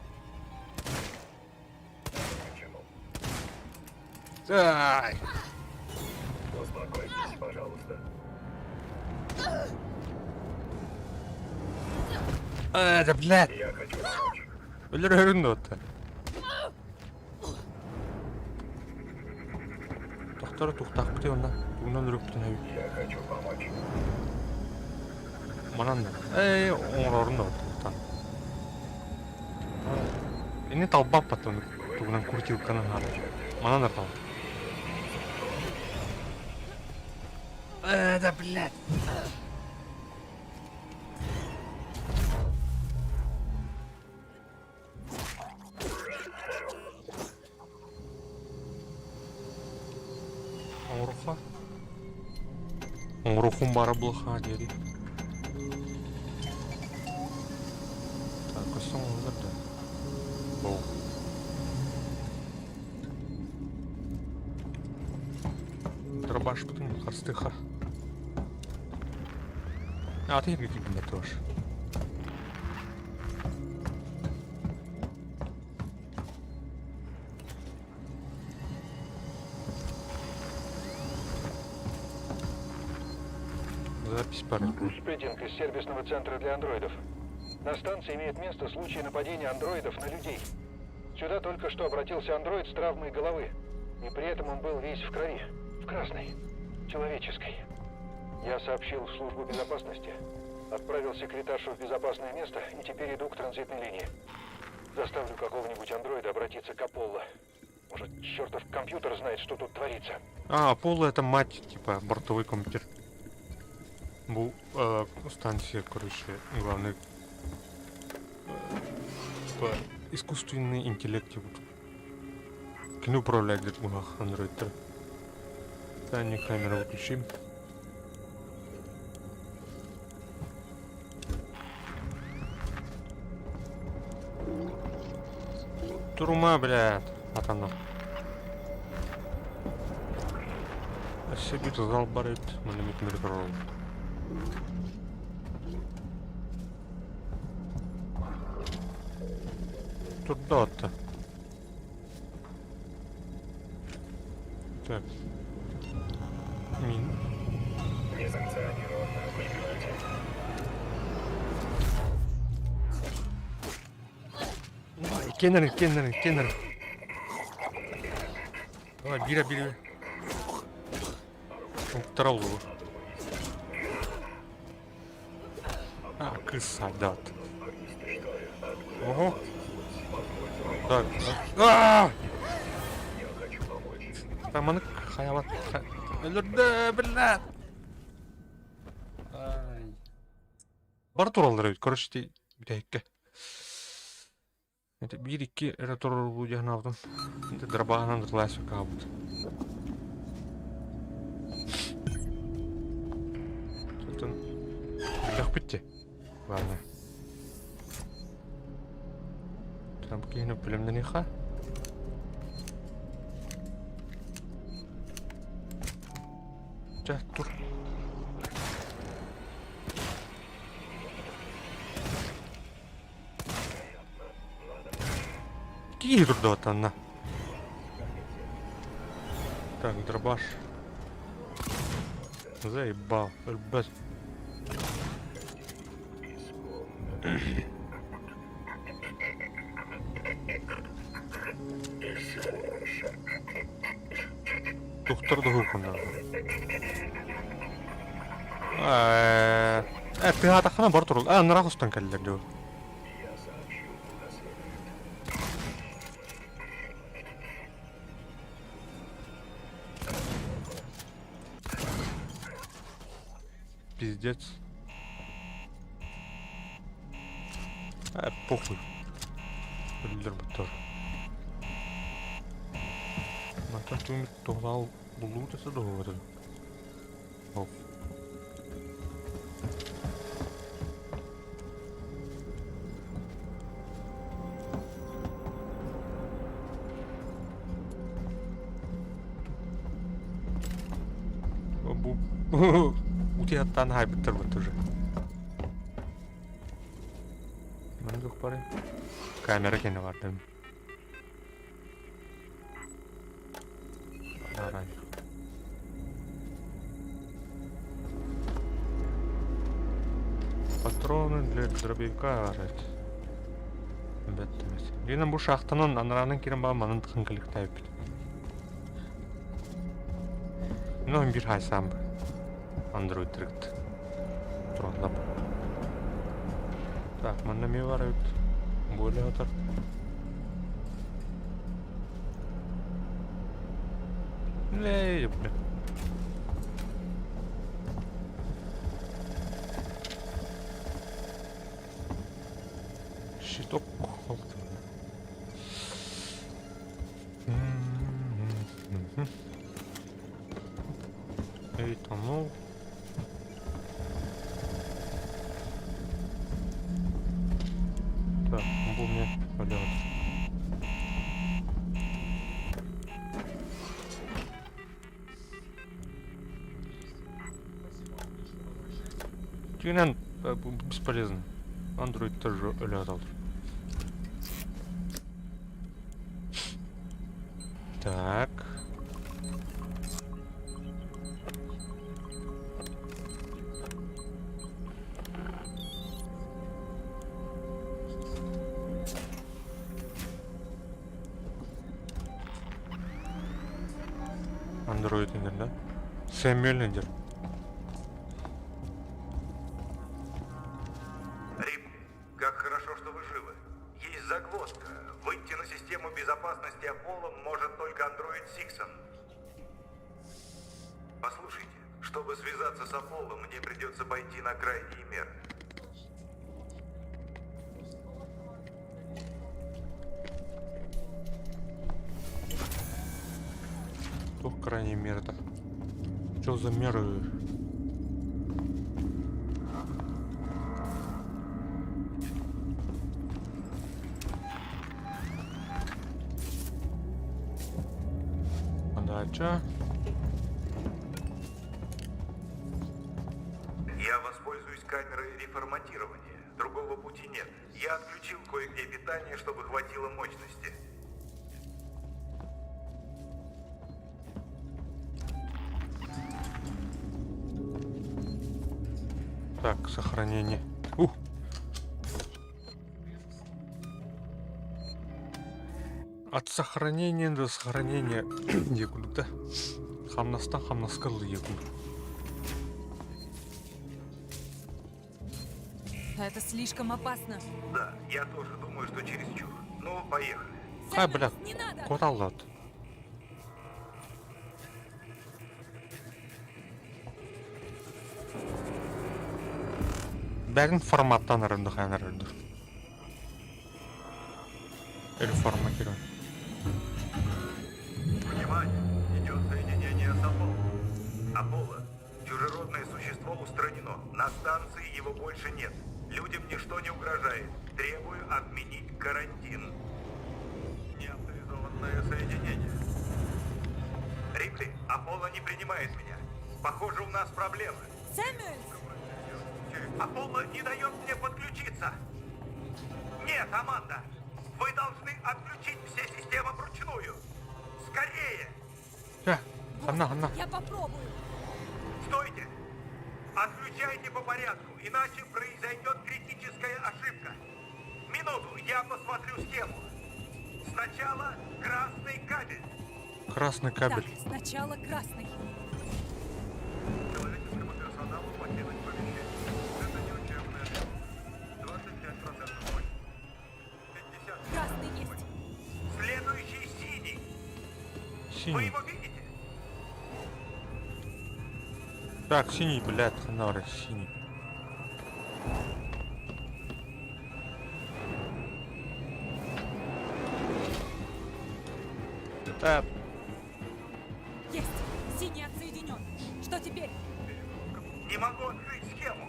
Почему? Ай! Успокойтесь, пожалуйста. Да, блядь! Я хочу помочь. Өлірерін өтті. Тоқтары тоқтақ біте онда. Туғынан үріп бүтін әуі. Я хочу помочь. Манан да. Оңыр орында өтті. Эне талбап потом тугунан куртилканы ады. Манан артал. Да, блядь. Оңруха. Оңрухун бары блыха дери. Так, көсің оңдар да. Боу. Дробаш бүтін қарстыға. Аты ерге келгенде тоже. Запись пары. Сплетинг из сервисного центра для андроидов. На станции имеет место случай нападения андроидов на людей. Сюда только что обратился андроид с травмой головы. И при этом он был весь в крови. В красной. Человеческой. Я сообщил в службу безопасности. Отправил секретаршу в безопасное место и теперь иду к транзитной линии. Заставлю какого-нибудь андроида обратиться к Аполло. Может, чертов компьютер знает, что тут творится. Аполло это мать, типа бортовой компьютер. Бұл станция, короче, главный искусственный интеллект. Кино управляет где-то андроидер. Да, не камеру выключим. Турма, блядь, от она. А себе зал барит, мы не метнем. Туда-то. Так. Мин. Несанкционированное прикрытие. Кеннер. Давай, бери. Второго. Крыса, да. Ого. Так. Я хочу помочь. Там она хаялат. Да, блядь. Бар туралдыр, короче, битәйккә. Это бир-ике эратор булдыгын алдым. Это драбаганан дырлайсы кабыт. Соттан билек битти. Ладно. Там кейініп білімді неха? Жа, тур. Кирдот она. Так, дробаш. Заебал. Ребят. Тухтарды хукунда. Пихатахана бар турул. Нарахустан келдер дөө. Пиздец. Похуй. Өлдер бұттар. Матан түмір тоғлау бұлу десе доғырды. Оп. Бұл утияттан хайбіттір бұт уже. Мен жоқ бары. Камера кені барды. Арай. Патроны для дробовика арать. Бәттімес. Ленің бұл шақтынан анараның керін бағы манын тұқынқылық тайып бет. Мен bir хайсам бұл. Android direkt. Tronlap. Так, man не var ut. Böyle atar. Ne yapıyor? Щиток. Эй, тонул. Так, бұл мне полет. Тюнен бесполезно. Android тоже улетал. Так. Android инер, да? Сэмюэл инер. Рип, как хорошо, что вы живы. Есть загвоздка. Выйти на систему безопасности Аполло может только андроид Сиксон. Послушайте, чтобы связаться с Аполло, мне придется пойти на крайние меры. Что крайней меры-то? Что за меры? Подача. Я воспользуюсь камерой реформатирования. Другого пути нет. Я отключил кое-где питание, чтобы хватило мощности. Так, сохранение. От сохранения до сохранения якуда. Хамнастан хамнаскалы якуда. Это слишком опасно. Да, я тоже думаю, что чересчур. Ну, поехали. Ай, бля, коталлат. Бәрін форматтан арынды қайнар өрді. Или форматирован. Внимание! Идет соединение с Аполло. Аполло, чужеродное существо устранено. На станции его больше нет. Людям ничто не угрожает. Требую отменить карантин. Неавторизованное соединение. Рипли, Аполло не принимает меня. Похоже, у нас проблемы. Сэмюэл! Аполло не дает мне подключиться. Нет, Аманда! Вы должны отключить все системы вручную. Скорее! Анна. Я попробую. Стойте! Отключайте по порядку, иначе произойдет критическая ошибка. Минуту, я посмотрю схему. Сначала красный кабель. Красный кабель. Так, сначала красный. Человеческому персоналу покинуть помещение. Это не учебное. 25% мощь. 50%. Красный есть. Следующий синий. Вы Синий. его видите? Так, синий, блядь, ханары, синий. Есть. Синий отсоединен. Что теперь? Не могу открыть схему.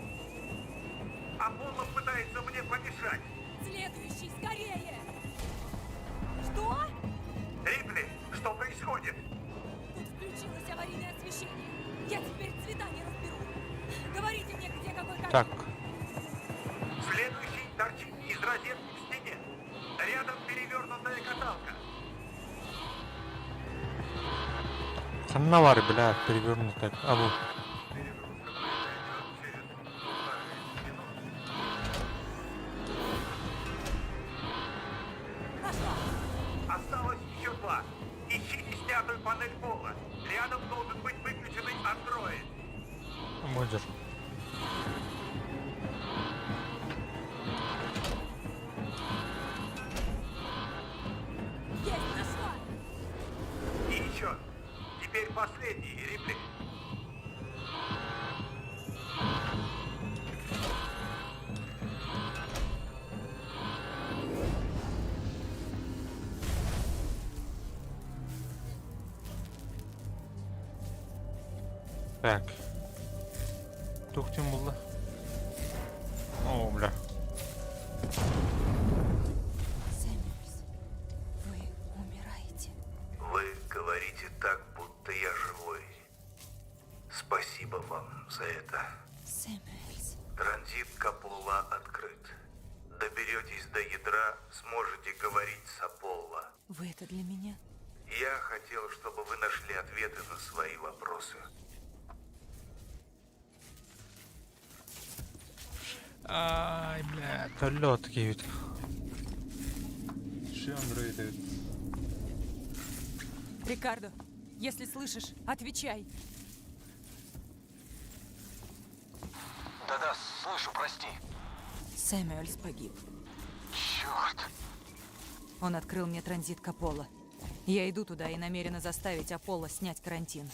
Аполло пытается мне помешать. Следующий, скорее! Что? Рипли, что происходит? Тут включилось аварийное освещение. Я теперь цвета не разберу. Говорите мне, где какой кабель. Так, Следующий торчит из розетки в стене. Рядом перевернутая каталка. ханнавар, блядь, перевернутая. А вот. Осталось еще два. Ищите снятую панель пола. Рядом должен быть выключенный андроид. Модер. Есть, нашла. И еще. Теперь последний, Рипли. Так. Тухтим было. О, бля. Сэмюэльс, вы умираете. Вы говорите так, будто я живой. Спасибо вам за это. Сэмюэльс. Транзит Капулла открыт. Доберетесь до ядра, сможете говорить с Аполло. Вы это для меня? Я хотел, чтобы вы нашли ответы на свои вопросы. Ай, бля, лёдки ведь. Что андроиды? Рикардо, если слышишь, отвечай. Да-да, слышу, прости. Сэмюэльс погиб. Черт. Он открыл мне транзит к Аполло. Я иду туда и намерена заставить Аполло снять карантин.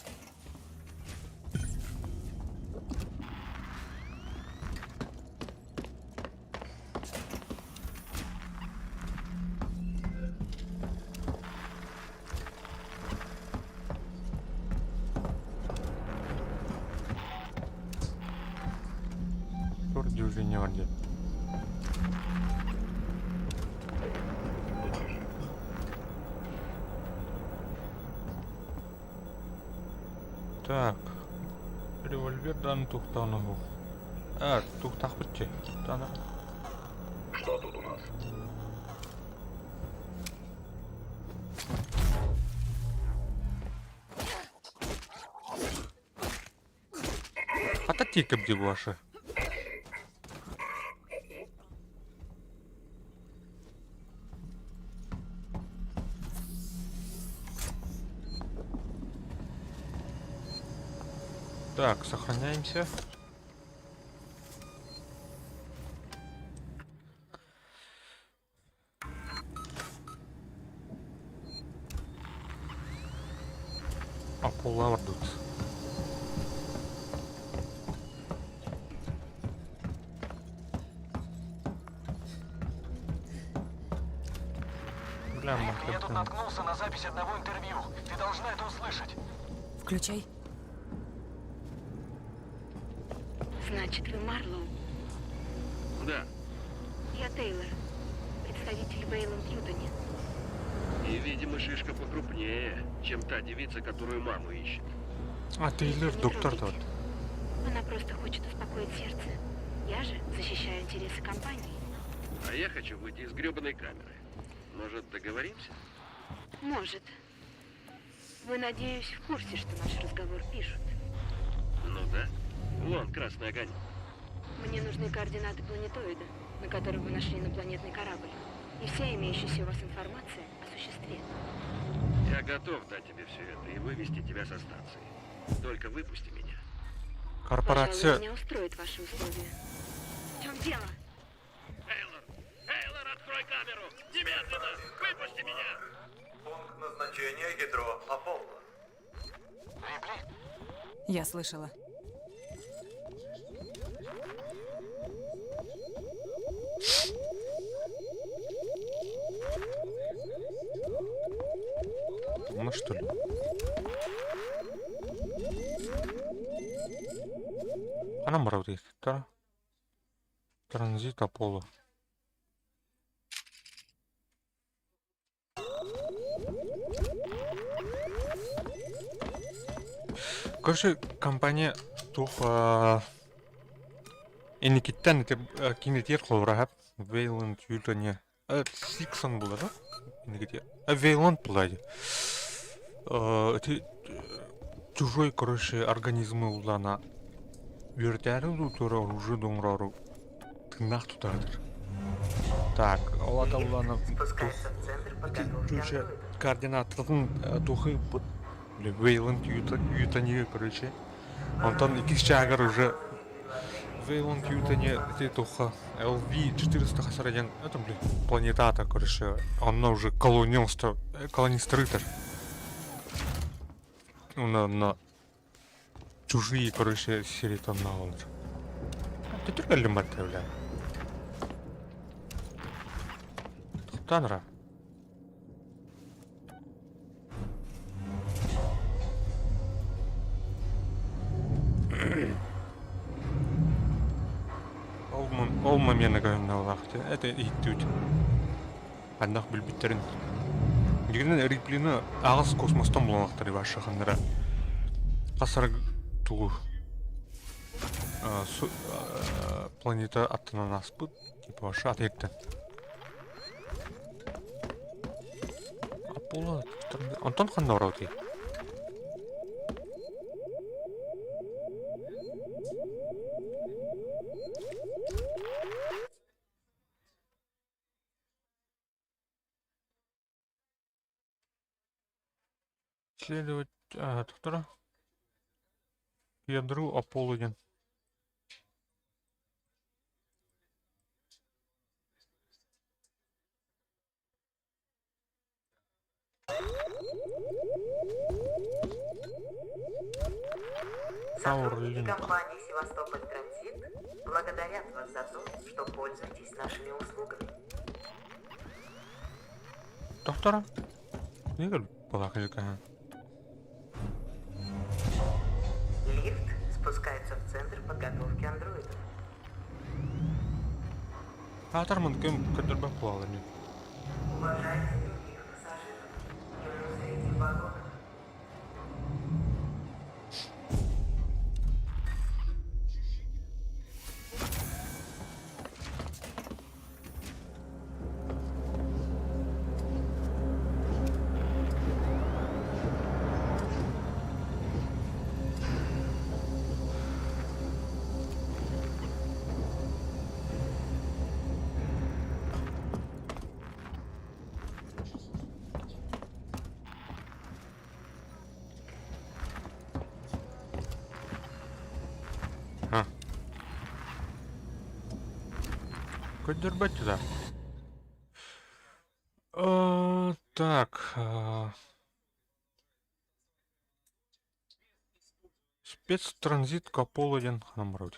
Вроде уже не вроде. Так. Револьвердан тухтану. Тухтах бітче. Тухтана. Что тут у нас? Ататика бди ваша. Так, сохраняемся. Аполло вардут. Бля, Я тут наткнулся на запись одного интервью. Ты должна это услышать. Включай. Значит, вы Марлоу? Да, Я Тейлор, представитель Вейланд Ютани. и, видимо, шишка покрупнее, чем та девица, которую маму ищет. А, Тейлор, доктор тот. Она просто хочет успокоить сердце. Я же защищаю интересы компании. А я хочу выйти из гребаной камеры. Может, договоримся? Может. Вы, надеюсь, в курсе, что наш разговор пишут. Ну да. Вон, красный огонь. Мне нужны координаты планетоида, на котором вы нашли инопланетный корабль. И вся имеющаяся у вас информация о существе. Я готов дать тебе все это и вывести тебя со станции. Только выпусти меня. Корпорация... Пожалуй, меня устроит ваши условия. В чем дело? Эйлор, открой камеру! Немедленно! Выпусти меня! Пункт назначения ядро Аполло. Рипли? Я слышала. Ну что ли? Она морозит, да? Транзит Аполло. Короче, компания тух эникиттен кинетер хлорахап Вейланд Ютоне Сиксон было, да? Эникитер. Вейланд плади. Это чужой, короче, организмы улана. Вертяры лутора уже домрару. Тынах тутадыр. Так, олата улана Спускается в центр подготовки чужой андроида. координаттарын тухы Вейланд Ютоне, короче. Антон икис чагар уже Вейланд Ютоне это туха LV-400 хасарадян. Это, блин, планетата, короче. Она уже колонистр-рытер. На чужие, короче, серии там на лунж. Ты только лимарта, бля. Танра. Ол момент на лахте. Это и тут. Однах был битерин. Дегенен Риплина агыс космостан буланактары башы хандыра. Касар туу планета аттынан аспыт, типа башы атырттан. Аполло Антон ханда барауты. Следовать доктора ядру Аполлоген. Сотрудники компании «Севастополь Транзит» благодарят вас за то, что пользуетесь нашими услугами. Доктора? Не говорю, полакали-ка. Лифт спускается в центр подготовки андроидов. Атарман кем кадербан плавали. Уважайте других пассажиров. Ему среди вагонов. Кадербать туда. Так. Спецтранзит Аполлоген Хамроди.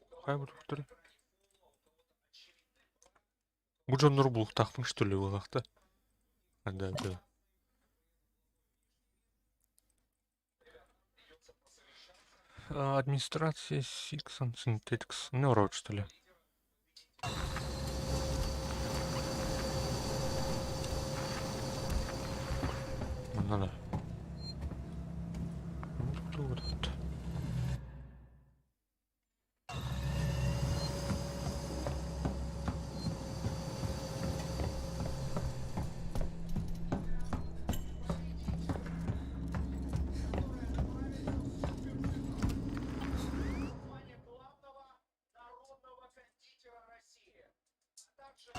Какая будет повторить? Буджон Нурблух тахтың, что ли, вылахта? Да. Администрация Sixon Synthetics. Neurot, что ли? Надо. Ну, тут.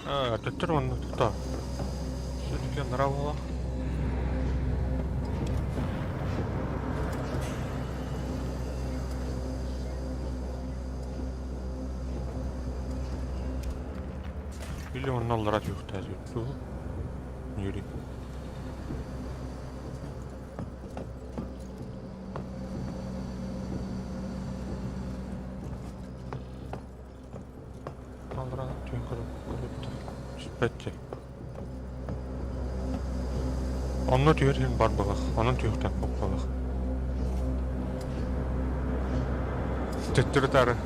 Это трон, да. Все-таки нравило. Или он нал радио тажу. Юрий. Нал радио круто. Спетти. Онно түйерген бар бағақ. Оның түйектен көп бағақ. Түттірі тары.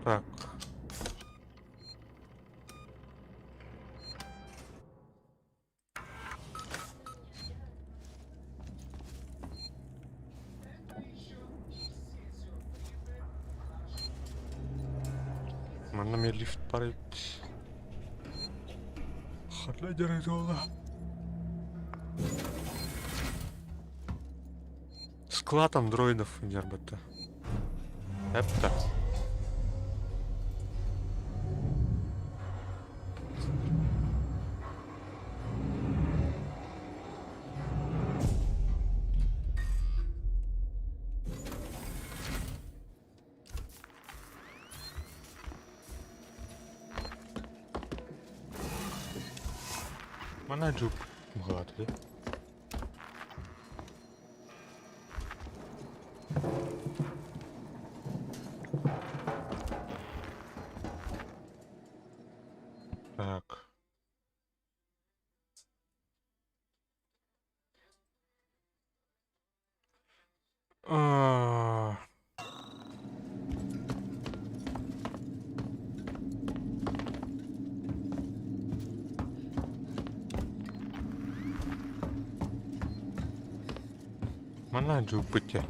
Так. Mana мен лифт бар еді. Қандай жарайды ола. Склад андроидов дербітті. Әпті. Mana жүк мұғады. Так. Mana жүк бітте.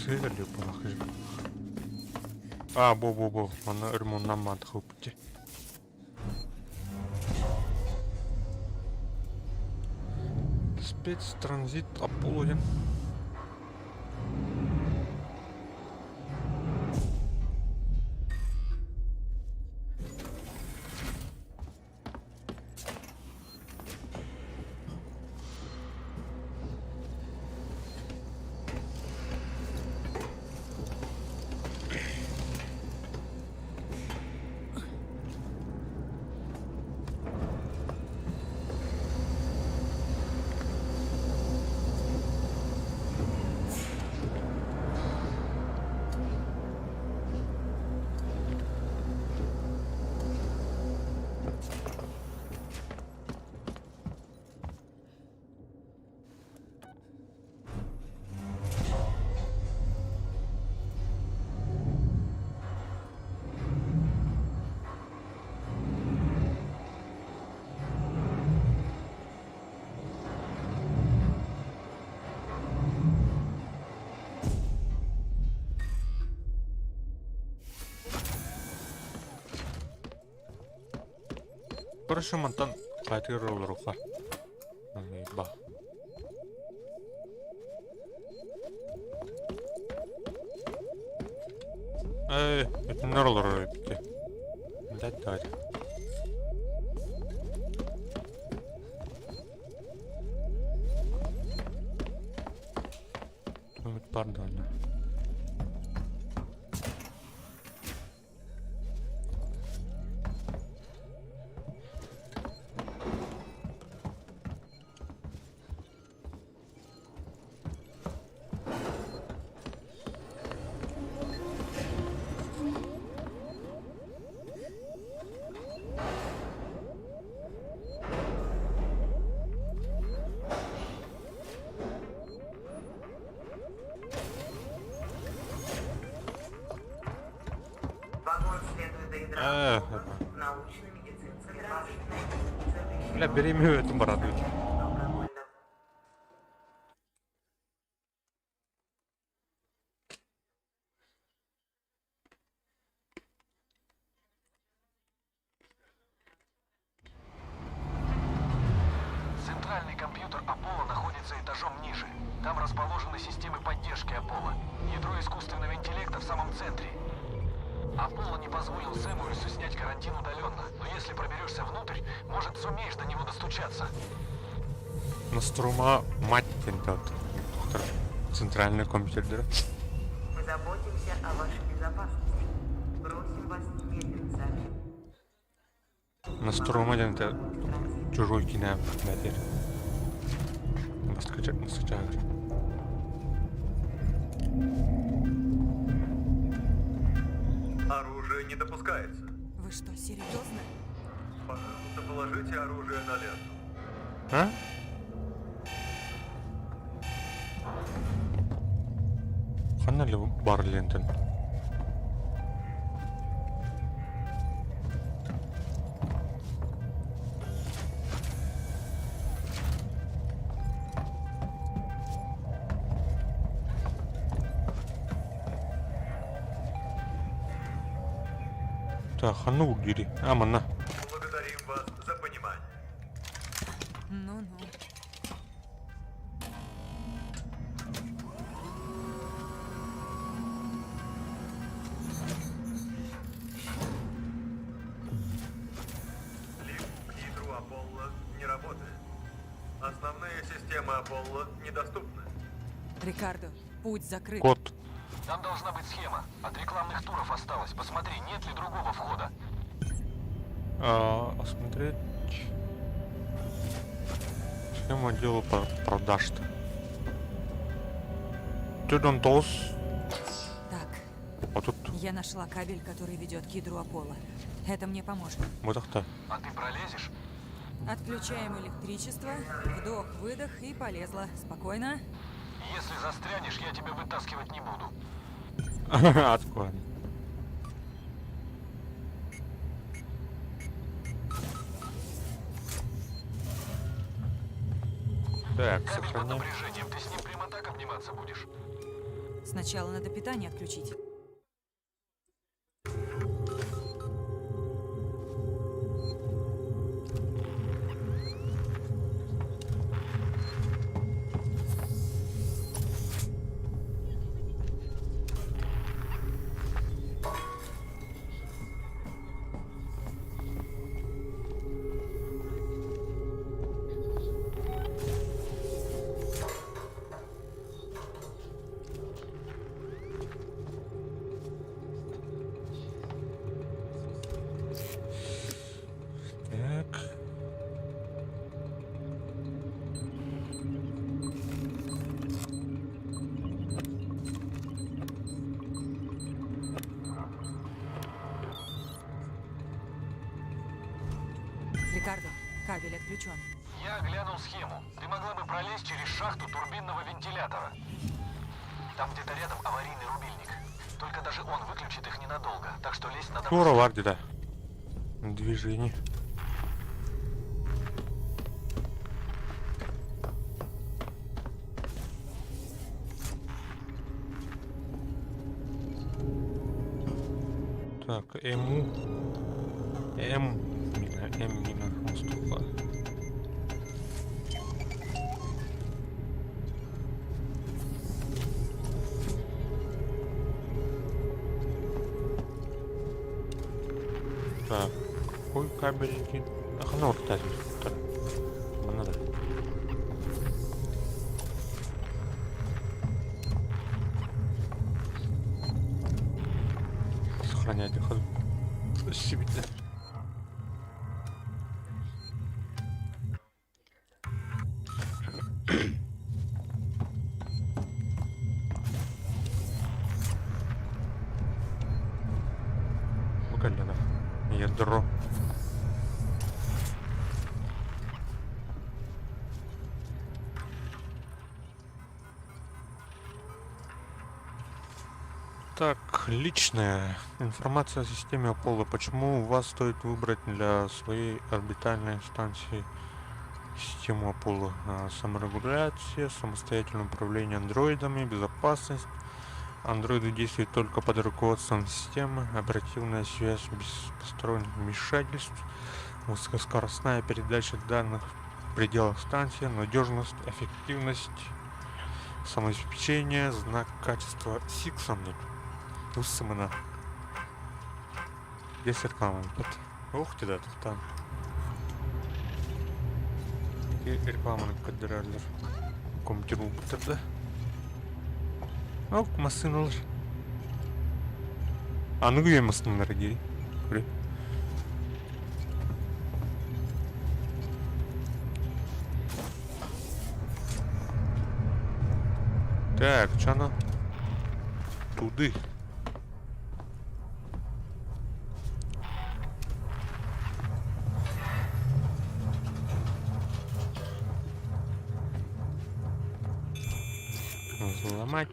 Сөйлі бағы жүк. Бұл. Мана үрмоннан мантық өпітте. Спецтранзит Аполлоен. Короче, монтан кайтырыл рука. Ба. Это норолор бите. Да. Pardon. Бля, беременную эту бороду. Центральный компьютер Аполло находится этажом ниже. Там расположены системы поддержки Аполло. Ядро искусственного интеллекта в самом центре. Аполло не позволил Сэмуэльсу снять карантин удаленно, но если проберешься внутрь, может, сумеешь до него достучаться. Настрома мать тот центральный компьютер. Мы заботимся о вашей безопасности. Просим вас немедленно сообщить. Настрома это чужой кино, наверное. Скачать. Оружие не допускается. Вы что, серьезно? Пожалуйста, положите оружие на ленту. А? Ханали бар лентен. Так, хану гири. Амана. Благодарим вас за понимание. Ну. Лифт к ядру Аполло не работает. Основные системы Аполло недоступны. Рикардо, путь закрыт. Код. Там должна быть схема. От рекламных туров осталось. Посмотри, нет ли другого входа. Осмотреть. Схему отдела продаж-то. Тюдон Толс. Так. А тут Я нашла кабель, который ведет к ядру Аполло. Это мне поможет. вот так-то. А ты пролезешь? Отключаем электричество, вдох-выдох и полезла. Спокойно. Если застрянешь, я тебя вытаскивать не буду. Откуда? Так, Кабель под сохраняем. напряжением. Ты с ним прямо так обниматься будешь? Сначала надо питание отключить. Так. Рикардо, кабель отключен. Я глянул схему. Ты могла бы пролезть через шахту турбинного вентилятора. Там где-то рядом аварийный рубильник. Только даже он выключит их ненадолго. Так что лезть надо... Тура варди, да. Движение. Так, М. Мина уступа. Так, какой кабель летит? Ах, ну вот так. Надо. Сохранять ход. Спасибо. Ядро. Ядро. Так, личная информация о системе Аполло. Почему вас стоит выбрать для своей орбитальной станции систему Аполло? Саморегуляция, самостоятельное управление андроидами, безопасность. Андроиды действуют только под руководством системы, оперативная связь без посторонних вмешательств, высокоскоростная передача данных в пределах станции, надежность, эффективность, самообеспечение, знак качества Сиксамни. Усмана. 10 команд. Ух ты, да, там. И реклама на кадралер. Компьютер тогда. Ок, машина лж. А ну где машина дорогие? Так, что она? Туды. Взломать.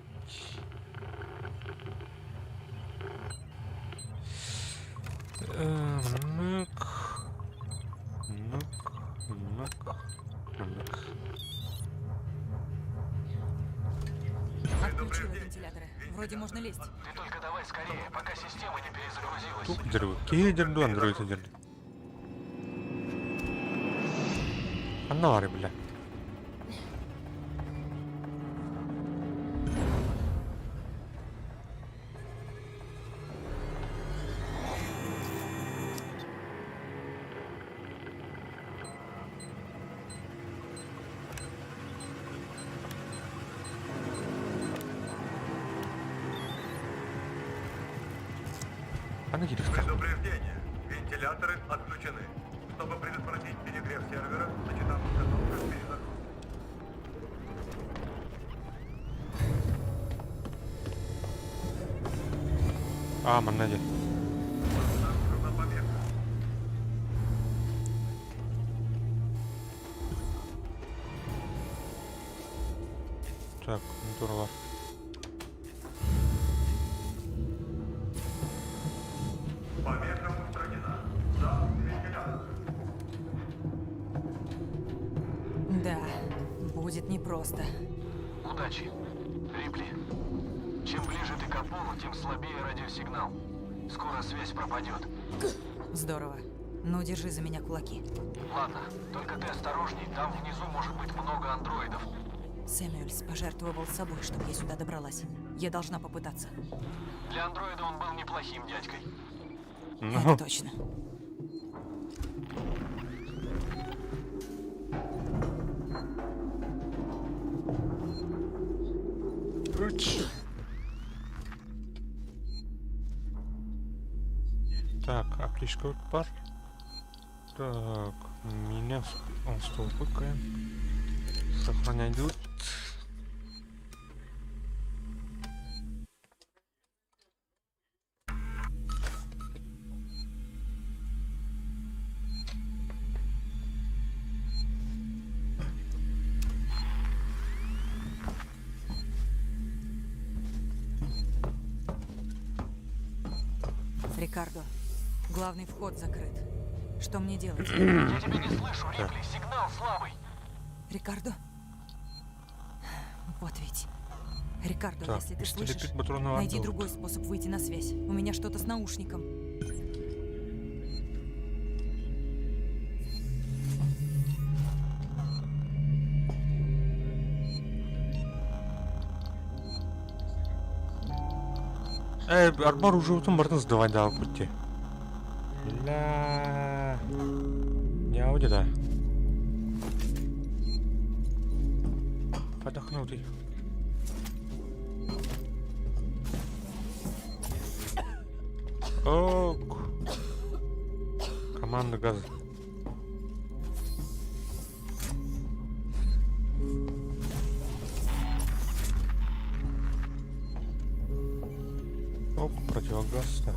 Отключила вентиляторы. Вроде можно лезть. Ты только давай скорее, пока система не перезагрузилась. Тук деру. Кедерду андроид дерду. Аннары, бля. Предупреждение. Вентиляторы отключены. Чтобы предотвратить перегрев сервера, начата подготовка к перезагрузке. Маннади. Так, дурла. Да, будет непросто. Удачи. Рипли, чем ближе ты к Аполло, тем слабее радиосигнал. Скоро связь пропадет. Здорово. Ну, держи за меня кулаки. Ладно, только ты осторожней, там внизу может быть много андроидов. Сэмюэльс пожертвовал собой, чтобы я сюда добралась. Я должна попытаться. Для андроида он был неплохим дядькой. Это точно. Так, аптечковый пар. Так, меня он стол пыкаем. Сохранять идут. Рикардо, главный вход закрыт. Что мне делать? Я тебя не слышу, Рипли, сигнал слабый. Рикардо? Вот ведь. Рикардо, так, если ты слышишь, найди найди другой способ выйти на связь. У меня что-то с наушником. Арбар уже утым бардыңыз, давай да алып кетті. Ля. Не ауди да. Подохнутый. Ок. Команда газа. Оп, противогаз. Так.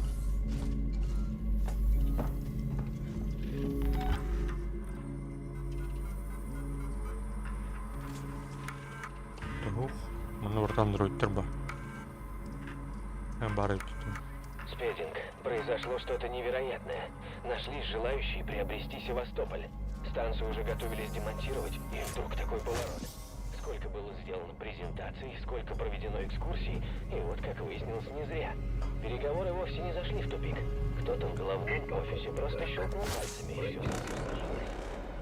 Андроид бар. Спединг, произошло что-то невероятное. Нашлись желающие приобрести Севастополь. Станцию уже готовились демонтировать, и вдруг такой поворот. Сколько было сделано презентаций, сколько проведено экскурсий, и вот, как выяснилось, не зря. Переговоры вовсе не зашли в тупик. Кто-то в головном офисе просто щелкнул пальцами, и все сложилось.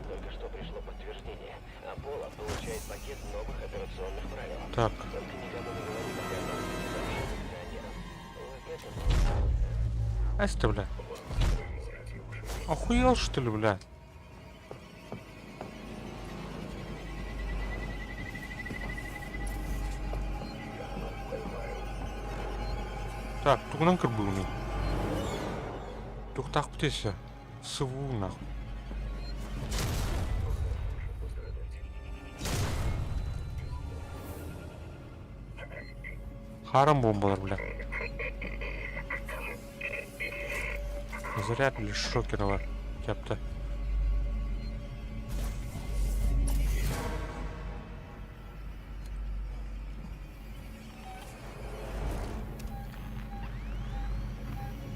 Только что пришло подтверждение. Аполло получает пакет новых операционных правил. Так. Только никому не говори, пока акционерам. Ась ты, бля. Охуел, что ли, бля? Так, тугнан кір был не. Тук так птеся. Сыву нахуй. Харам бомбалар, бля. Заряд или шокерова. Кепта.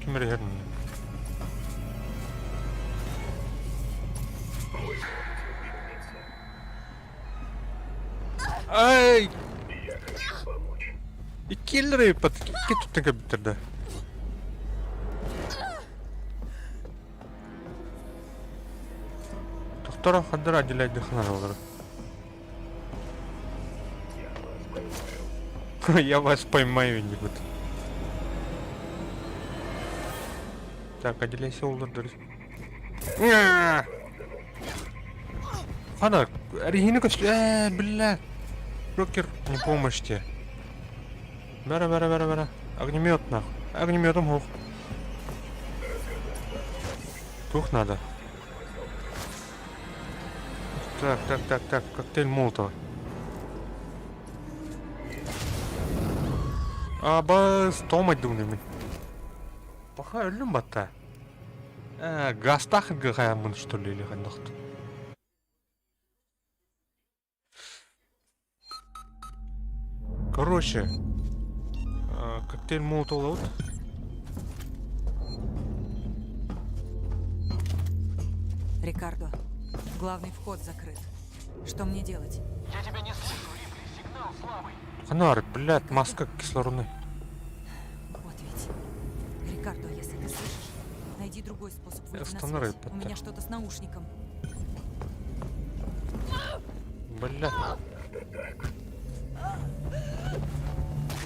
Кимер. Ай! И киллеры подкинь тут на компьютер, да. Второго ходора отделять дыхание. Я вас поймаю, не буду. Так, отделяйся, улдыр. Хана, оригинальный костюм. Бля. Рокер, не помощь тебе. Бара. Огнемет нахуй. Огнеметом хух. Тух надо. Так. Коктейль Молотова. Абаз, томать думаю. Пока ölüm batta. Газ тахынга хаямын, что ли, или хандахты. Короче, коктейль Молотова вот. Рикардо, главный вход закрыт. Что мне делать? Я тебя не слышу, Рипли. Сигнал слабый. Фонарик, блядь, маска кислородная. Вот ведь. Рикардо, если ты слышишь, найди другой способ выйти на связь. У меня что-то с наушником. Бля.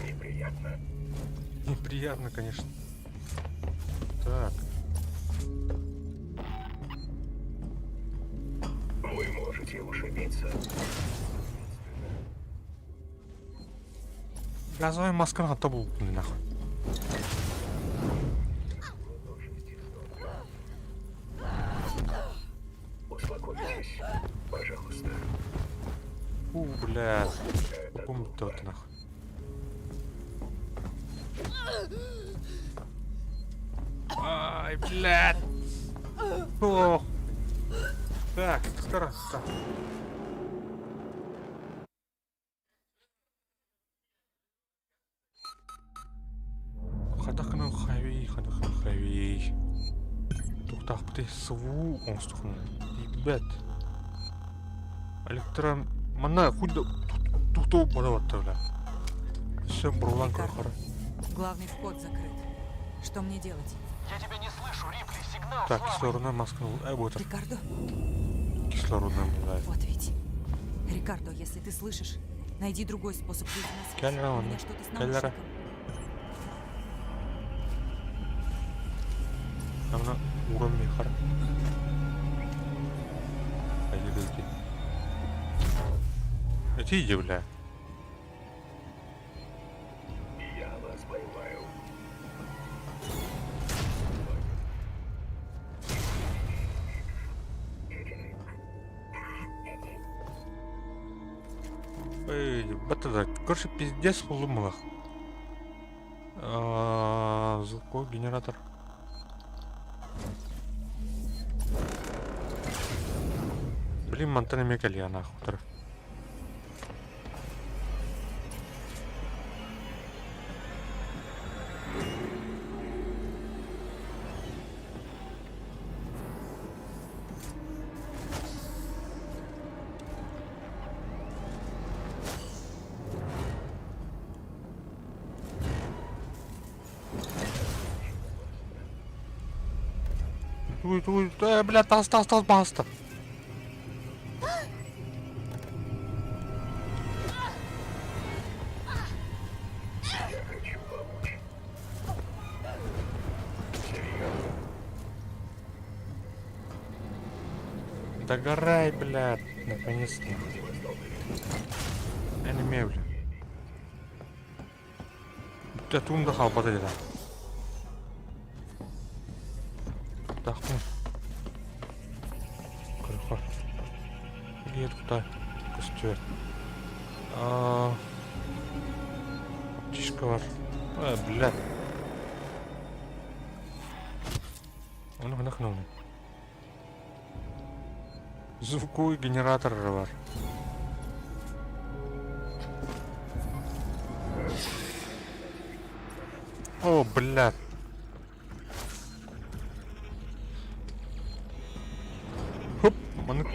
Неприятно. Неприятно, конечно. Так. Вы можете ушибиться. Газовая маска на табу, нахуй. Успокойтесь, пожалуйста. Бля. Помни тот, нахуй. Ай, блядь. О. Так, скоро. Так. Хадахны хайвей. Туктах бите сыву онстухны. Ибет. Электрон мана худо тухту бодаватты, бля. Все бурлан крахара. Главный вход закрыт. Что мне делать? Я тебя не слышу, Рипли. Сигнал Так, слабый. кислородная маска. Вот. Рикардо? Кислородная, блядь. Вот ведь. Рикардо, если ты слышишь, найди другой способ выйти на связь. Келлера, У меня что-то с Келлера. наушником. Она уровень хара. Иди, бля. Я вас поймаю. Эй, батада, короче, пиздец в лумах. Звуковой генератор. Блин, Монтана Мекалия, нахуй. Ой, блядь, осталось, баста. Я хочу помочь. Серьезно. Догорай, блядь, наконец-то. Я не умею, блядь. Ты отдыхал, подойди, да. Отдохну. Хорошо. Где туда? Костер. Птичка вар. Блядь. Он вдохнул. Звуковой генератор var. О, блядь. Хоп, манık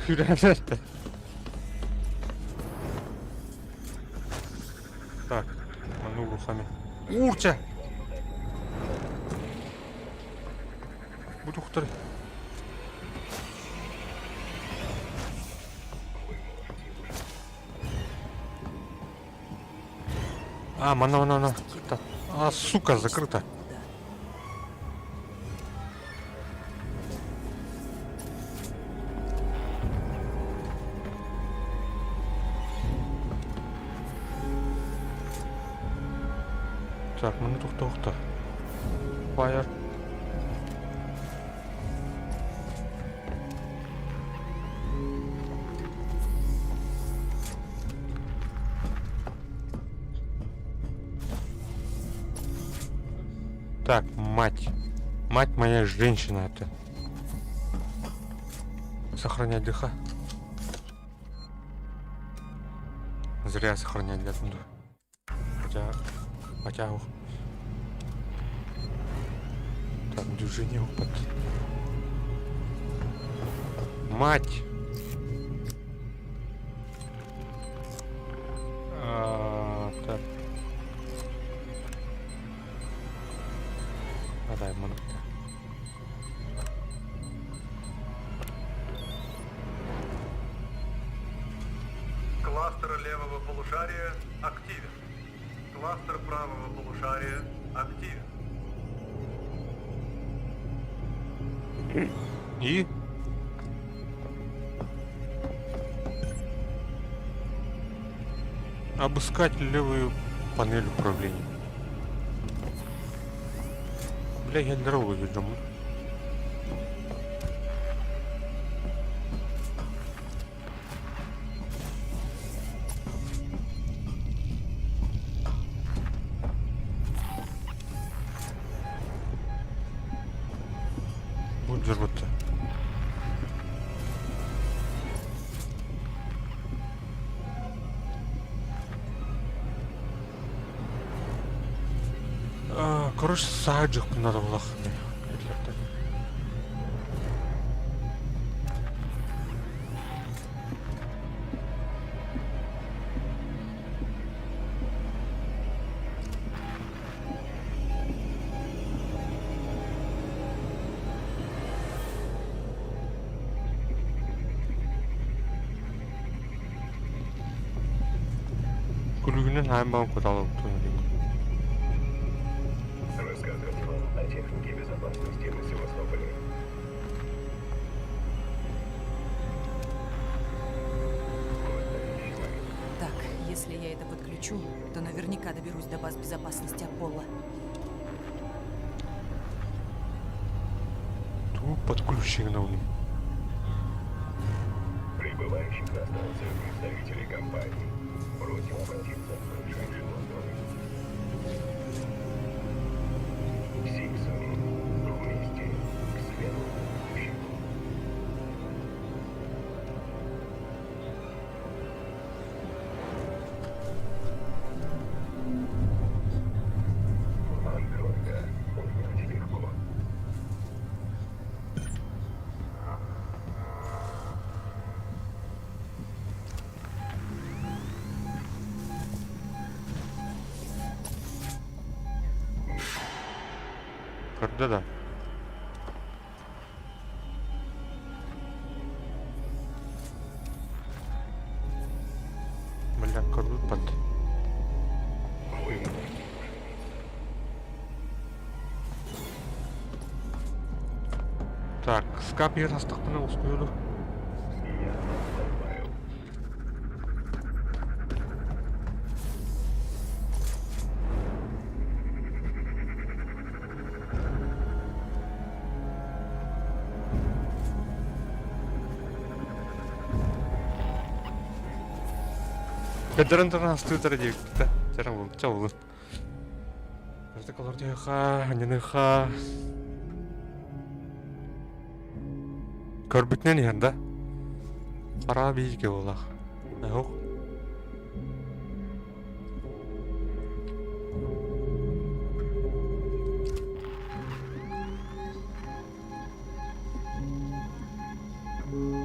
yürüyemezdi. Так, ману рухами. Урча! Буду хуторы. Мана. Сука, закрыто. Так, тоқта. Fire. Так, мать. Мать моя женщина это. Сохранять дыха. Зря сохранять для тунда. Хотя... Так, движение опыт. Мать! Так. Дай ман. Кластер левого полушария активен. Кластер правого полушария активен. И? Обыскать левую панель управления. Бля, я дорогу веду. Будет взорваться. Короче, саджик надо в лохме. Kulübünün hemen kodalattığını. Расказ контрол. техники безопасности на Севастополе. Так, если я это подключу, то наверняка доберусь до баз безопасности Аполло. Ту подключено. Прибывающих на станцию представителей компании. Просим обратиться к ближайшему андроиду. Симпсон. Вместе к светлому будущему. Андроида узнать легко. Да-да. Бля, крутой под. Так, скап я раз так понял, успею. Бедрендерна стыдыр дейік та. Жарам бұл, чау бұл. Вертикаларды ха, анjаны ха. Көрбітнен ерді. Пара бейге болақ. Әуқ.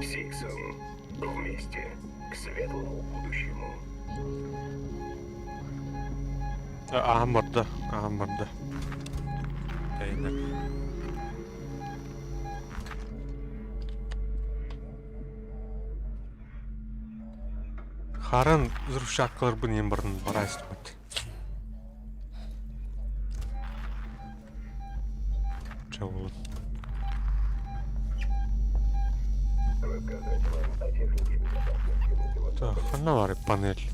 Сиксон. Вместе к светлому будущему. Амырды. Әйнік. Харын взрывчаткалар бұнен бұрын бара істемеді. Чау. Рассказать вам о технике безопасности на Севастополе. Так, фонарь панель.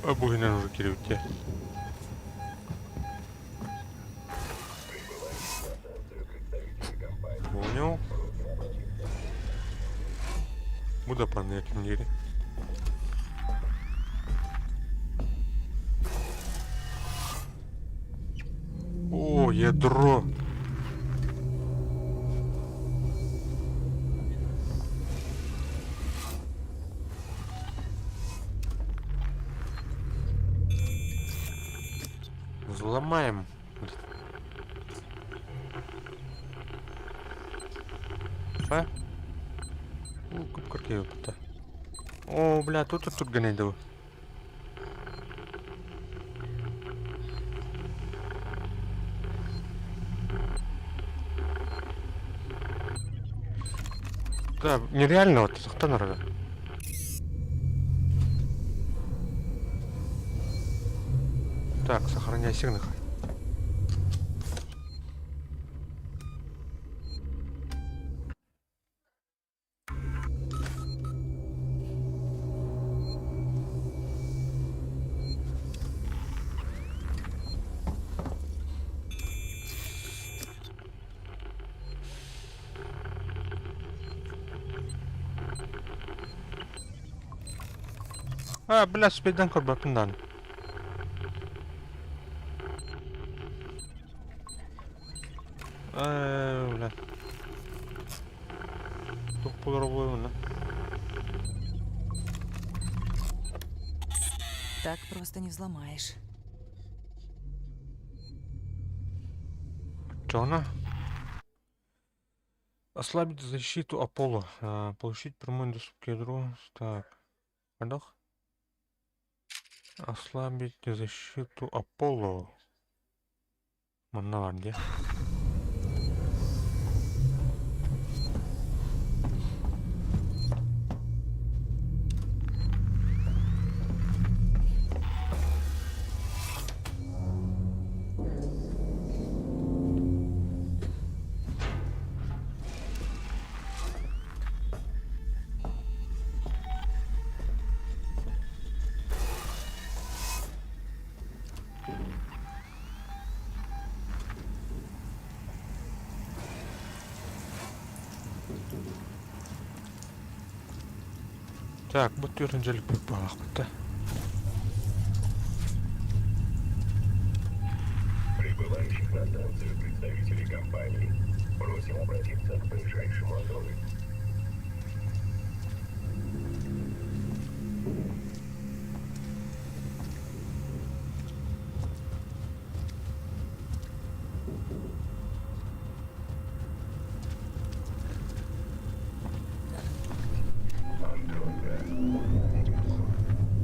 Обугнен уже кирюте. Понял. Буду панель мире. О, ядро. Взломаем. А? Какие опыта? О, бля, тут гонять давай. Да, нереально вот, кто народа. Так, сохраняй сигнал. Бля, спейдан корбапиндан. Бля. Тут попробуем, Так просто не взломаешь. Что она? Ослабить защиту Аполло. Получить прямой доступ к ядру. Так. Подох. Ослабить защиту Аполло. Мана где? Так, вот ерінжелік бір балақ бітті. Прибывающих на станцию представителей компании просим обратиться к ближайшему андроиду.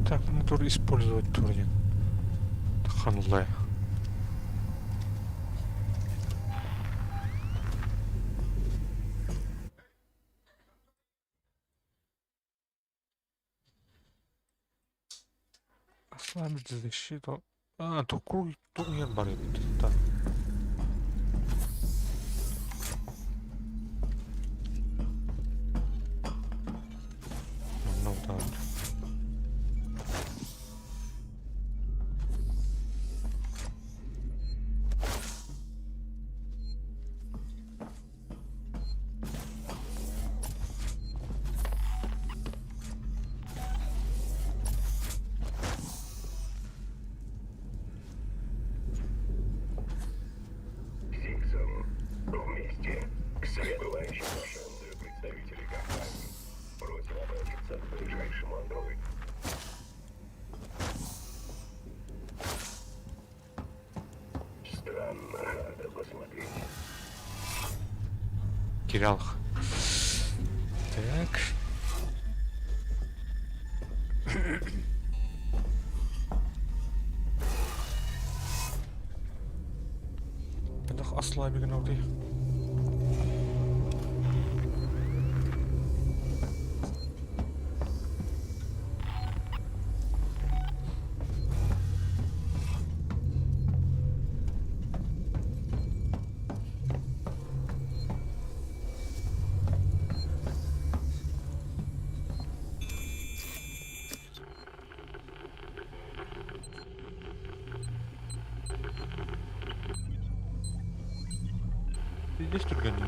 Так, мотор использовать турнин. Ханле. Ослабить защиту. А, то турнир борет. Так. Ну да. Вместе к прибывающим на станцию представителей компании просим обратиться к ближайшему андроиду. Странно, надо посмотреть. Терял их. Так. Бедах ослабик науды. Здесь только не.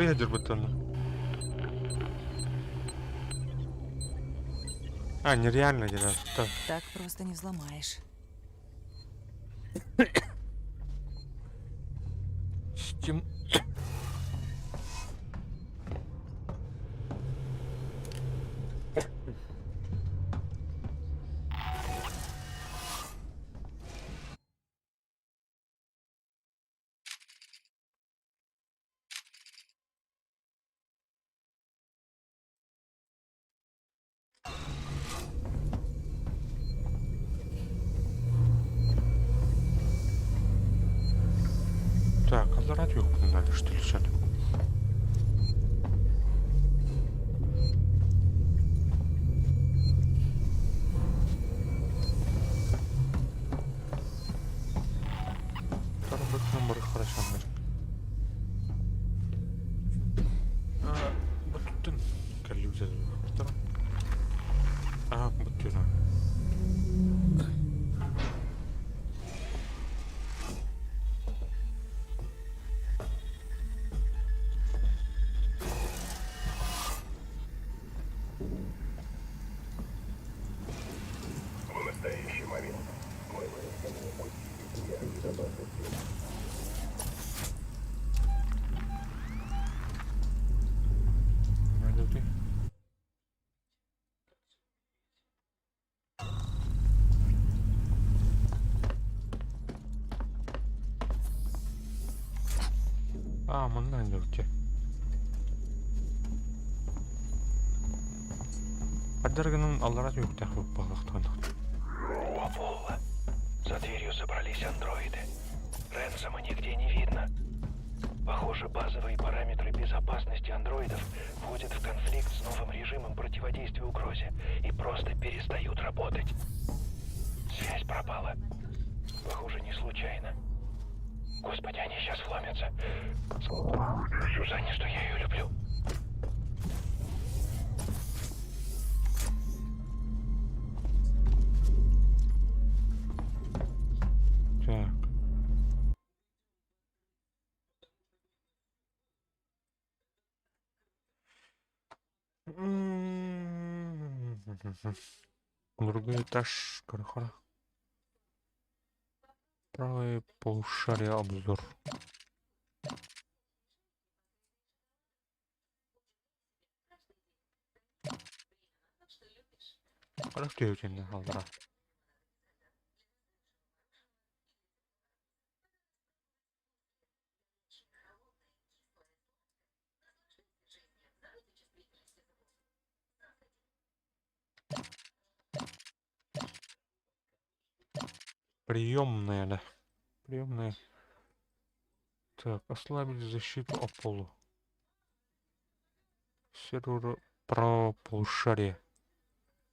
Ядер бутона. А, нереально делать. Так просто не взломаешь. Стим. Так, а за радио надо, что ли, что-то? Второй номер хорошо, значит. Bütün kalıyoruz. Tamam. Aha, bütün. В настоящий момент мы вынуждены опустить себя в безопасности. А, мындан жүрте. Поддерганын аллара жүрте хып багактан. Аполло. За дверью собрались андроиды. Ренсома нигде не видно. Похоже, базовые параметры безопасности андроидов входят в конфликт с новым режимом противодействия угрозе и просто перестают работать. Связь пропала. Похоже, не случайно. Господи, они сейчас вломятся. Сюзанне, что я ее люблю. Другой этаж, хорошо. Правое полушарие обзор. Хорошо, очень халдыра. Приемная, да. Приемная. Так, ослабить защиту Аполло. Сервер правого полушария.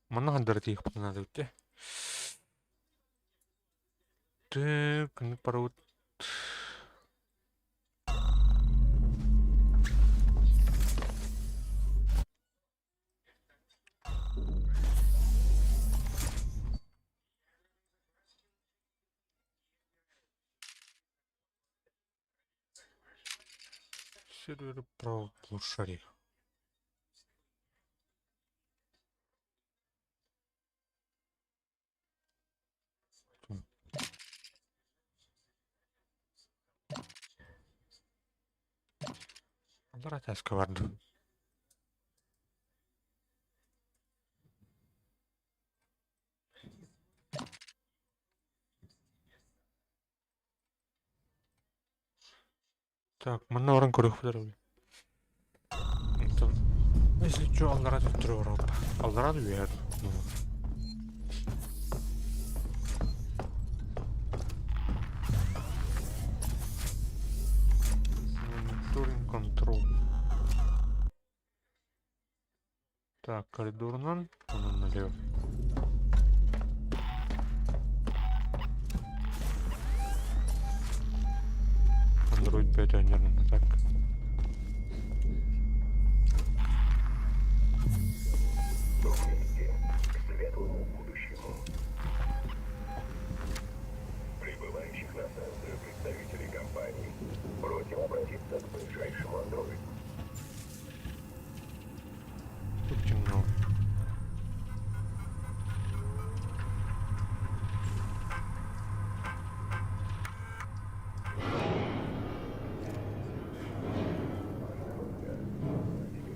Много их понадобится. Так, ну пора вот. Сервер правого полушария. Allora sguardo. Так, mana orang kudu federal. Itu. Если что, Алдарат в Европа. Алдарат вверх. Мониторинг контроль. Так, коридорнан. Он налево. Android 5 ядерный атак. К светлому будущему. Прибывающих на станцию представителей компании просим обратиться к ближайшему андроиду. Тут темно.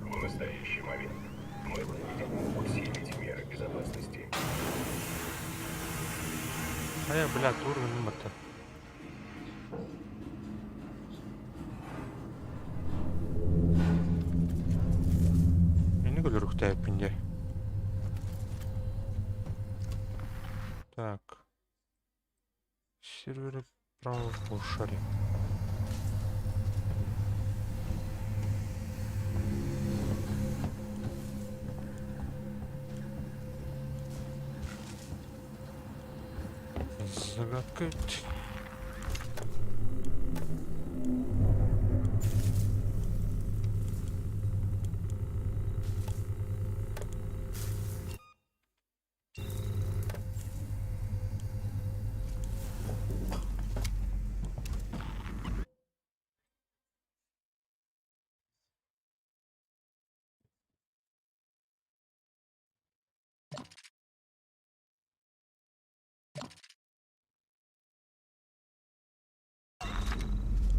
В настоящий момент мы вынуждены усилить меры безопасности. А я, блядь, уровень мата. Я не говорю, что я пинде. Так. Серверы правого полушария. Загадкать.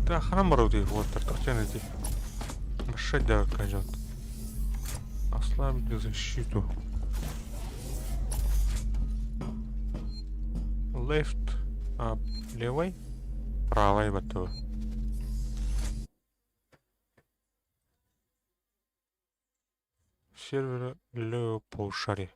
Да, храмород их вот, тортяните. Машать да козет. Ослабить защиту. Left, а левой, правой бату. Сервера левого полушария.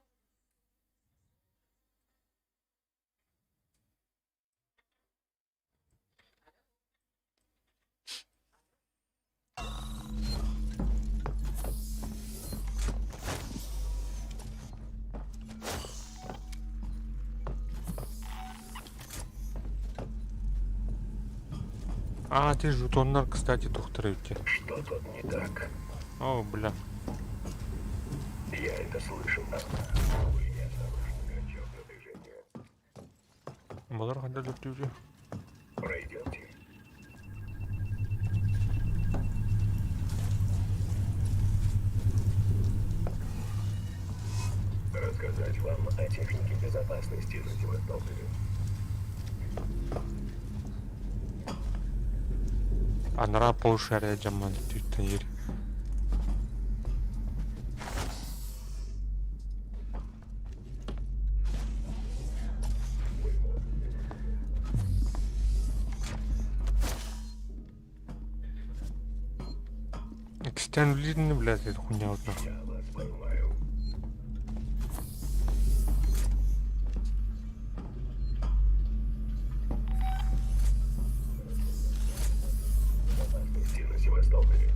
А, ты жетоннар, кстати, тухтырыки. Что тут не так? О, бля. Я это слышал. Вы не осторожно, качок на движение. Балар хотят люди. Пройдемте. рассказать вам о технике безопасности на Севастополе. Анара полушария жаман түйттен ери. Экстенлидный, блядь, это хуйня вот нахуй. Я вас понимаю. Безопасности на Севастополе.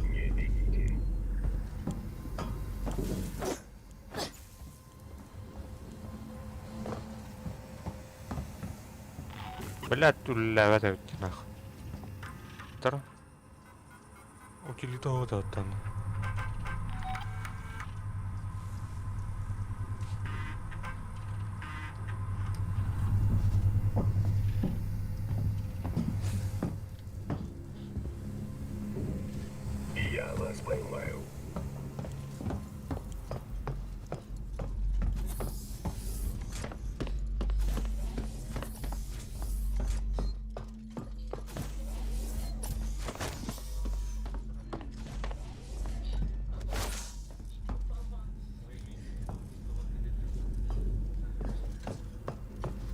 Не бегите. Блядь, туля, это нахуй. Тара. Утилиту вот это. Я вас понимаю.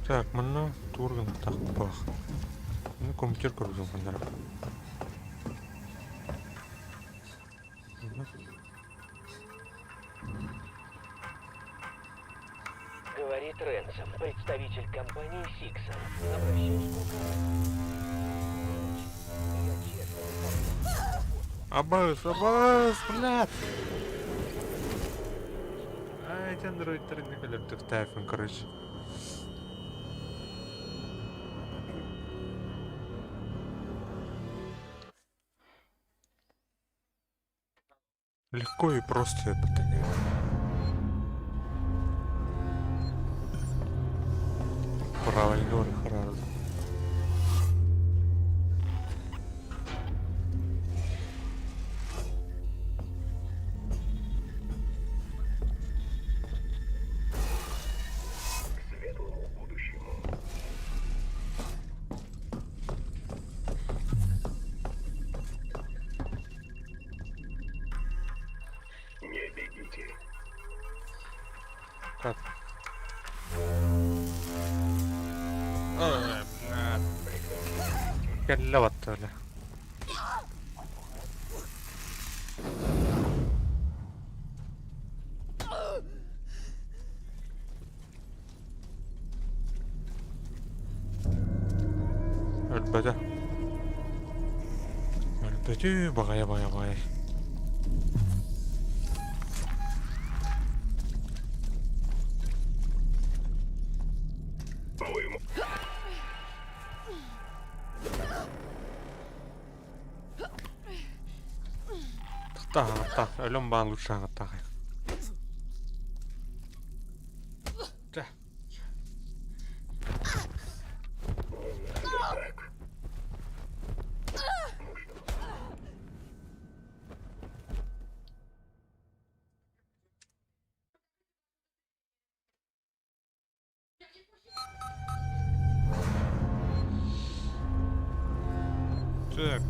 Так, мына турган так бах. Ну, компьютер грузил, наверное. Говорит Ренсом, представитель компании Сиксон. Обращаюсь Абас, блядь! А, эти андроиды не колят, так тайфон, короче. Легко и просто это. Правильно, хорошо. К светлому будущему. Не бегите. Как? Кәлләп атты әле. Өлбәді. Өлбәді, бағай. Так, ölüm bana lütfen atak. Так. Так.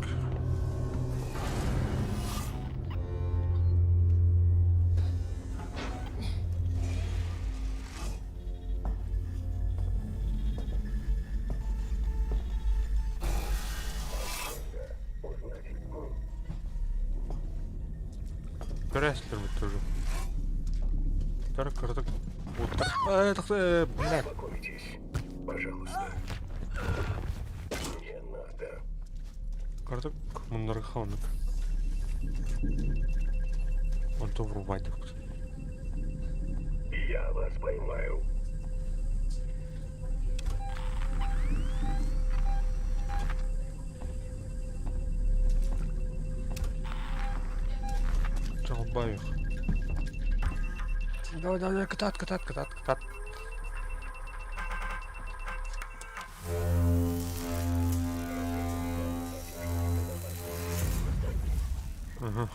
Рестлер вот тоже. Так. Это, блядь. Успокойтесь, пожалуйста. Не надо. Карток мунархауник. Он то врубать. Я вас поймаю. Долбаю их. Давай, катат. Ага.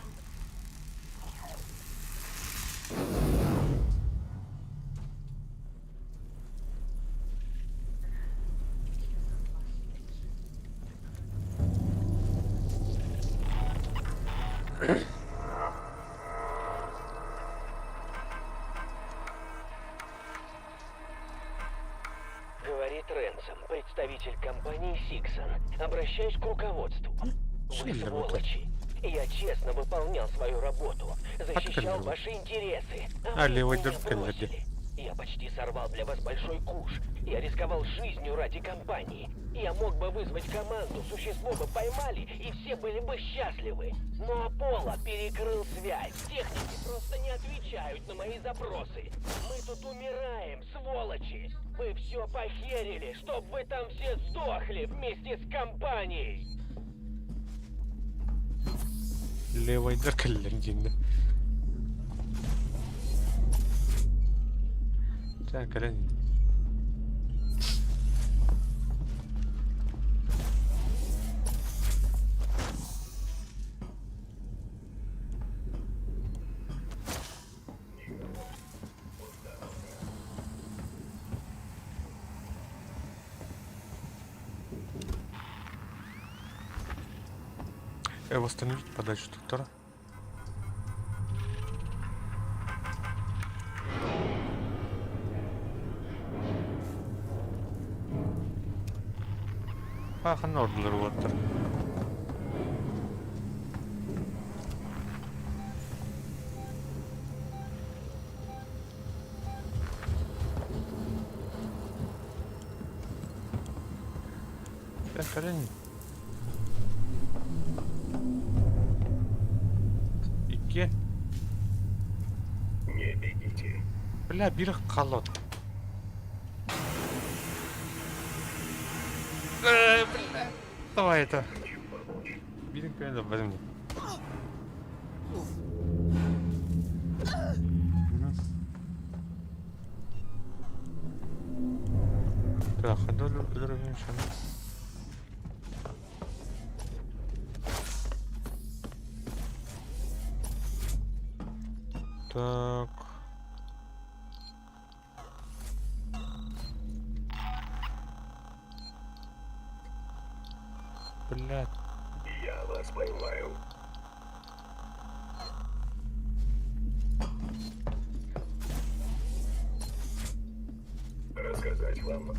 Говорит Ренсом, представитель компании Сиксон. Обращаюсь к руководству. Вы сволочи. Я честно выполнял свою работу. Защищал ваши интересы. А вы меня бросили. Я почти сорвал для вас большой куш. Я рисковал жизнью ради компании. Я мог бы вызвать команду, существо бы поймали, и все были бы счастливы. Но Аполло перекрыл связь. Техники просто не отвечают на мои запросы. Мы тут умираем, сволочи. Вы все похерили, чтоб вы там все сдохли вместе с компанией. Левой зеркальный. Так, реально. Восстановить подачу доктора. Нордлер Уотер. Колени. Ике. Не бегите. Бля, бирх қалады. Бля. Давай это. Бирх когда возьми. Так, уровень шанс. Так. Блядь. Я вас поймаю. Рассказать вам.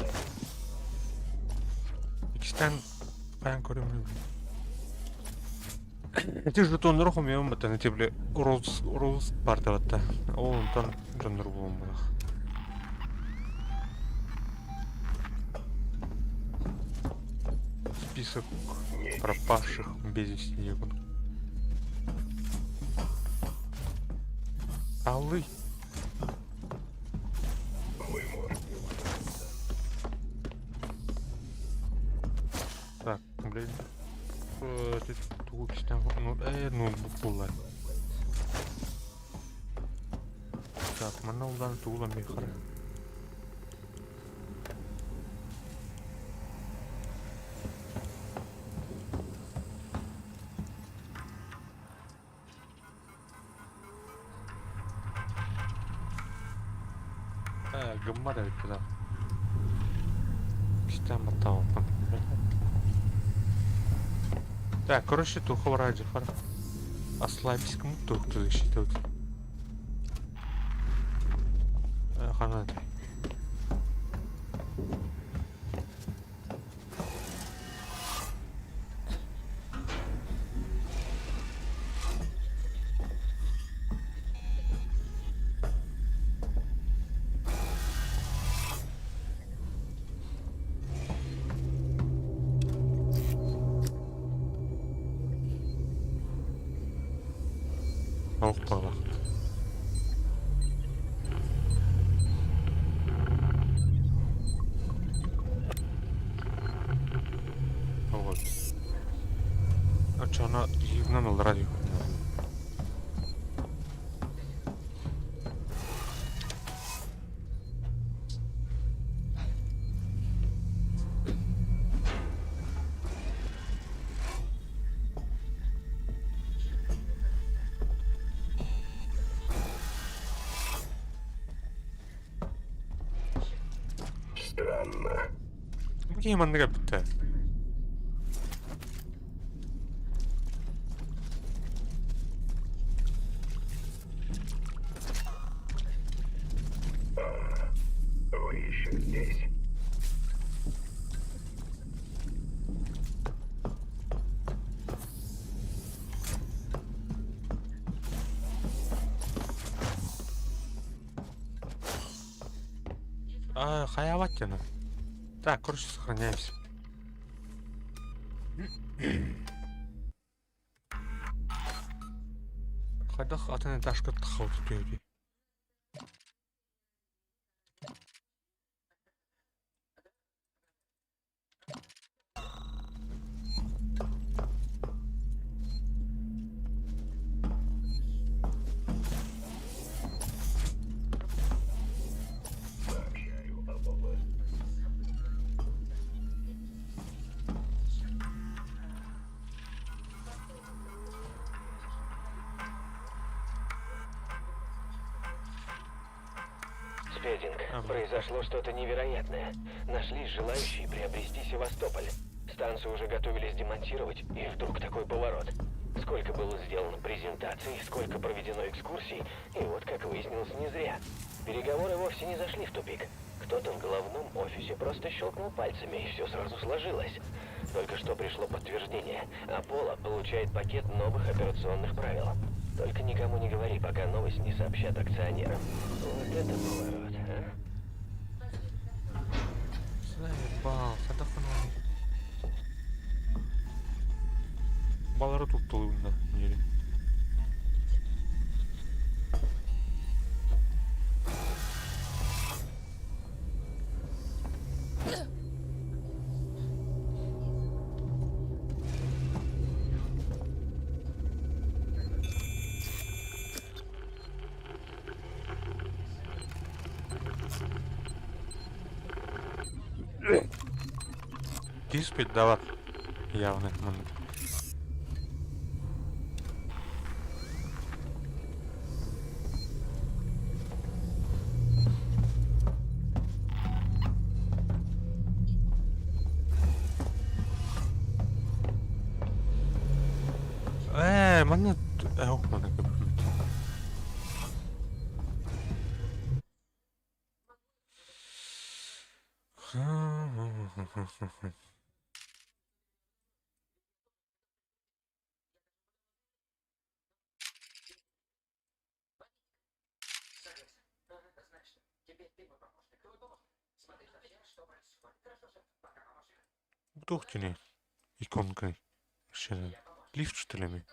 Пакистан. Ben göremiyorum. Эти жетондар оқымаймын ба тәне тебле Роуз бар таватта. Ондан жандар болам ба. Список пропавших без вести. Аллы. Так, блин. Ноутбук булар. Так, мана улдан тугла мехара. Гаммара это. Кистам атау. Так, короче, тут хвораджи фар. Ослабить кому тут считают. Ханат. Опа. Вот. А что она сигнал радио? именно? Гейманга бітті. Вы еще здесь? Хаяватина. Так, короче, сохраняемся. Хайдах атаны дашка тахау tutuydu. Сообщаю Аполло. Спединг, произошло что-то невероятное. Нашлись желающие приобрести Севастополь. Станцию уже готовились демонтировать, и вдруг такой поворот. Сколько было сделано презентаций, сколько проведено экскурсий, и вот, как выяснилось, не зря. Переговоры вовсе не зашли в тупик. Кто-то в головном офисе просто щелкнул пальцами, и все сразу сложилось. Только что пришло подтверждение. Аполло получает пакет новых операционных правил. Только никому не говори, пока новость не сообщат акционерам. Вот это поворот, а? Заебал, хайдах аны. Балары туттулы бунда. Нери. Диспеть дават. Явно мына. Mana mana köprü. Ух ты не. Иконкой. Лифт что ли?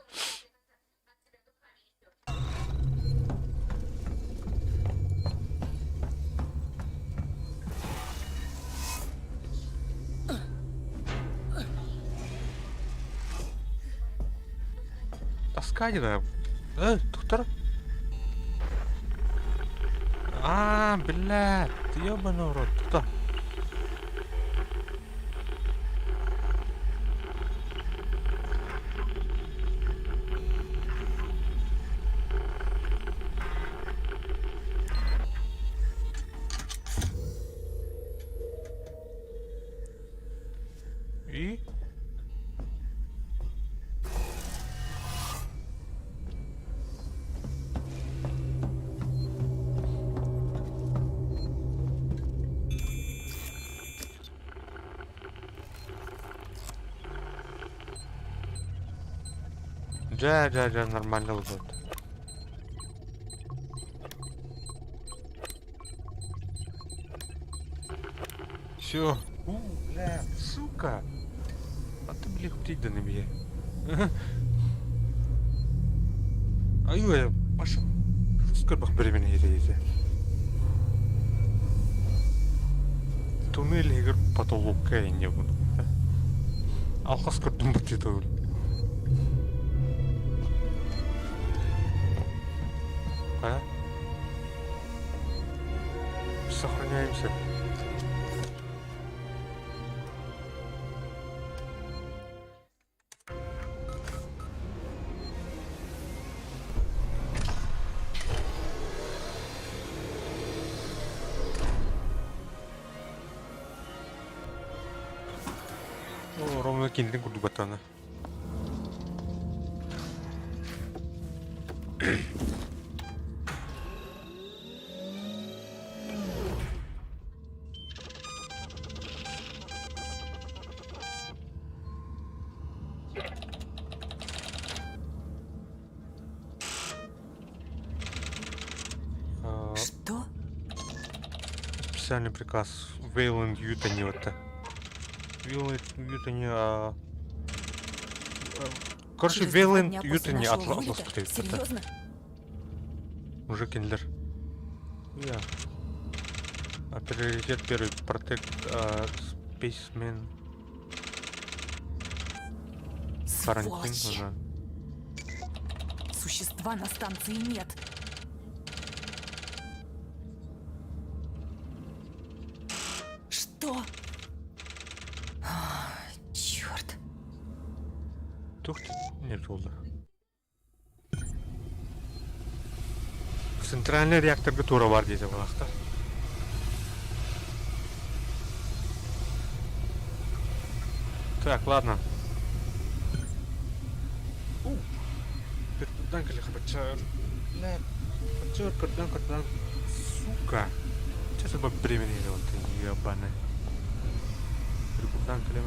Таскать да. Доктор. Блядь, ёбаный рот. Туда. И? Да, нормально будет. Все. Бля, сука. А ты, блин, птица на меня. Ай, Паша. Сколько времени едете? Туннель игр потолок не буду. Алхас көрдім бұт еді өл. Сохраняемся. киндин курду батана. Что? Специальный приказ. Вейланд Ютани вот это. Вейланд Ютани, короче, Через Вейланд 2 дня после Ютани нашего Атлас вылета? стоит. Серьезно? Уже Киндлер. Я. А приоритет первый. Протект Спейсмен. Карантин Сволочи. уже. Существа на станции нет. Что? Черт. Тух ты, нет туда. Центральный реактор готова var deydi balaqda. Так, ладно. Пердан кали бачар. Не. Бачар пердан. Сука. Сейчас бы применили вот эти ебаные. Пердан кали.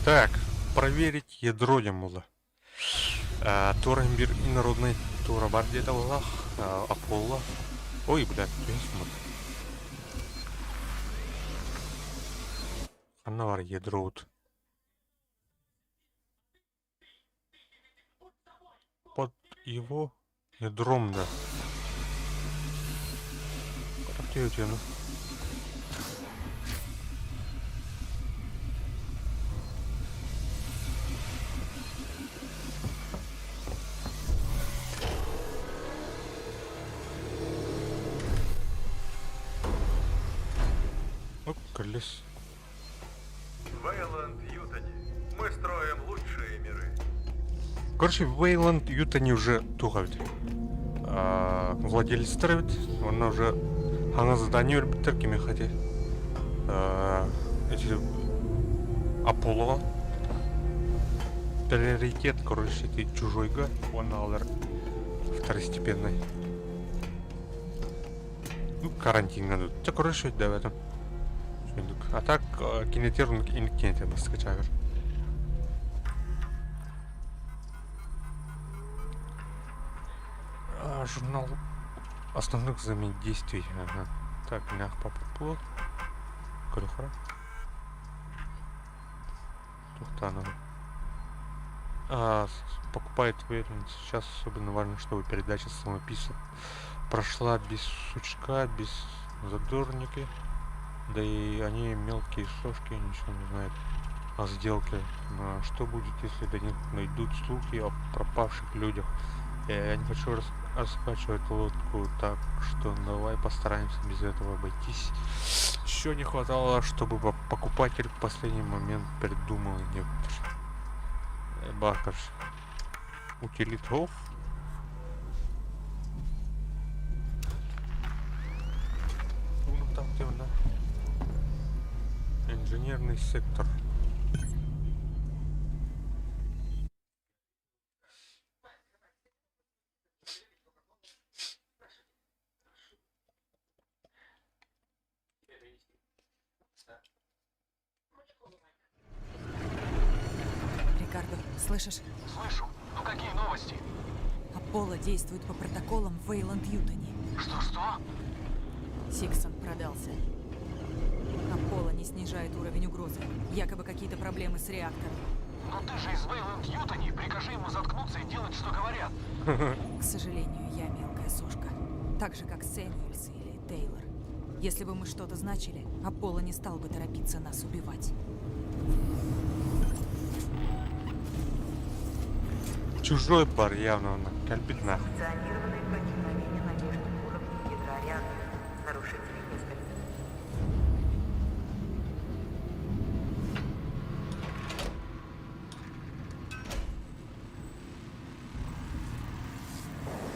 Так, проверить ядро демола. Тура бир инородный тура бар деді олақ. Аполло. Ой, блядь, смотри. Она бар ядро вот. Под его ядром, да. Как тебе ну? Колес. Вейланд Ютани. Мы строим лучшие миры. Короче, Вейланд Ютани уже тухавит. Владелец строит, он уже ана задание өрбіттер кеме хате. Эти Аполло. Приоритет, короче, эти чужойга, он алар второстепенный. Ну, карантин надо. Це, короче, да в этом. А так, кинетер кинетер скачаю. Журнал основных взаимодействий. Ага. Так, мях поплыл. Крюхра. Тухтанова. Покупает уверенность. Сейчас особенно важно, чтобы передача самописа прошла без сучка, без задорники. Да и они мелкие сошки, ничего не знают о сделке. Но что будет, если до них найдут слухи о пропавших людях? Я не хочу раскачивать лодку, так что давай постараемся без этого обойтись. Еще не хватало, чтобы покупатель в последний момент придумал некоторые. Бакаш. Утилитов. Ну там темно. Инженерный сектор. Рикардо, слышишь? Слышу. Ну какие новости? Аполло действует по протоколам Вейланд Ютани. Что? Сиксон продался. Аполло не снижает уровень угрозы. Якобы какие-то проблемы с реактором. Но ты же из Вейланд Ютани. Прикажи ему заткнуться и делать, что говорят. К сожалению, я мелкая сошка. Так же, как Сэмюэльс или Тейлор. Если бы мы что-то значили, Аполло не стал бы торопиться нас убивать. Чужой бар явно на кальпитна. Санкционированные проникновения на нижнем уровне ядра реактора. Нарушителей несколько.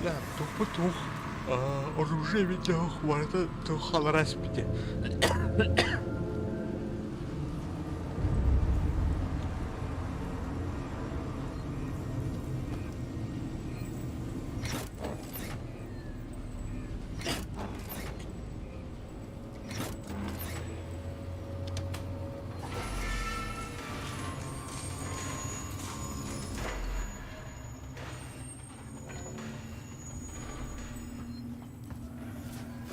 Да, тух-тух. Оружие видео хватит, то халраспите.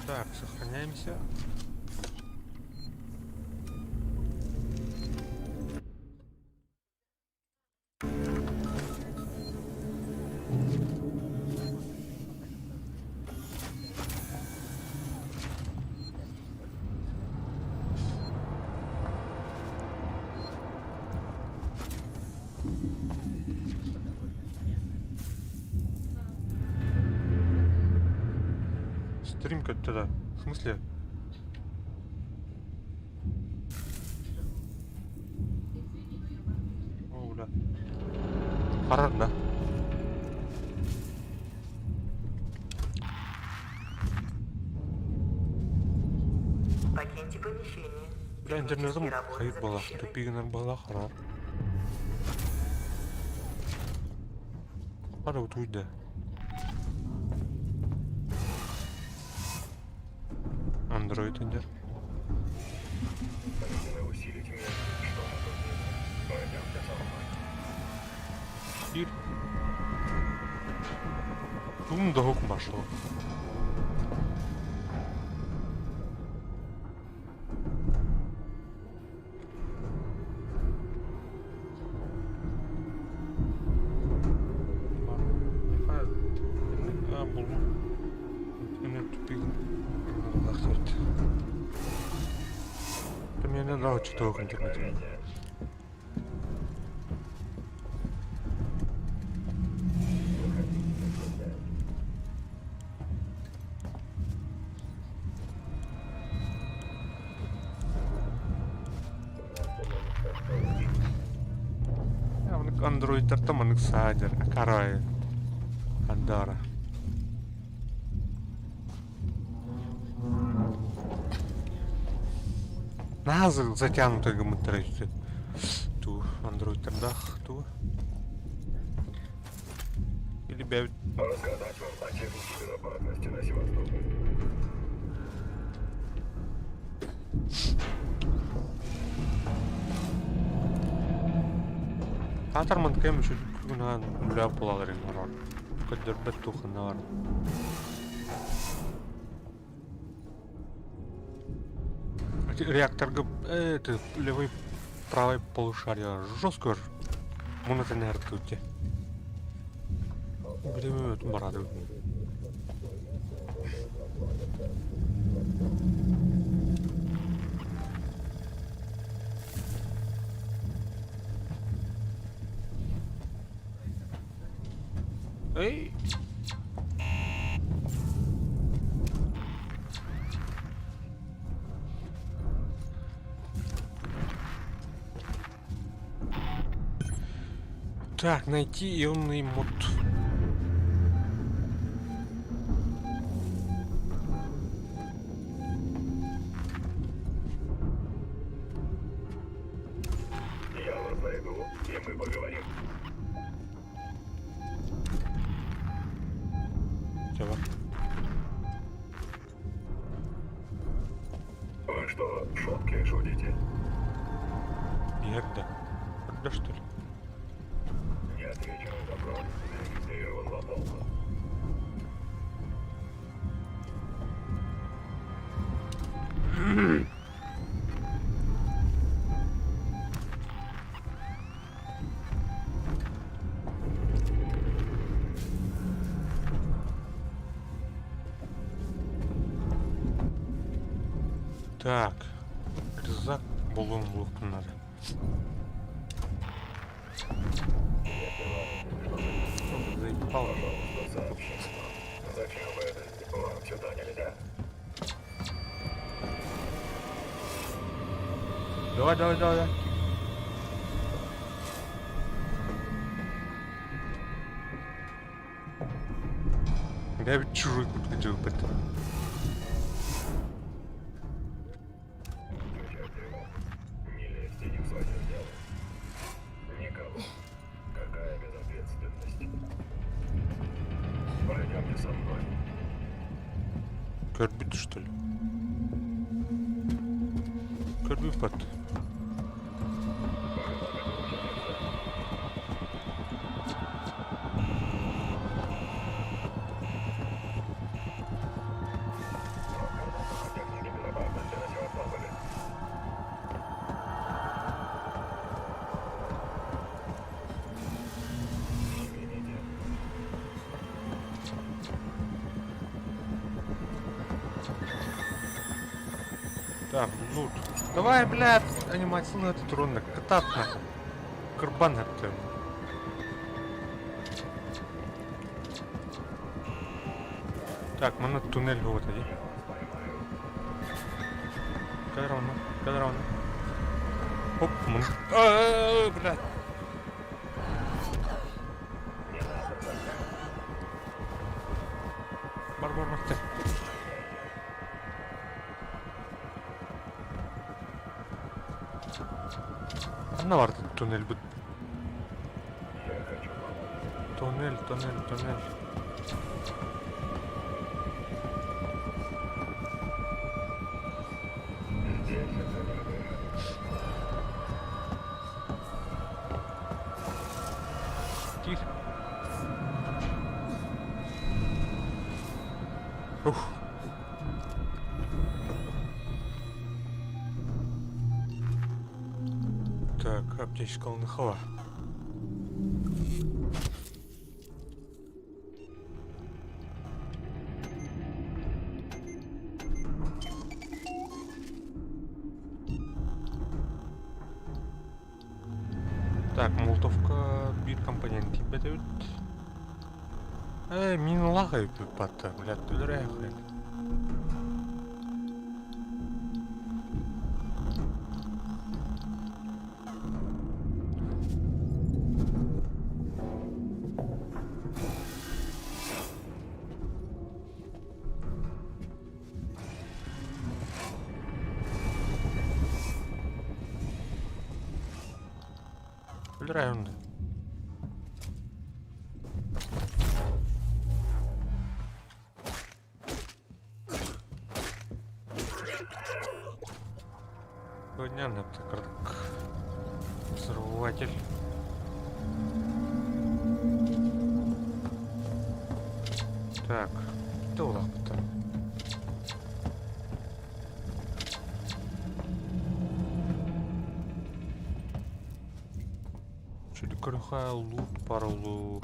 Так, сохраняемся. Стримка тогда. В смысле? О, бля. Парад, да? Покиньте помещение. Бля, интернетом Технические работы кайф была. запрещены. Тупик была хара. Пора вот уйти, да. Андроид идет. Должны усилить меры, что на тот Ир. Док пошло. Мне надо что-то в интернете. Андроидтар мынык саадер, карай, андара. Назы затянутые гамматрейсы. Ту, андроидтар дах, ту. Или бявит. Рассказать вам о технике безопасности на Севастополе. Татарман кем еще на нуля поларин народ. Кадер бетуха народ. Реактор это левый правый полушария жестко же. Монотонер тут. Блин, это барады. Эй! Так, найти ионный мод. Я вас найду, и мы поговорим. Чего? Вы что, шутки шутите? Нет, да. Когда что ли? Не отвечу на вопрос. Регистрирован в Аполло. Так, рюкзак болон лук надо. Заебал. Зачем вы это? Вам сюда нельзя. Давай. Я ведь чужой подходил в это. Не лезьте не в свое дело. Никого. Какая безответственность. Пойдемте со мной. Корбит, что ли? Корбипат. Техники безопасности на Севастополе. Извините. Так, лут. Давай, блядь, анимационный этот урон катат нахуй. Карбан это. Так, мы на туннель вот иди. Кадрон. Оп, мы. Блядь. Бар, ты. Она варта туннель будет. Туннель. Так, аптечка нахала. Так, молотовка bir компонент бетет. Мин лагает тут патта, блядь, тулеряхает. Районда. Понятно, это как взрыватель. Так, что лапта? Крыха, лут, парлу.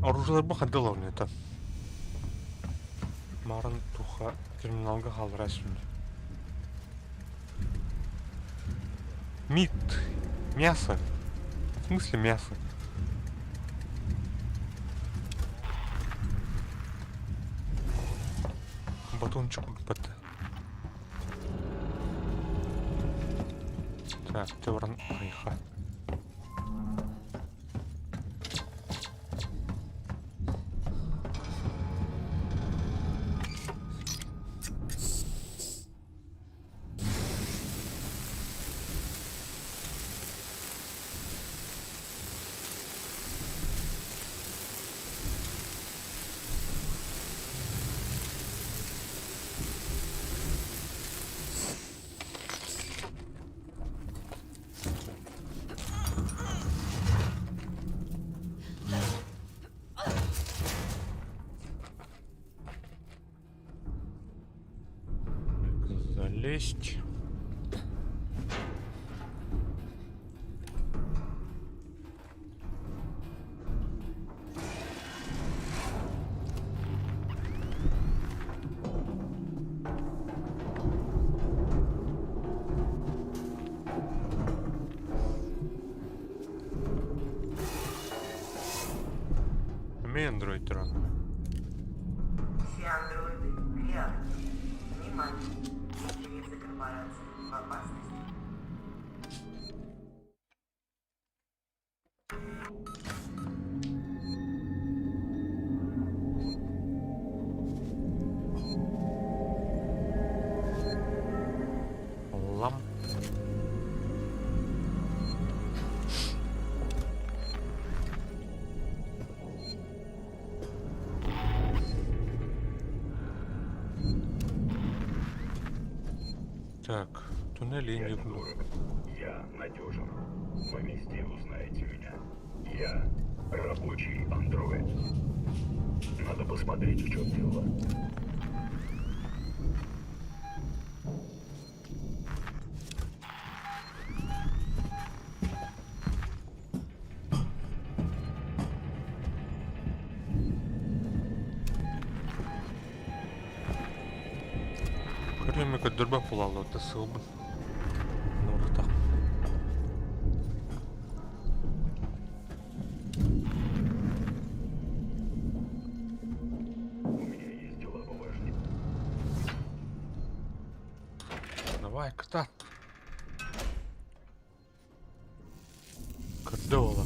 Оружие бахадылов не это. Маран туха терминалга халрасун. Мид, мясо. В смысле мясо? Батончик упадет. Так, тевран айха. Залезть. Андроид рано. Все андроиды реакции. Внимание. Единица корпорации в опасности. Лам. Так, туннели не было. Я надежен. Вы везде узнаете меня. Я рабочий андроид. Надо посмотреть, в чем дело. Хрен как дурба пулала, это сылбы. Ну вот так. У меня есть дела поважнее. Давай, кто? Кадола.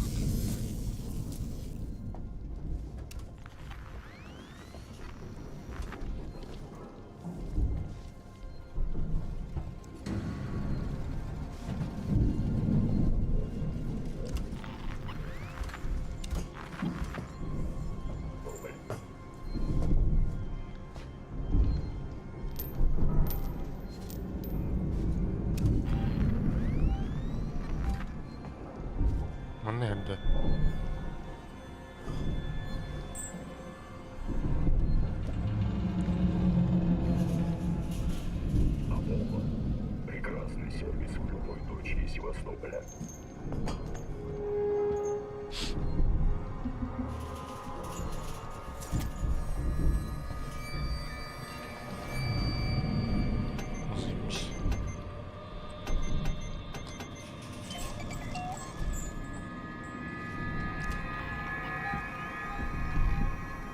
nerede? Аполло. Прекрасный сервис в любой точке Севастополя. Заебись.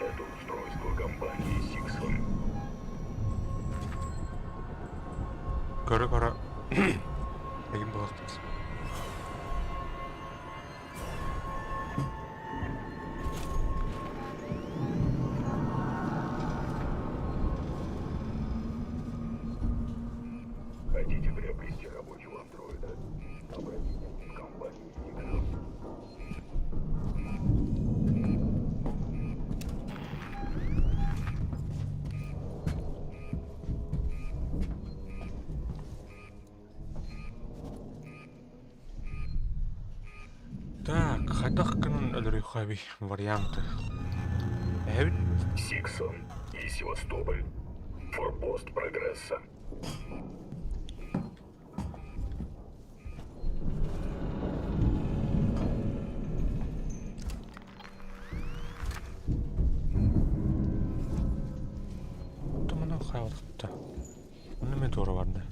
Это устройство компании Сиксон. Кара-кара. Ayın bastı. Хотите приобрести рабочего андроида? Обратитесь в компанию Сиксон. Так, хайдахканын өлөрүхаби варианты. Эбит Сиксон и Севастополь. Форпост прогресса. Томана хайватта. Неме doğru vardı.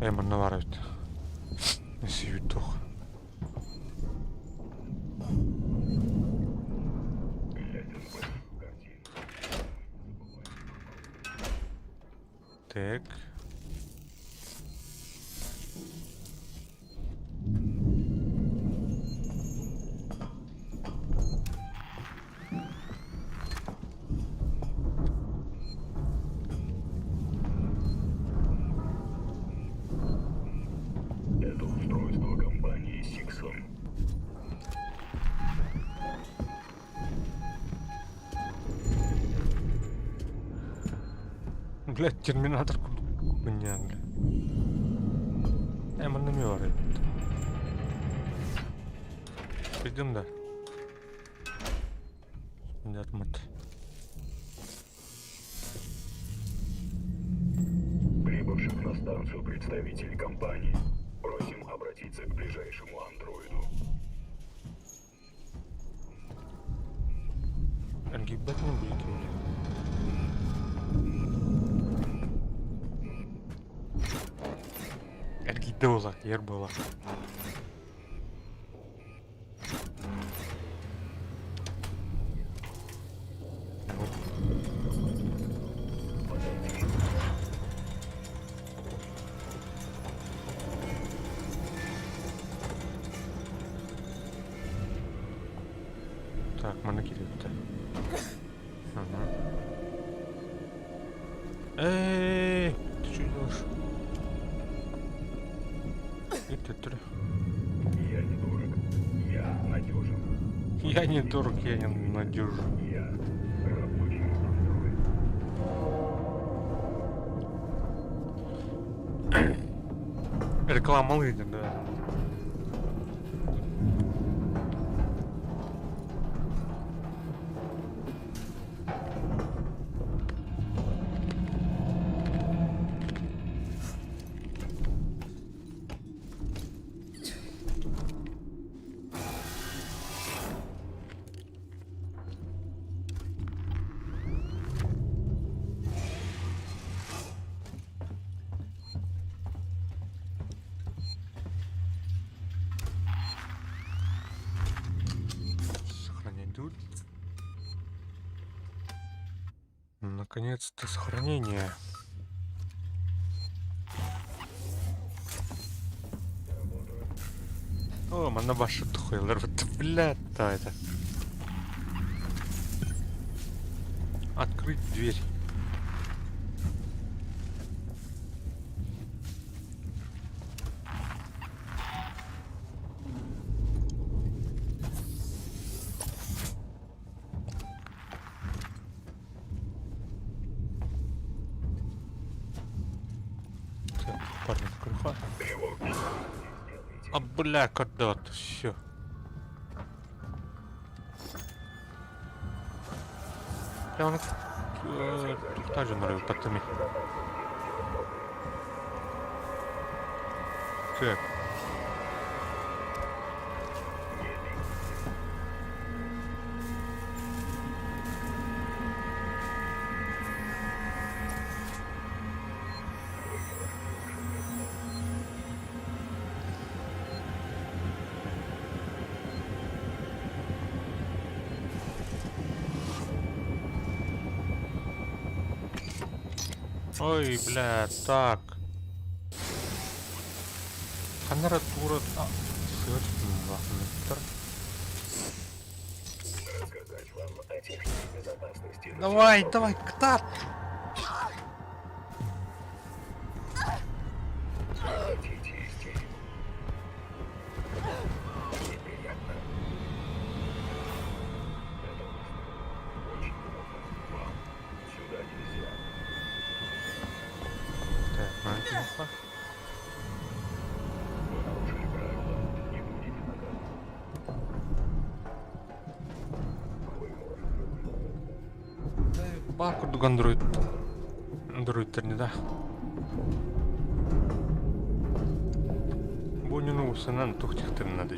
Emang nalar işte. Nesi yuttuk. Так. Это устройство компании Сиксон. Блядь, терминатор хуйня, блядь. Эман неме бар еді. Пойдем, да. Не отмыть. Прибывших на станцию представителей компании. Просим обратиться к ближайшему андроиду. Гибать не будет, блядь. Erkekte olacak yer bu. Так, mana kilitli. Ты что делаешь? Я не дурак. Я надежен. Я не дурак, я не надежен. Я рабочий андроид. Реклама лыжи, да. Наконец-то сохранение. О, мана ваша тухайлар. Блядь, да это. Открыть дверь. Так, парень, круха. А бля, когда-то все. Прямо тоже нравится потом. Так. Ой, бля, так. Камература. Рассказать вам о технике безопасности. Давай, давай, ктап! Прекратите истерику. Неприятно. Это очень плохо. Вам сюда нельзя. Так, плохо. Вы нарушили правила. Не будете наказаны. Бакурдук андроид. Андроидтер не да. Бонину сенен тухтихтер надо.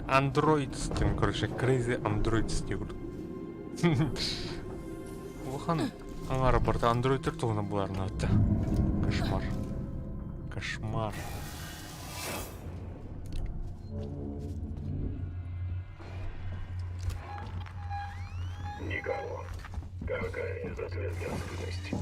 Андроидстин, короче, crazy андроидстин. Лохан аңара барда андроидтер тугана буларны атты. Кошмар. Кошмар. Никого. Какая разверненность.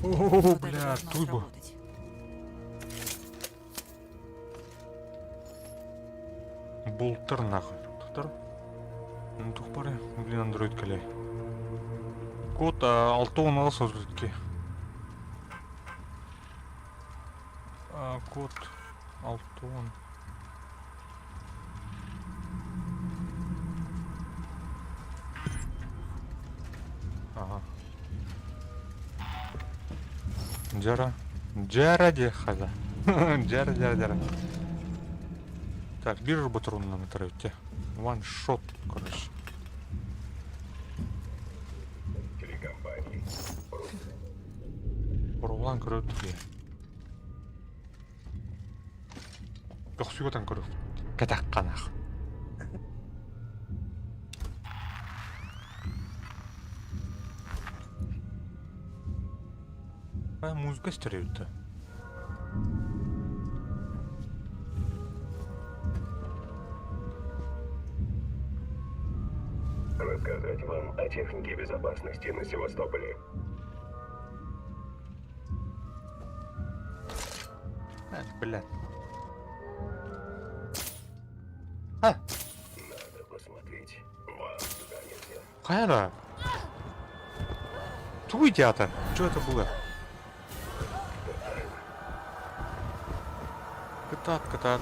О, бля, тубо. Болтер нахуй. Тухтар. Ну тух паре, блин, андроид каляй. Код алтон алса все-таки. Код алтон. Ага. Джара. Джара дехада. Джара. Так, биржу батарон нам отрывайте. Ваншот, короче. Телекомпании. Порулан коротки. Тохсугатан корот. Катакканах. Музыка стереют-то. Рассказать вам о технике безопасности на Севастополе. Блядь. Надо посмотреть. Вам сюда нельзя. Хайра. Твой театр. Что это было? Катат.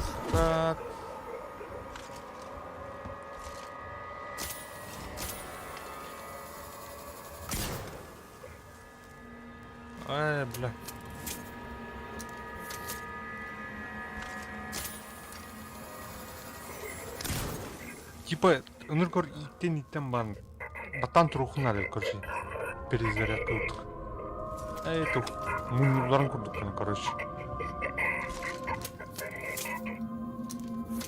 Ай, бля. Типа, нуркор иттен бан. Батан турухуна деп короче. перезарядка вот. Это мы ударом курдук, короче.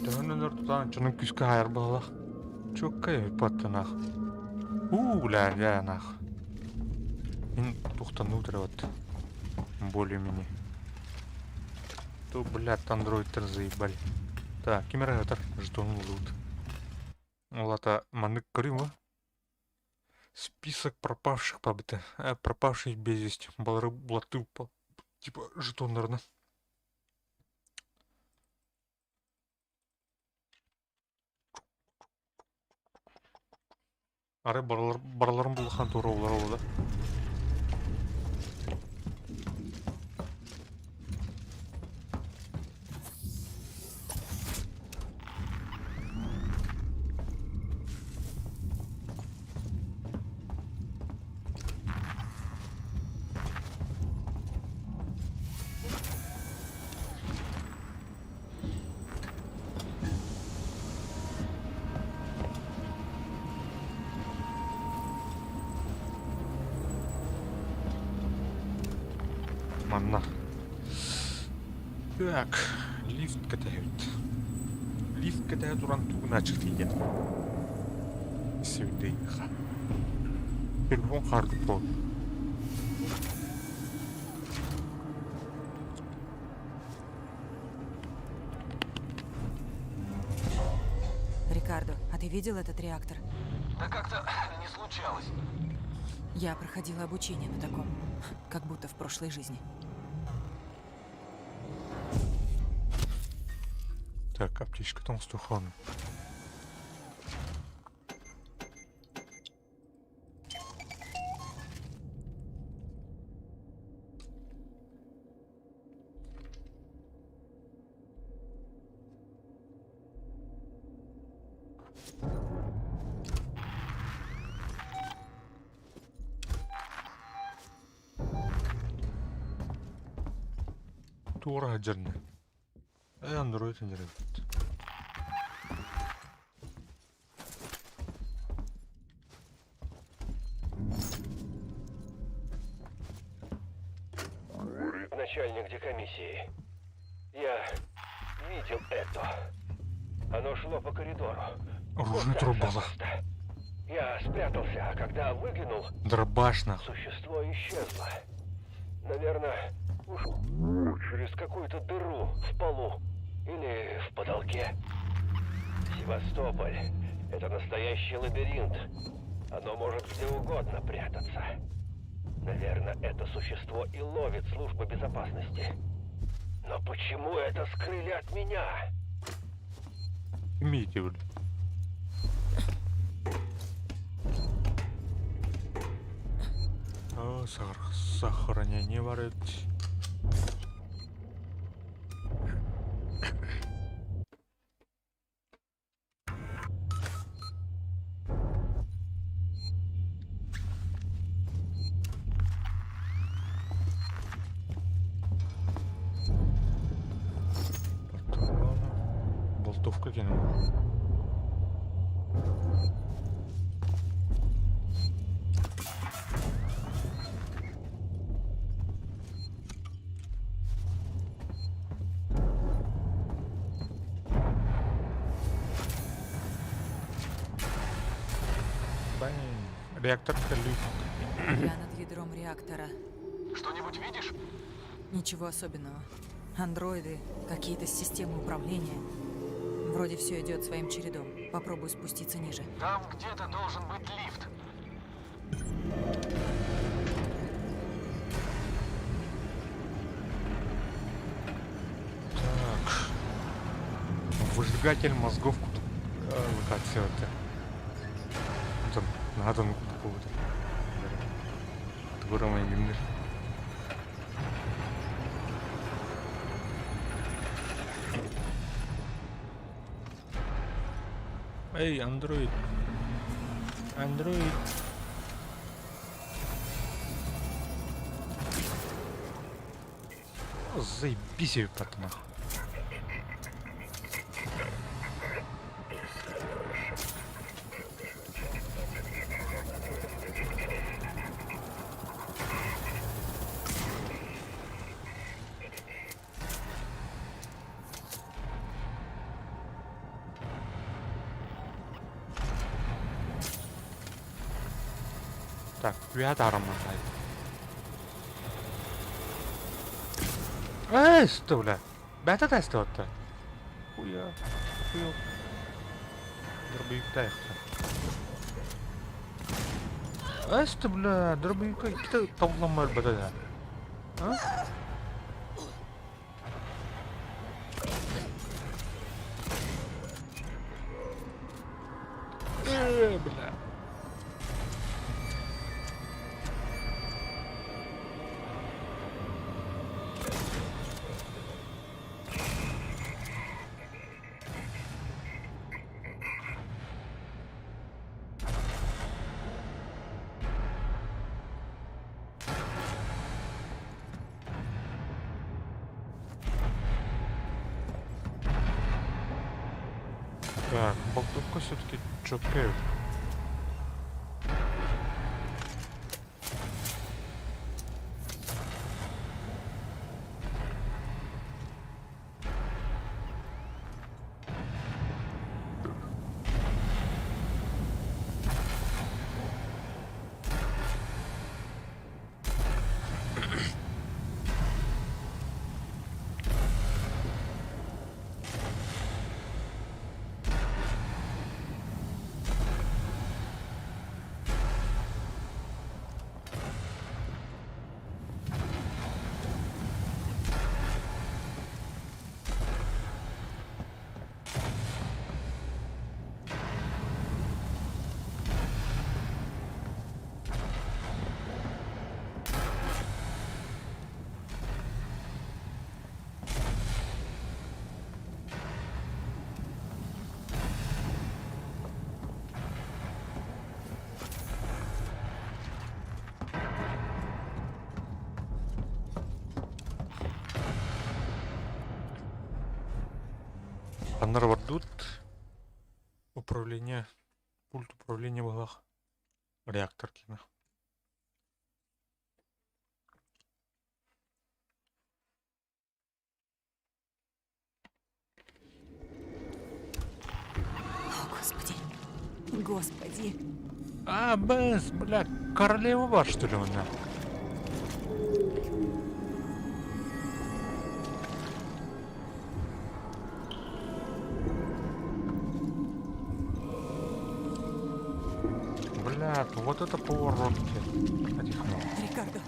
Да, наверное, что на кишка хайр была. Чё кай паттанах. Ля, нах. Мен тухтануу вот. Более-менее. То, блядь, андроидтер заебали. Так, кемератор, жетон лут. Лата манык көрүмө. Список пропавших побыта. Пропавших без вести. Балары блаты упал. Типа жетондарына. Ары барларым булхан тура олар да. Манна. Так, лифт катают. Лифт катают урантуг начал идет. Сюдейха. Телефон хардпол. Рикардо, а ты видел этот реактор? Да как-то не случалось. Я проходила обучение на таком, как будто в прошлой жизни. Так, аптечка там стухан. Тура хаджарны. Андроид инженер. Начальник декомиссии. Я видел это. Оно шло по коридору. Оружие трубало. Я спрятался, а когда выглянул, дробашно. Существо исчезло. Наверное, ушло через какую-то дыру в полу или в потолке. Севастополь — это настоящий лабиринт. Оно может где угодно прятаться. Наверное, это существо и ловит служба безопасности. Но почему это скрыли от меня? Имейте в виду. О, сохранение варит. Болтовка кинул. Реактор коллизии. Я над ядром реактора. Что-нибудь видишь? Ничего особенного. Андроиды, какие-то системы управления. Вроде все идет своим чередом. Попробую спуститься ниже. Там где-то должен быть лифт. Так. Выжигатель мозгов локация-то. Надо какого-то. Твором именно. Эй, андроид. Андроид. Заебись, пацаны. Так, тормозай. Что, бля? Бәті тәсті отты. Хуя. Хуя. Дұрбүйікті аяқты. Что, бля? Дұрбүйікті ikita tavlanma әлбәті да. Бля. Так, болтовка все-таки четкая. Анар вардут. Управление. Пульт управления в углах. Реактор кино. О, Господи. Господи. Бэс, бля, королева ваш, что ли, она? Бля, вот это поворотки. Рикардо,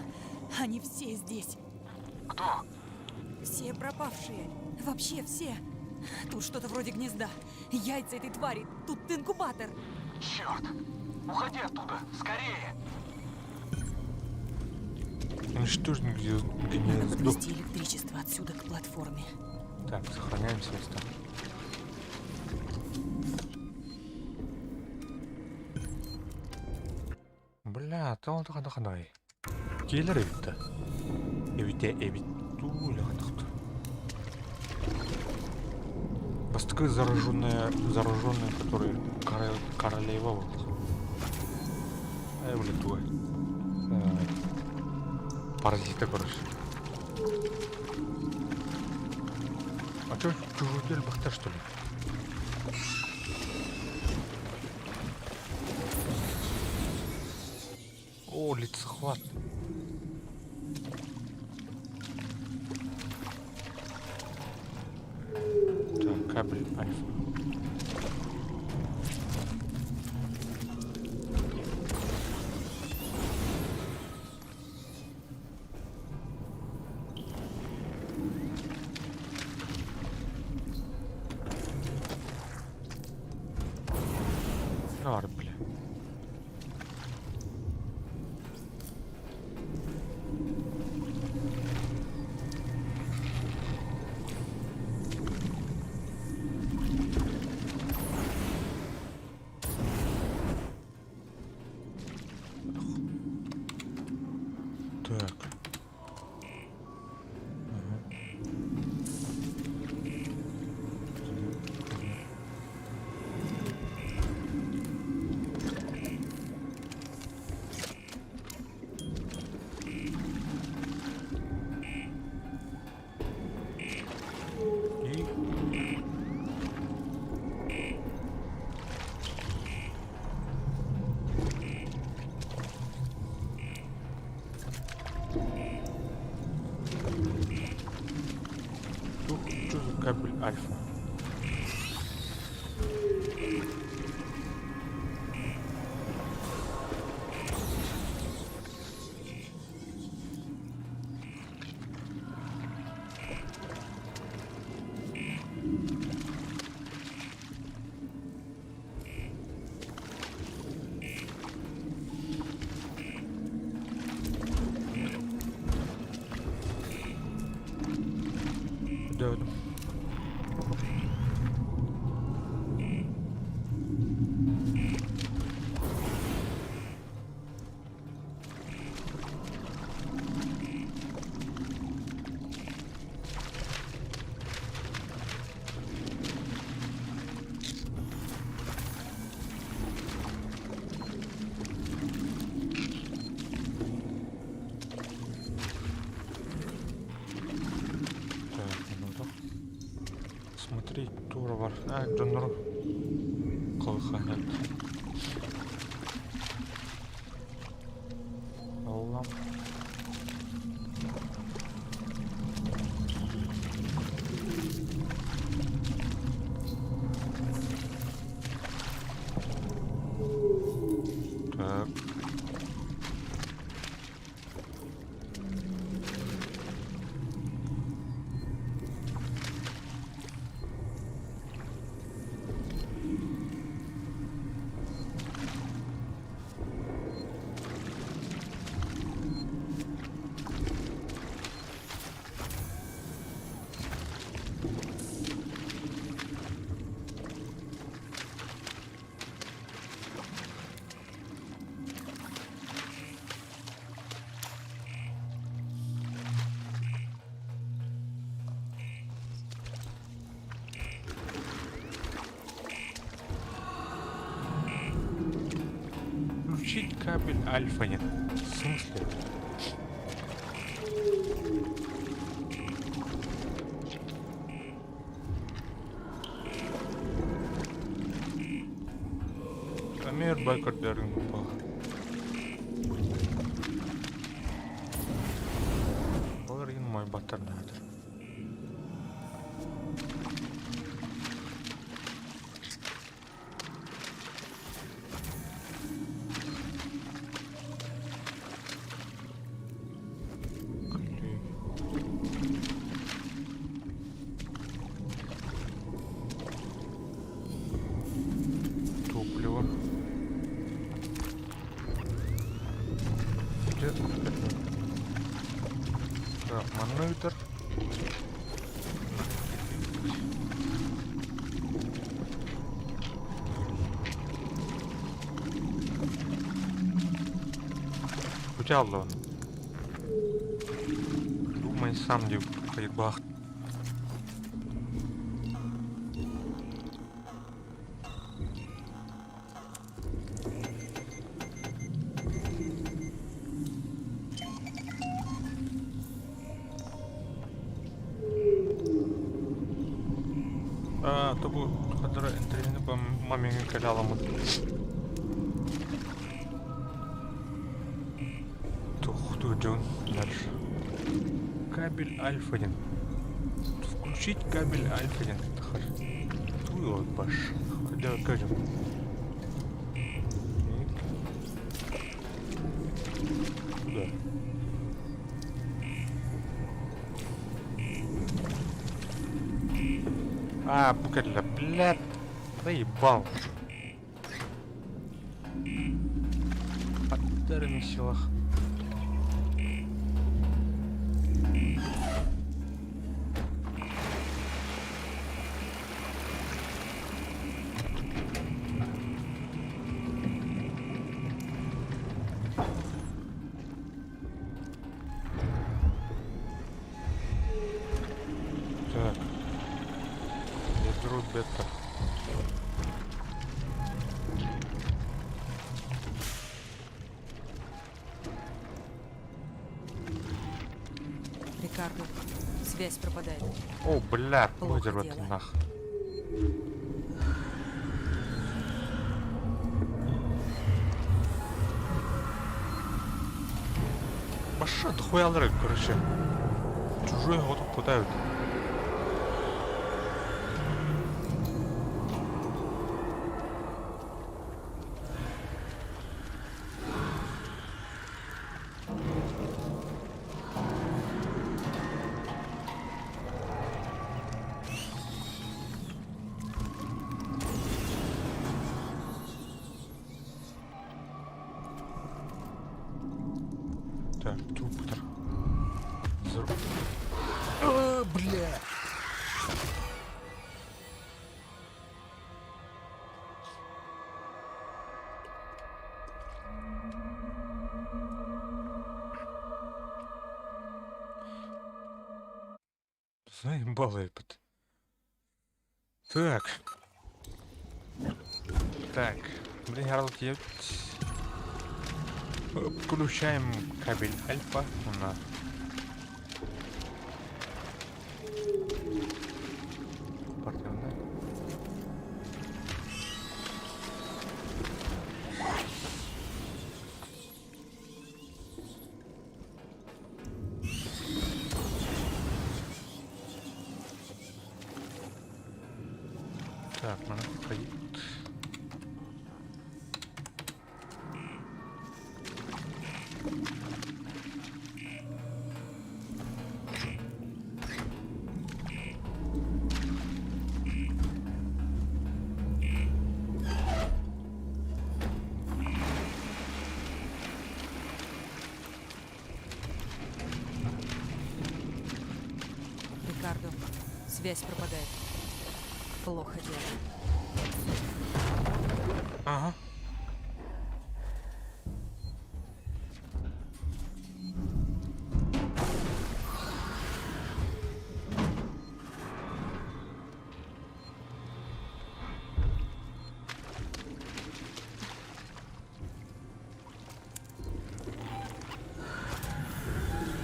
они все здесь. Кто? Все пропавшие. Вообще все. Тут что-то вроде гнезда. Яйца этой твари. Тут инкубатор. Черт! Уходи оттуда! Скорее! Уничтожен Надо гнездо. провести электричество отсюда к платформе. Так, сохраняем место. Бля, там қандай. Келер evitті. Evittu или қандықты. Бастықы зараженные, которые королева вот. Бля, твой. Паразиты, короче. А чё, чужой дель бахта, что ли? О, лицехват. Так, кабель альфа. Бля. Так. кабель альфа. Да. Смотреть тур var. Донор. Кылханет. Allah'ım. Так. Включить кабель альфа нет. В смысле? Амир Байкардерин упал. Олар мой батар надо. Так, монитор. Утерял он. Думай сам, где поебах. То bu kadar entrini maminin kalalamak. Джон, дальше. Кабель альфа-1. Включить кабель альфа-1. Твой вот баш. Хотя кажем. Куда? Букерля, блядь. Проебал. От дарами силах. Так. Я беру бета. Рикардо, связь пропадает. О, бля, Плохо выдервать дело. нах. Баша, дохуя лрык, короче. Чужой год попадают. Так, туптар. Бля. Заебало это. Так. Так. Блин, включаем кабель альфа на спортивный. Так, надо ходить. Рикардо, связь пропадает. Плохо дело. Ага.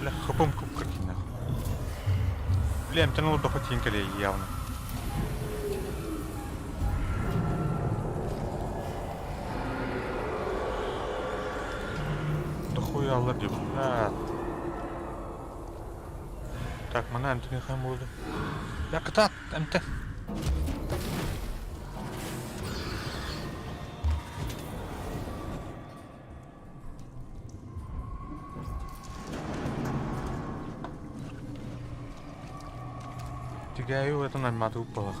Бля, хопом картина. Бля, им тянуло до хотинкали явно. Alır diyor. Ha. Так, mana Antony ham bo'ldi. Ya qitat, amta. Тигаю это нормально упало.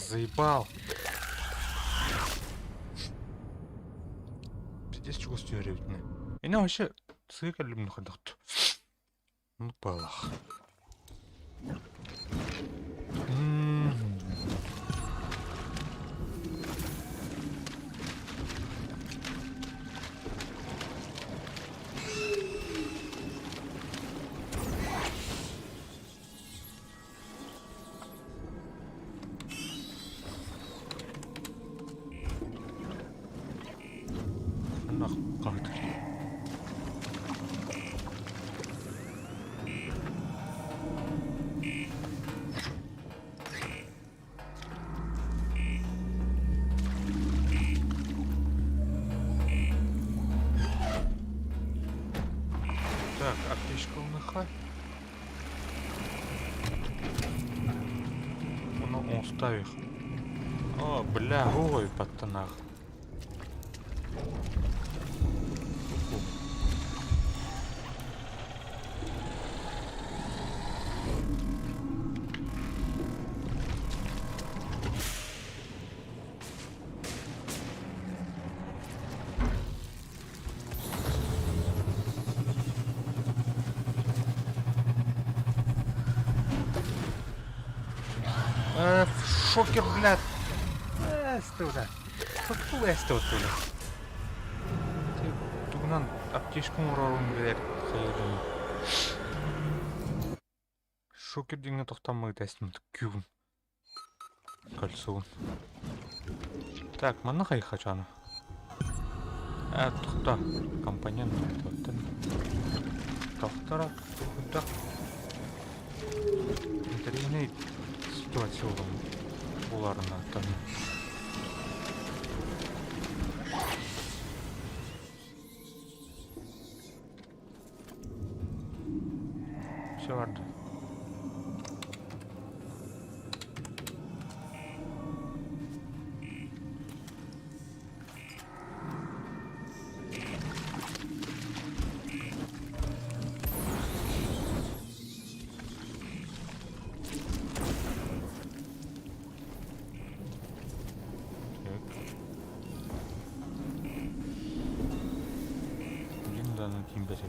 Заебал. Здесь чего стереть мне? И на вообще цикали мне ходят. Ну палах. Так, аптечка у них. Ну, он ставит. О, бля, ой, пацанах. Шокер, блядь. Студа. Какой студа? Тугнан аптечкам урауым керек. Шокер деген тоқтамай тәсім күйім. Кольцо. Так, мана қай қачаны? Тоқта. Компонент. Тоқтара. Так. Интернет ситуация оларына там. Все vardı. берет.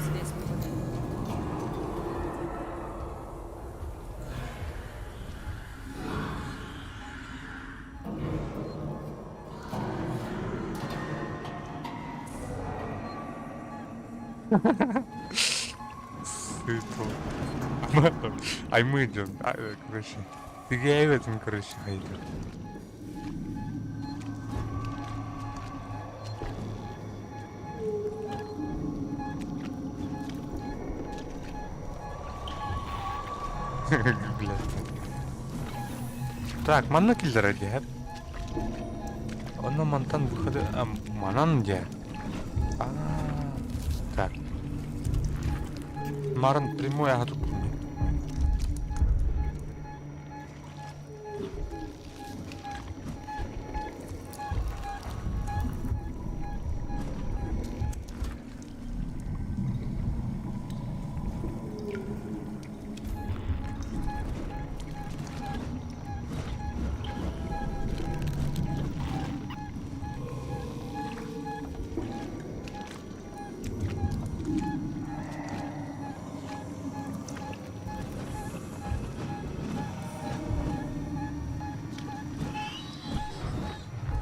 Связь пропадает. Сытл. Ай мы идем. Короче. Ты в этом, короче, хайдер. Блядь. Так, манна килдер дияр. Оны мантан выходы... манан дияр. Так. Марын прямой ағытып күрмей.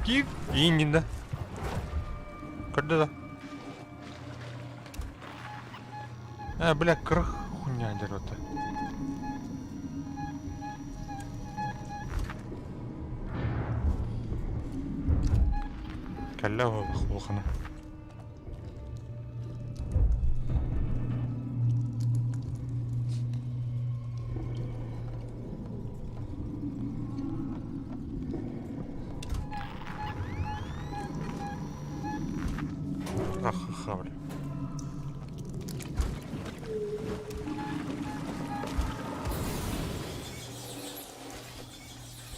Кип индинда. Кырды да. Бля, крых хуйня дерет. Калля хулхана. Ахахавль.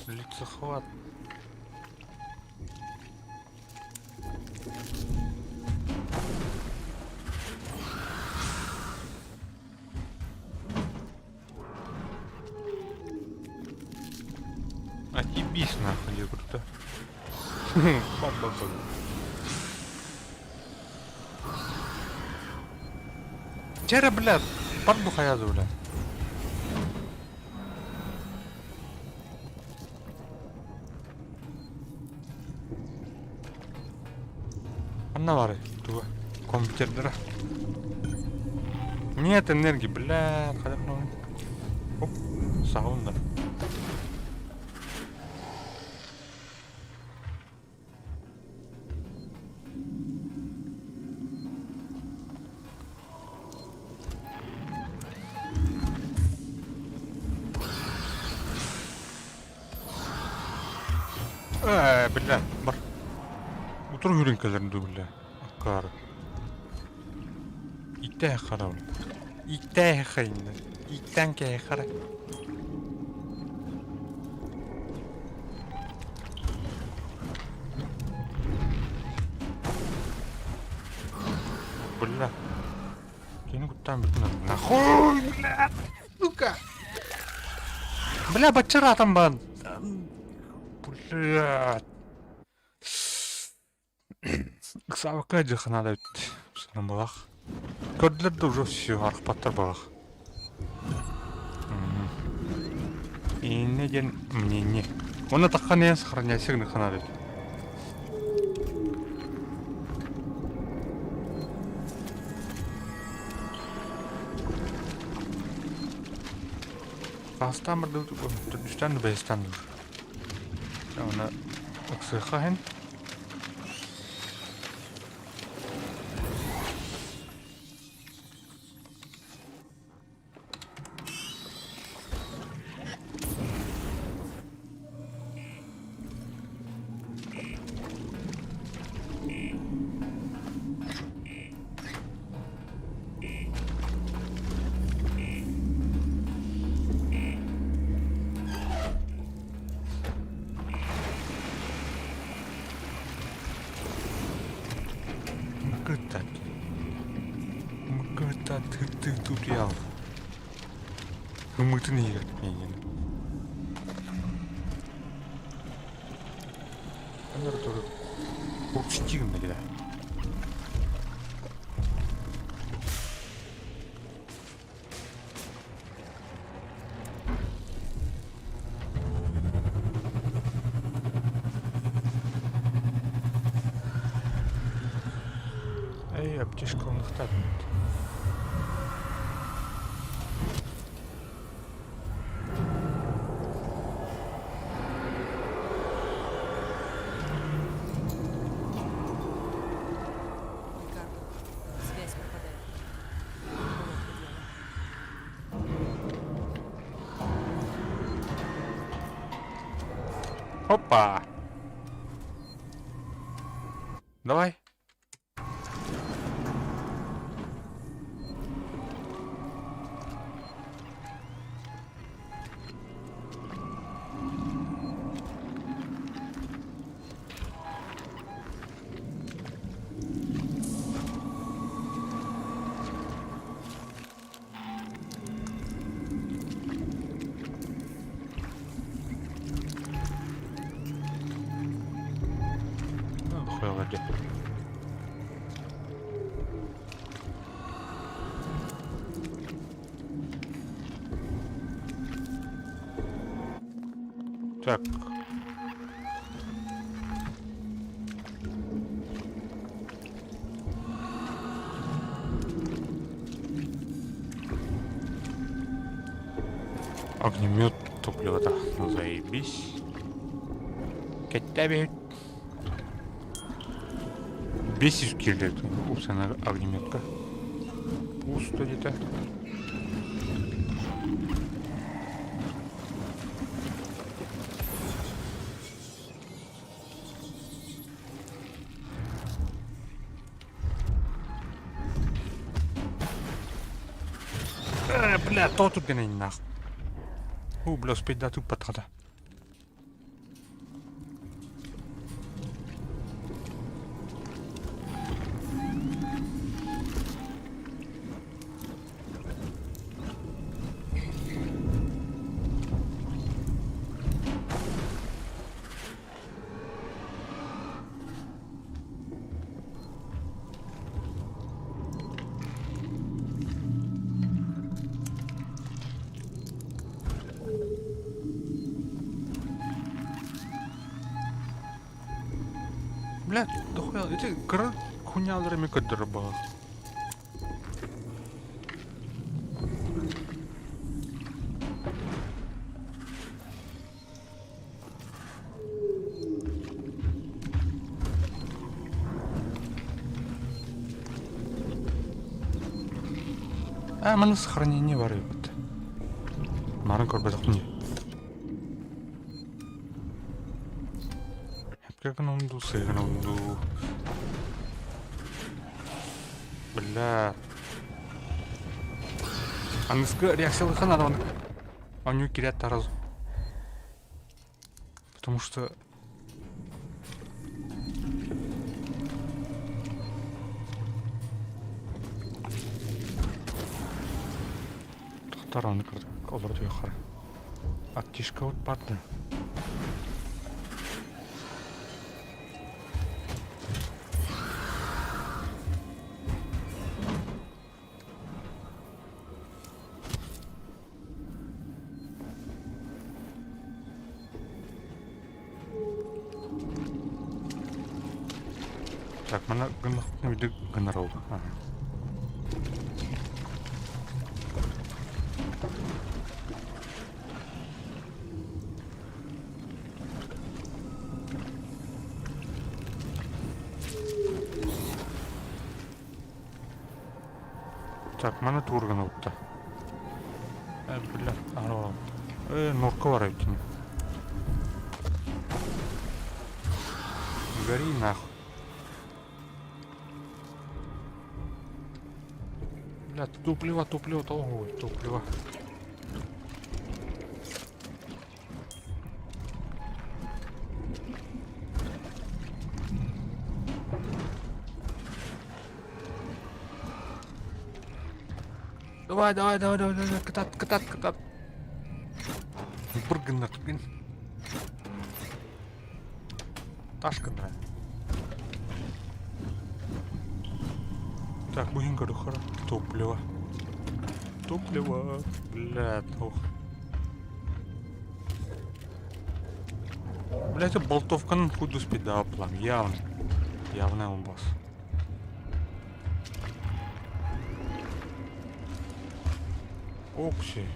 Лицехват. Отъебись нахуй, я круто. Бам-бам-бам. Чера, блядь, парду хаязу, блядь. Анна вары, туа, компьютер. Нет энергии, блядь, хотя бы. Оп, саунда. Бля, бар. Утыр хөреңкелеринде, бля. Акар. Итә хара. Итә хайна. Итән ке хара. Бля. Кені куттан битна. Нахуй, бля. Сука. Бля, бачыра там бан. Блядь. Ксавка жаханада өтті. Сұрын болақ. Көрділерді уже все, арқпаттар болақ. Ені ден... Мне не. Он атаканы сохраняй сигнал ханады. Астамыр дүүд төдөлтөн байстан. Она оксыхайн. Туtorial. Мы-то не играть. Камера тоже стигна, да. Эй, аптечка он хтабит. Опа! Давай. Так. Огнемет топлива, да. Ну заебись. Кетябе. Бесишь киллер. Упс, она огнеметка. Пусто где-то. Бля, то тут геней нах. Бля, успеть да тут патрата. Бля, дохуя, эти хуйняларами кадырба. Mana сохранение бар ебать. Марын көрбедік не. Как унду, сыгран унду. Бля. Аңызғы реакциялыға надо он. Он кирят таразу. Потому что... Тараны кырды. Оларды яқары. Аптешка от барды. Так, mana виде генерал. Ага. Так, mana турган отты. Бля, aro. Нурка бар екен. Гори нахуй. Бля, топливо, ой, топливо. Давай, катат. Бұргынна түген. Ташкында. Так, будем горохора. Топливо. Блядь, ох. Блядь, болтовканың худ успеть да оплам. Явно он босс. Окси.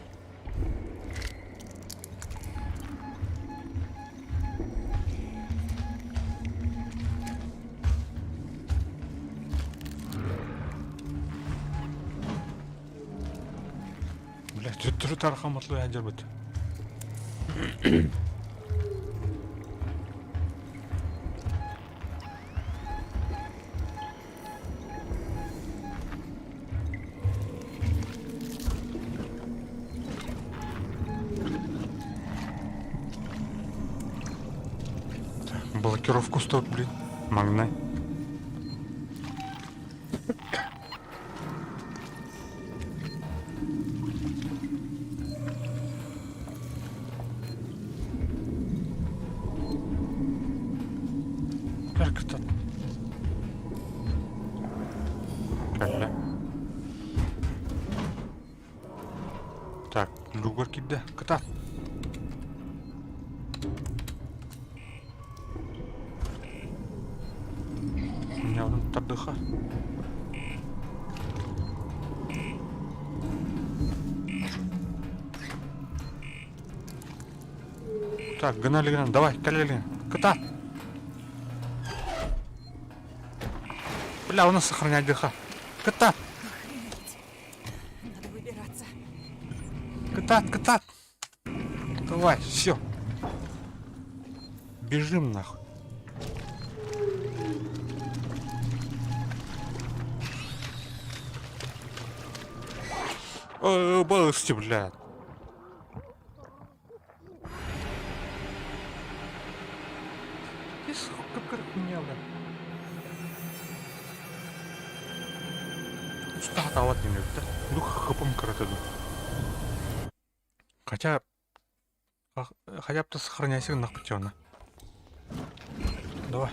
Блядь, түрі тарқаматлы әндер бөт. Блокировку стоит, блин. Магнай. Как это? Калля. Так, люгар кидде. Ката. Тадыха. Так, гнали, давай, калили. Кота. Бля, у нас сохранять дыха. Кота. Надо выбираться. Кота. Давай, все. Бежим нахуй. Балости, блядь. И сука, как меня, блядь. Что атовать не да? Ну, хапом каратыну. Хотя бы сохраняйся нахуй тёна. Давай.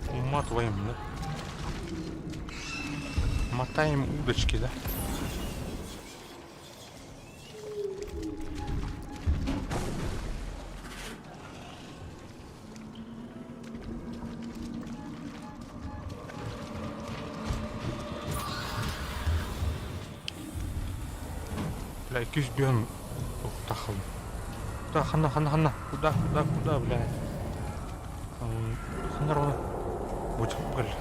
Уматываем, да? Мотаем удочки, да? Бля, 200 бьён. Ух, тахал. Да, хана. Куда, бля? Хана ровно. Будь уголь.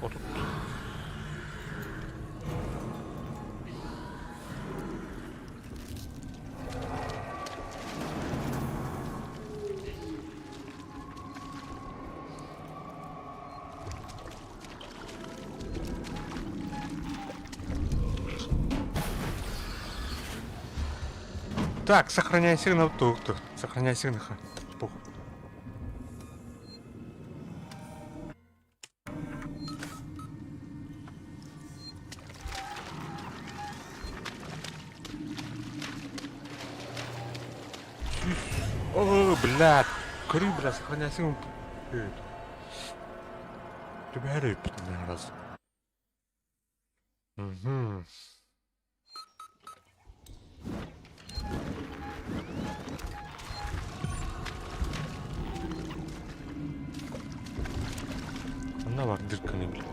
Отут. Так, сохраняй сигнал тут. Сохраняй сигнал. Похуй. О, блядь. Кори, блядь, сохраняй сигнал. Тебя рыб на раз. Угу. Анда бар дырканы бил.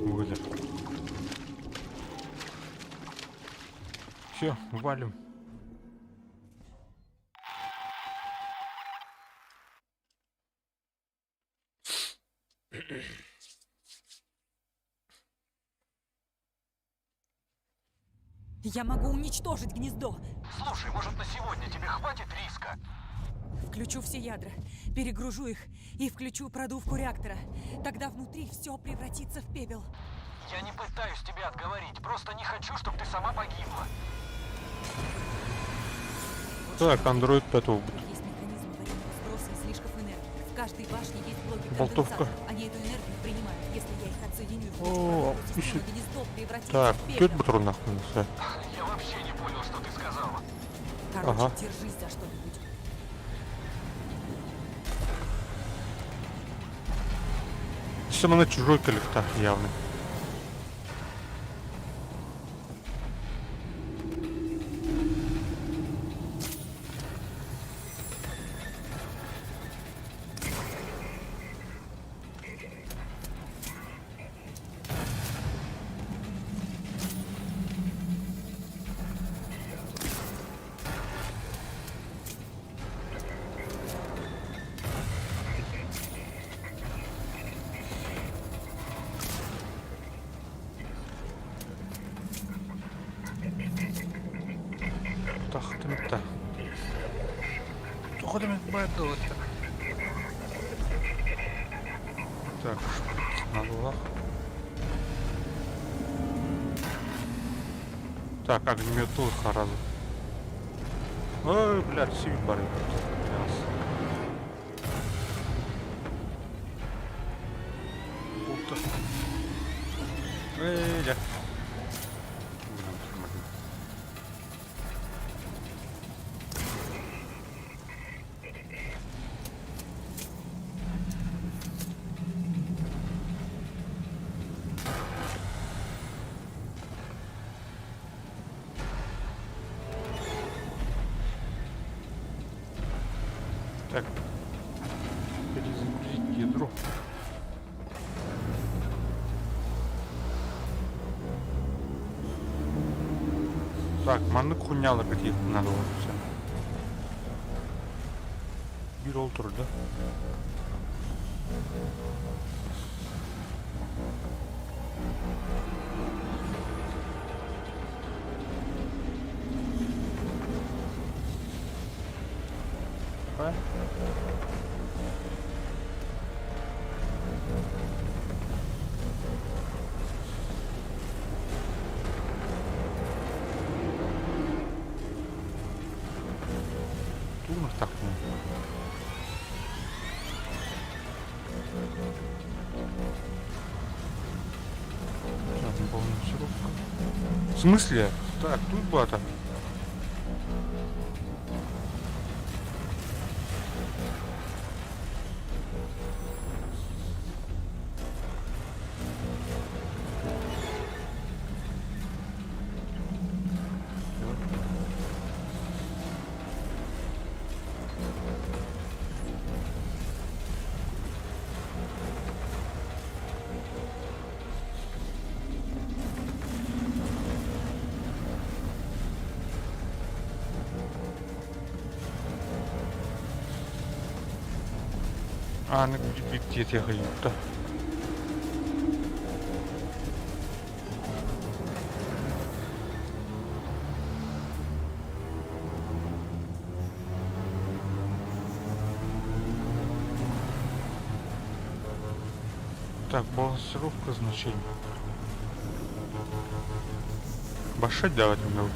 Вылет. Все, валим. Я могу уничтожить гнездо. Слушай, может, на сегодня тебе хватит риска? Включу все ядра, перегружу их и включу продувку реактора. Тогда внутри все превратится в пепел. Я не пытаюсь тебя отговорить, просто не хочу, чтобы ты сама погибла. Так, андроид готов будет. Есть механизм аварийного сброса и слишков энергии. В каждой башне есть блоки Болтовка. конденсатора. Они эту энергию принимают. Если я их отсоединю, О, система гнездо превратится так, в пепел. что это патрон нахуй? Я вообще не понял, что ты сказала. Короче, Ага. держись за что-нибудь. Все на чужой коллектор явно. Тахтымта. Туходим байду. Так, на лугах. Так, огнемет сразу. Ой, блядь, сивик бары. Ух ты. Эй, да. Так, перезагрузить ядро. Так, маны хуйнялы какие-то надо вот все. Bir oldu da. Ha? Тут так. В смысле? Так, тут бата. А, ну где-то я ходил-то. Так, балансировка значений. Башать давать надо.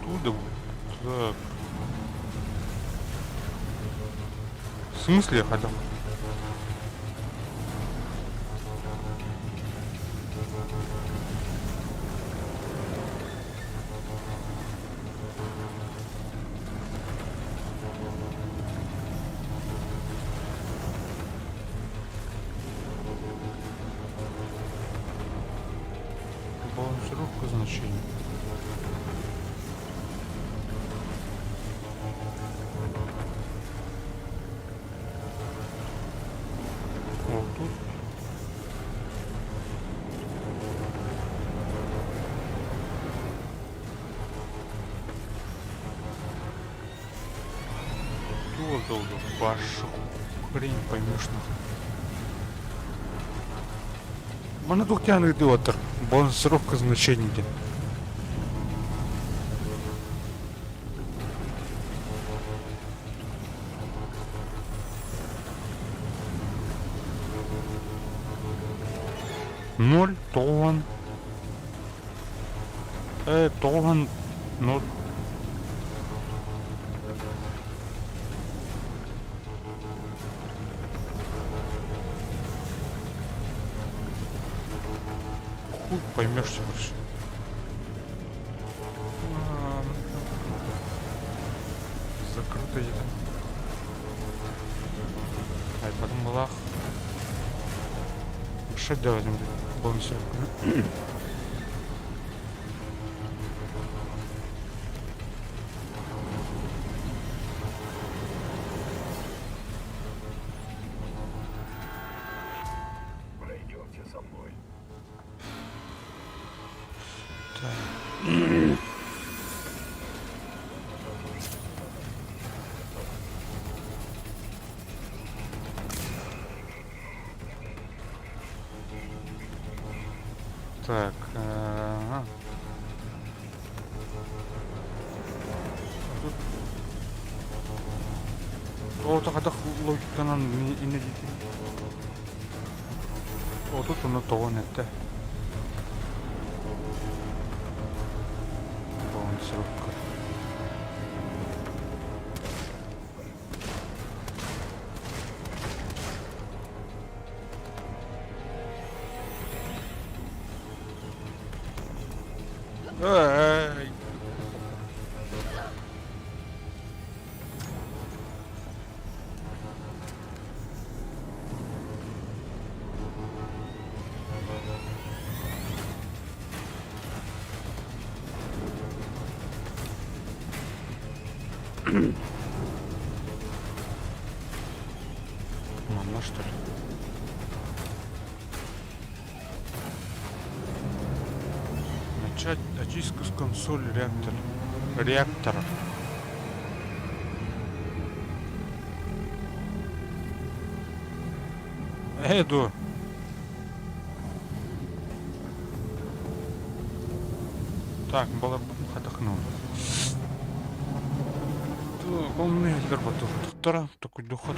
Туда. Так. В смысле я ходил? Балансировка значений. долго. Вашу хрень поймешь нахуй. Мана двухтяный диотер. Балансировка значений. Ноль тонн. Тонн. Ноль. Хуй поймешься вообще. Закрыто это. Ай, подумала. Что делать? Бонусы. Пройдемте со мной. Так, О, так а логиканан ине дейт. О, тут оны тоғын етті. Балансировка. Ай. Мама, что ли? Начать очистку с консоли реактора. Эду. Так, была отдохнул. Он не зарабатывал. Вторая такой духа.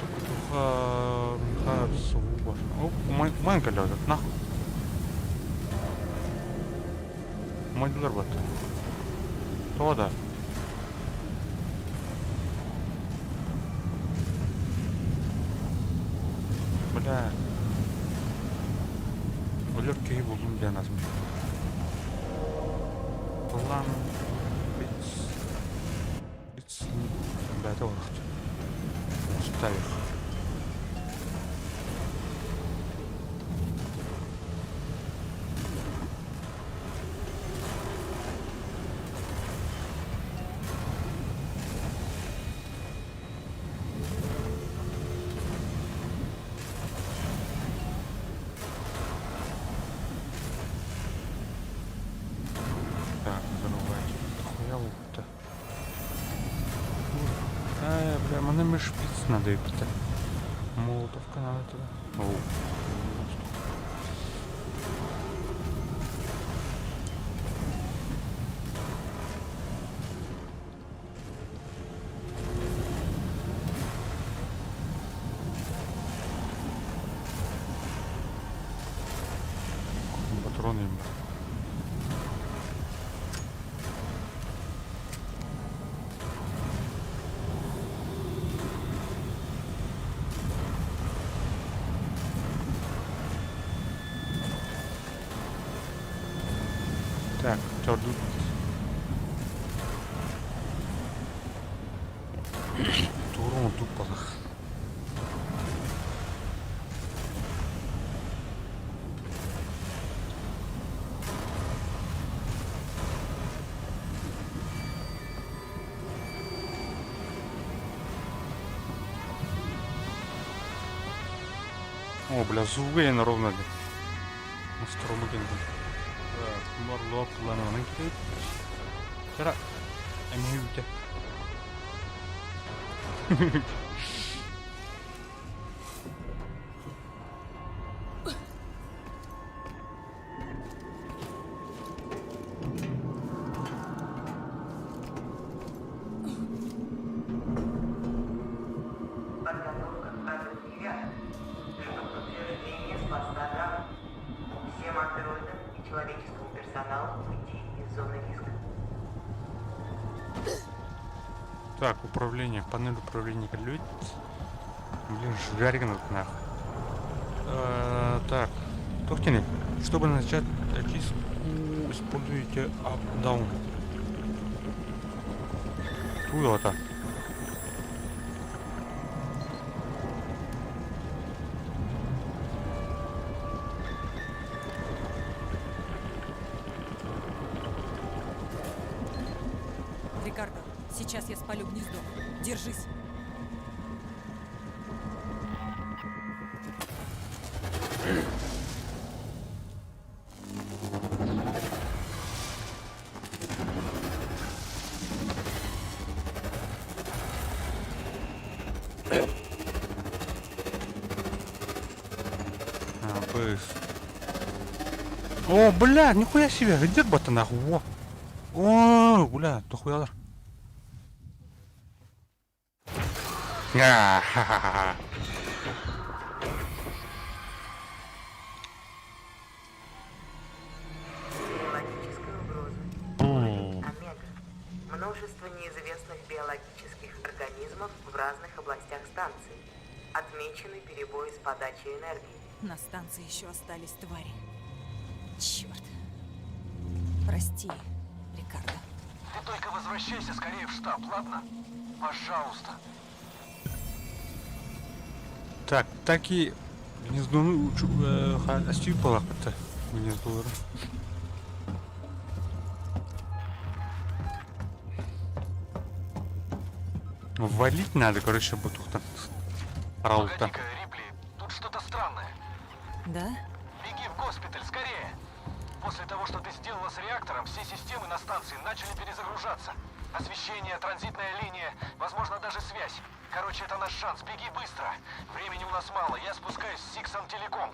О, маленькая лёдок, нахуй. Мой зарабатывал. То да. Бля. Улёрки и будем для нас. План. Да, это вот. Ставишь. Так, зарывай. Хуя лук-то. Бля, мене шпиц надо ебать. Молотовка надо туда. Оу. Патроны им. Так, что тут? Турон тупых. О, бля, зубы на ровно. На втором агенте. Морлок, ладно, кидает. Вчера. Эмьюте. техническому персоналу уйти из зоны риска. Так, управление, панель управления люди. Блин, жаргнут нахуй. Так, Тохтини, чтобы начать очистку, используйте up-down. Куда-то. Рикардо, сейчас я спалю гнездо. Держись. О, бля, нихуя себе, где бота нахуй, во. О, бля, дохуя. Ха-ха-ха. Биологическая угроза. Уровень Омега. Множество неизвестных биологических организмов в разных областях станции. Отмечены перебои с подачей энергии. На станции еще остались твари. Черт. Прости, Рикардо. Ты только возвращайся скорее в штаб, ладно? Пожалуйста. Так, таки гнездо остюпала как-то гнездо. Валить надо, короче, бутух-то. Раута. Погоди-ка, Рипли, тут что-то странное. Да? Беги в госпиталь, скорее! После того, что ты сделала с реактором, все системы на станции начали перезагружаться. Освещение, транзитная линия, возможно, даже связь. Короче, это наш шанс. Беги быстро. Времени у нас мало. Я спускаюсь с Сиксон Телеком.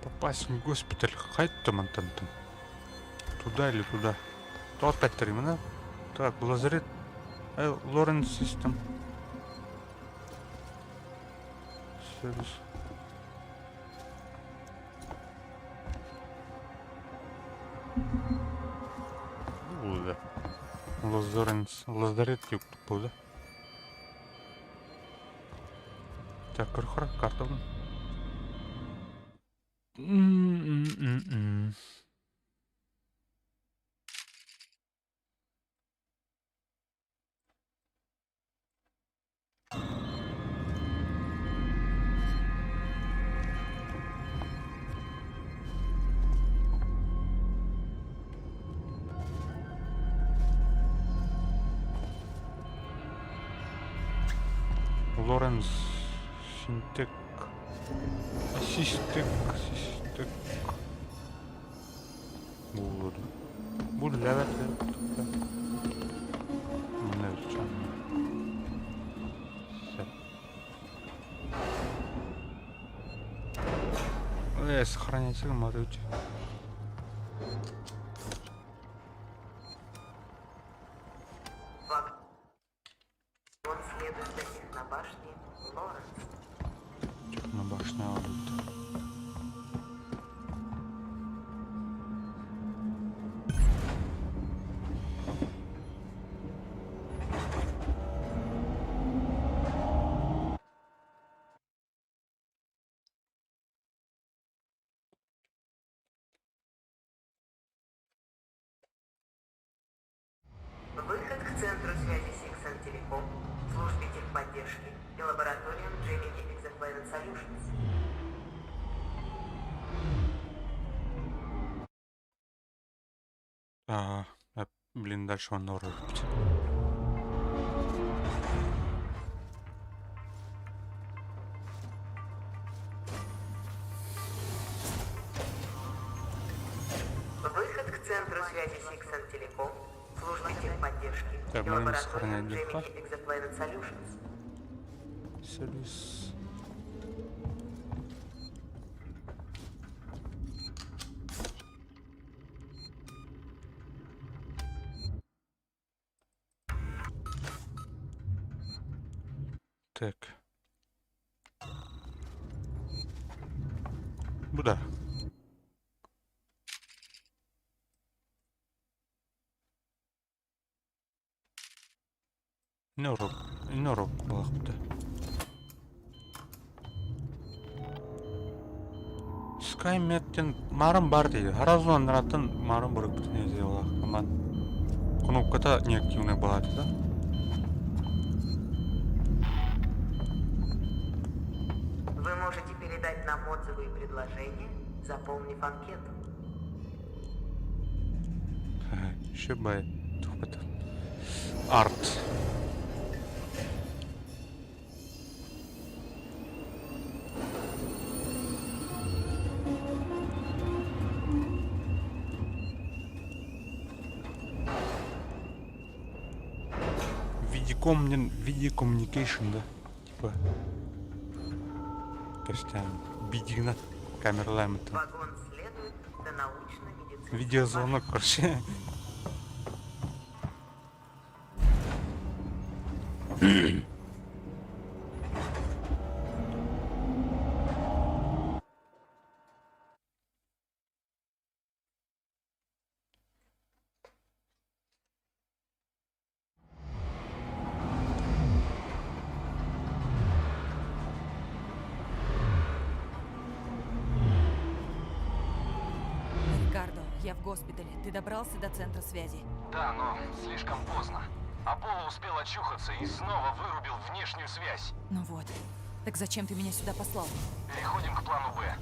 Попасть в госпиталь. Хайт-то там. Туда или туда? То опять времена. Так, лазарет. Лоренс систем. Сервис. Да. Лазарет типа, да? Так, карта. Лоренс Синтек. Ассистек. Буду лявать. Сохраняйте, смотрите. Он следует за технобашней Лоренс. Технобашня Лоренс. Выход к центру связи Сиксон Телеком, службе техподдержки и лабораториям Gemini Exoplanet Solutions. Блин, дальше он норвит. Выход к центру связи Сиксон Телеком, службе техподдержки Так, и мы лабораториям сохраняем Gemini Exoplanet Solutions. Сервис. Так. Буда. Не урок болақпты. Скайметтен марым бар дейді. Харазуандыратын марым бұрып бітіне дейді олақ. Аман кнопката неактивный болады, да? Вы можете передать нам отзывы и предложения, заполнив анкету. Еще бы тухпата. Арт. Виде коммуникейшн, да? Типа костян бидигна камерлайм. Вагон следует до научно-медицинского. Видеозвонок, короче. Рикардо, я в госпитале. Ты добрался до центра связи? Да, но слишком поздно. Аполло успел очухаться и снова вырубил внешнюю связь. Ну вот. Так зачем ты меня сюда послал? Переходим к плану Б.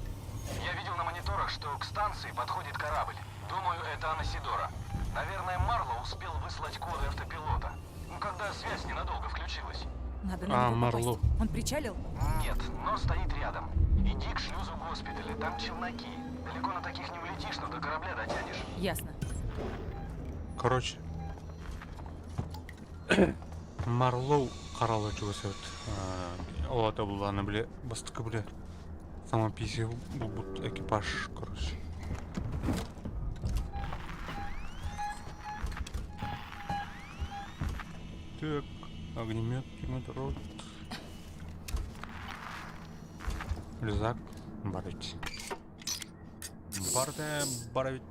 Я видел на мониторах, что к станции подходит корабль. Думаю, это Анасидора. Наверное, Марло успел выслать коды автопилота. Ну, когда связь ненадолго включилась. Надо на него Марло. попасть. Он причалил? Нет, но стоит рядом. Иди к шлюзу госпиталя, там челноки. Далеко на таких не улетишь, но до корабля дотянешь. Ясно. Короче. Марлоу қаралы жүгісі олата бұланы біле бастықы біле сама писи бұл экипаж, короче. Так, огнемет, рот. Рюкзак, барить. Барить.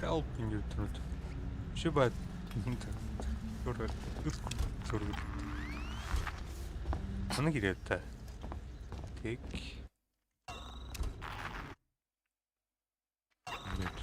Help me, dude. Şu bad. Soru. Ona giriyor da. Tek. Evet.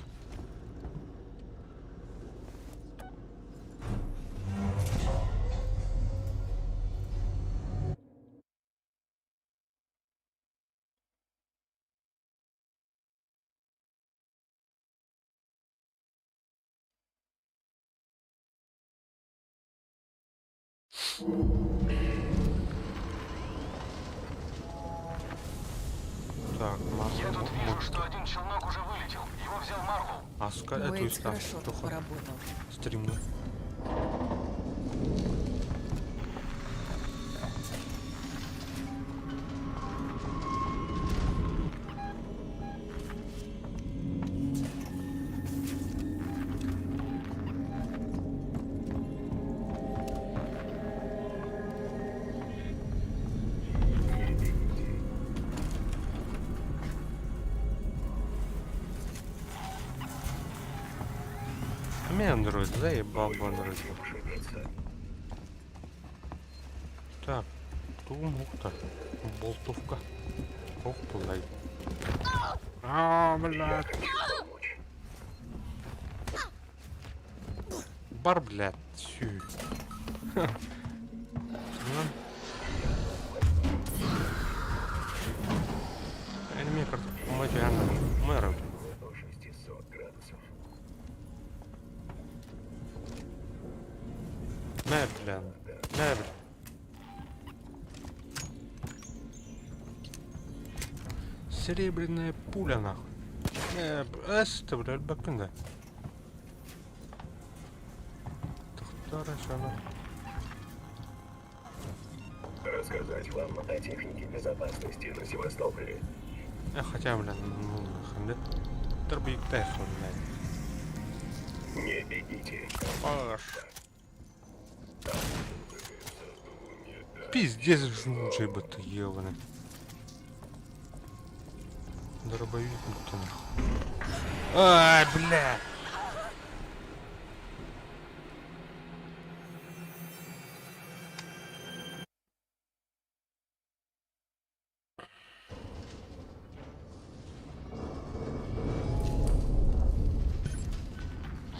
Так, Я тут вижу, что один челнок уже вылетел. Его взял Марлоу. А эту Уэйдс ставь. хорошо тут поработал. Стримы. Андроид, заебал бы андроид. Так, тумуха, болтовка. Ох, плай. Блядь. Бар, блядь. Энеми карта, мать реально, мэра. Медленно. Серебряная пуля, нахуй. Это, блядь, бакында. Тухтара шана. Рассказать вам о технике безопасности на Севастополе. Хотя, блин, ну, да? Турбик-тех, блядь. Не бегите. Паш. Пиздец, жучий бы ты ебаный. Дробовик, ну ты. Ай, бля.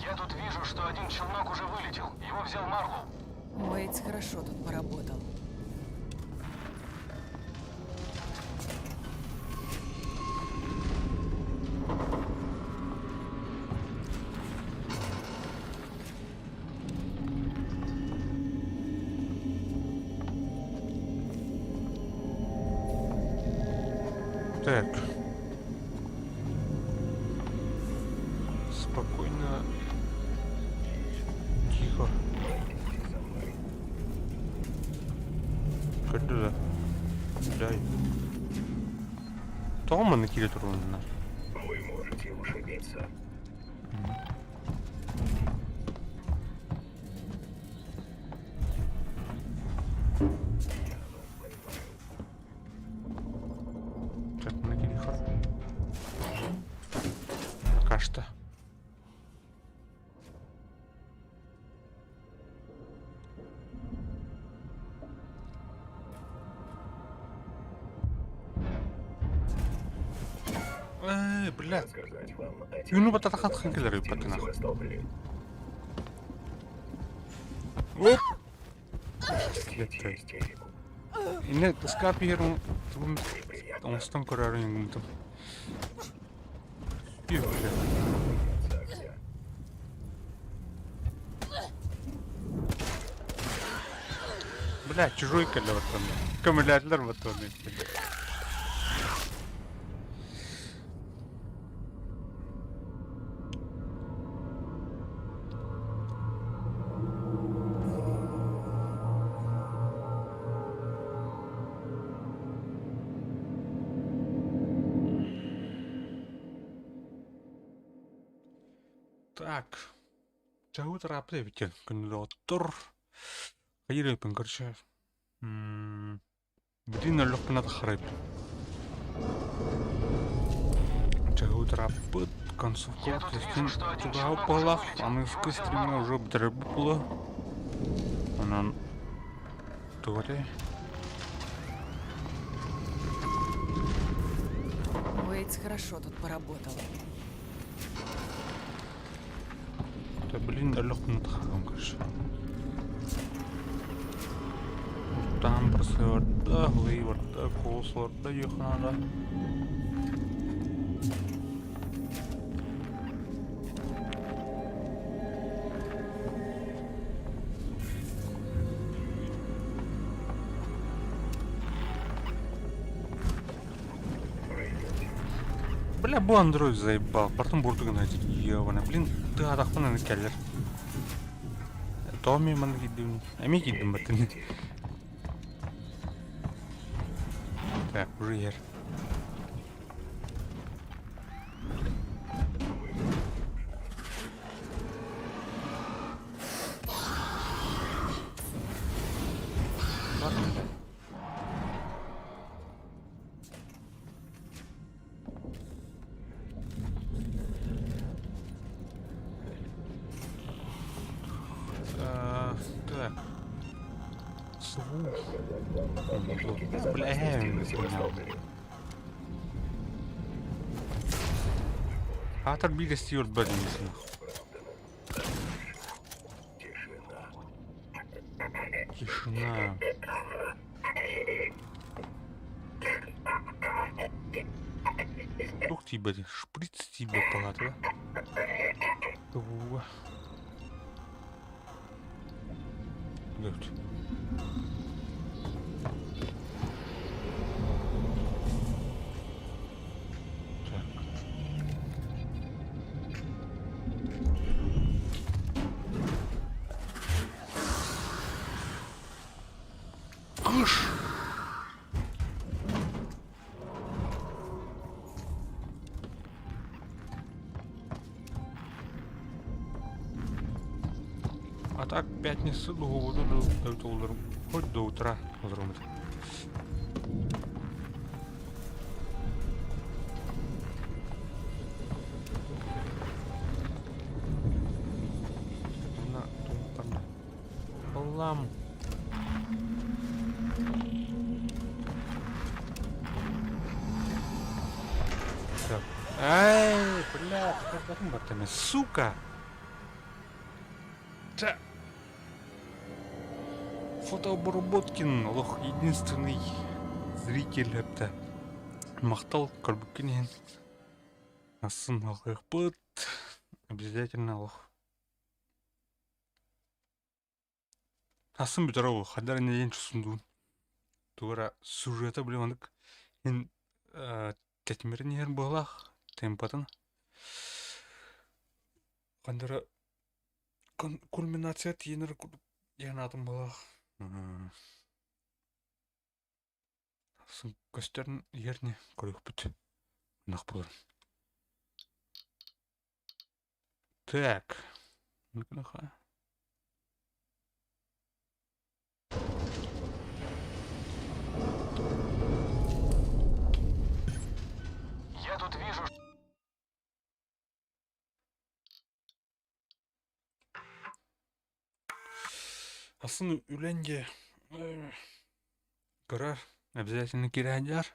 Я тут вижу, что один челнок уже вылетел. Его взял Марлоу. Уэйтс хорошо тут поработал. Так. Спокойно. Тихо. Куда? Дай. Тома на килитруна. Вы можете ушибиться. Так, на килихор. Пока что. Бля. Рассказать вам о Ну, вот это хат-хэнкелеры, технике на нахуй. Севастополе. Оп! Yine Scorpion'un onstan kararını buldum. Yok ya. Бля, чужой колётан. Аккумулятор моторный. Так. Чего торопливый кондуктор? Hayır короче. Блин, лёгко надо храп. Чего торопит? Концовка. Туда упала. А мы в костюме уже обдрабла. Она... Торе. Уэйтс хорошо тут поработал. Да блин, лёгко надо храп, короче. Там просто orada, orada, kol orada, yakınada. Бля, bu Android заебал, потом буду гнать, ёбана, блин, ты адахмана на келлер. Томи мана гиддим, ами гиддим батын. Так, уже yer. Так. Слух. Бля, я не понял. Атор Стюарт Баддинс. Тишина. Ух ты, блин, шприц тебе палата. Good. Кыш! А так, пятница, хоть до утра. Лам. Так. Ай, блядь, каким ботами, сука! Та. Фотообработкин, лох, единственный зритель это. Махтал, Карбукинин. Асын алгахпыт. Обязательно лох. Асын бюджет, хадар не день чусунду. Тура сюжета блевандык. Ин тетмернер балах. Темпатан. Хандара кульминация тенер янатым балах. Асын костерн ерне корюхпыт. Нахпылар. Так. Ну-ка. Я тут вижу... Асын үленге карар обязательно кирядяр.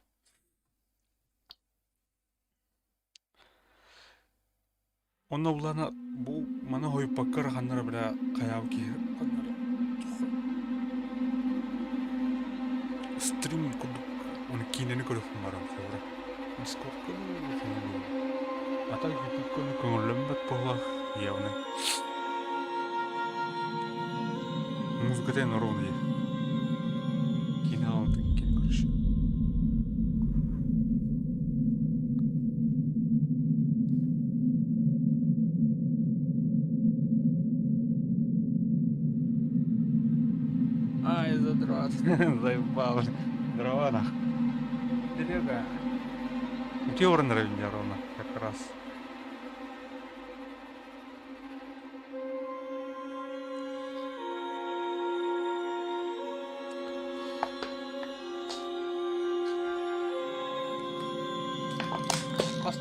Оны буларна бу мана хой паккар ханнара бля каяв ки стрим кудук он кинени көрөк марам хора. Сколько а так YouTube көңүлөмбөт болах явно. Музыка тен ровный. Кино такие короче. Ай, задрот. Заебал. Дрона. Серега. У тебя уровень ровно, как раз.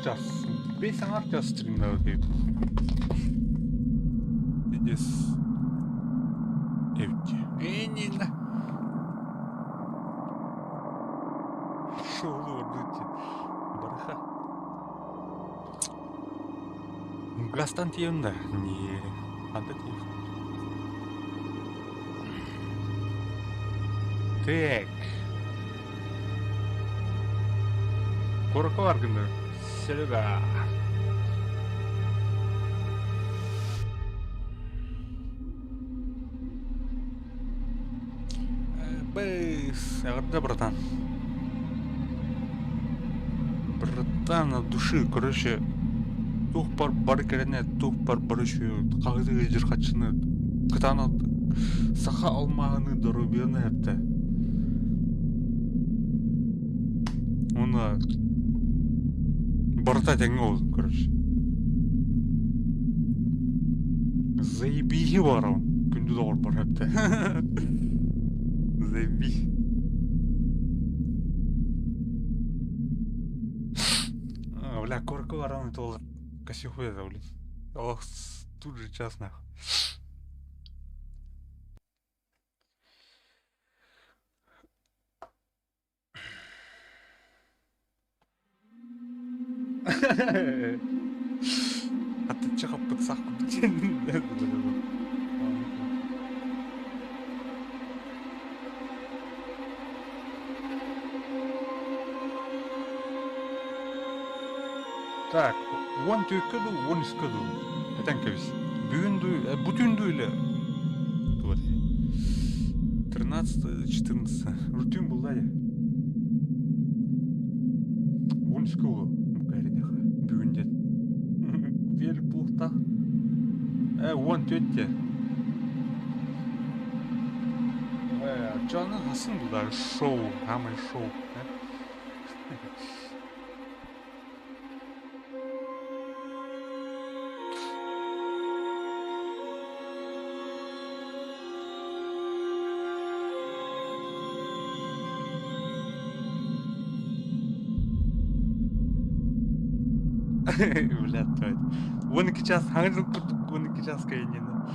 Час. Весь час стримил deyip. Здесь. Именно. Шоу ордути. Барха. Гастан тиюнда. Не. Анда тиюн. Так. Корко аргында. Серега. Бейс. Да, братан. Братан, от души, короче, тух пар бар керене, тух пар барышу, кагызы жирхатчыны, кытаны саха алмагыны доробияны эпте. Оны бортать ангол, короче. Заеби бар он. Күнді доғыр бар әпті. Заеби. Бля, корко бар он, это ол косихуя да, блин. Ох, тут же час нахуй. А ты чего подсаху? Так, one түйкіду, one іскіду. Әтен кәбіс. Бүтінді үйлі. 13-14. Рутин бұл да. One іскіду. Бүгінде. Вел бұлықта. One төтте. Canın hasın бұлдар. Шоу. Хамай шоу. Блядь, твой. 12 час хангал курдук 12 час кайнена.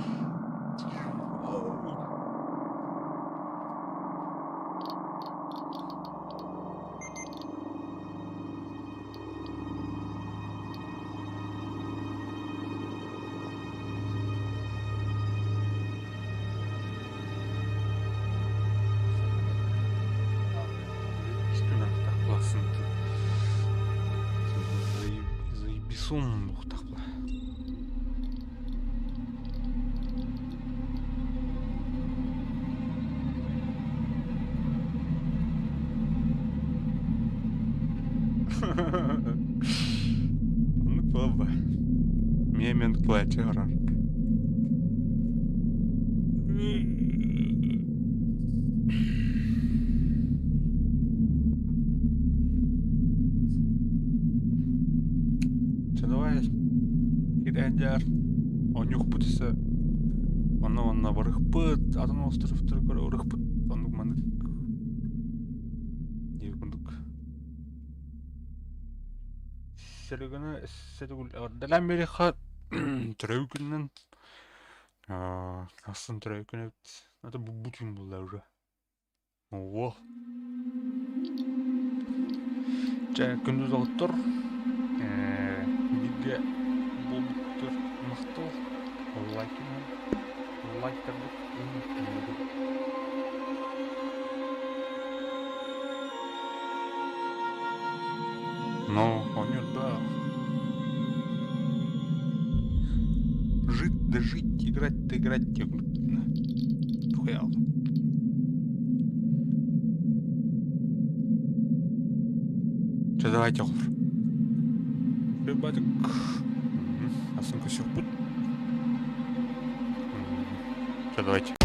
Заебисун мухтахла. Ну баба. Мен плачу арар. Киранжар онюх путса онна барыхпыт атын островтор барыхпыт онук мандык дегундук серегана седгул далам бери хат трөкүннен асын трөкүнөт это бутун булда уже о жа күндүз оттур бирге болуптур мактуу лайктарды но он да жить да жить, играть да играть хуял. Че, давайте, ребяток, оценка всех путь. Че, давайте.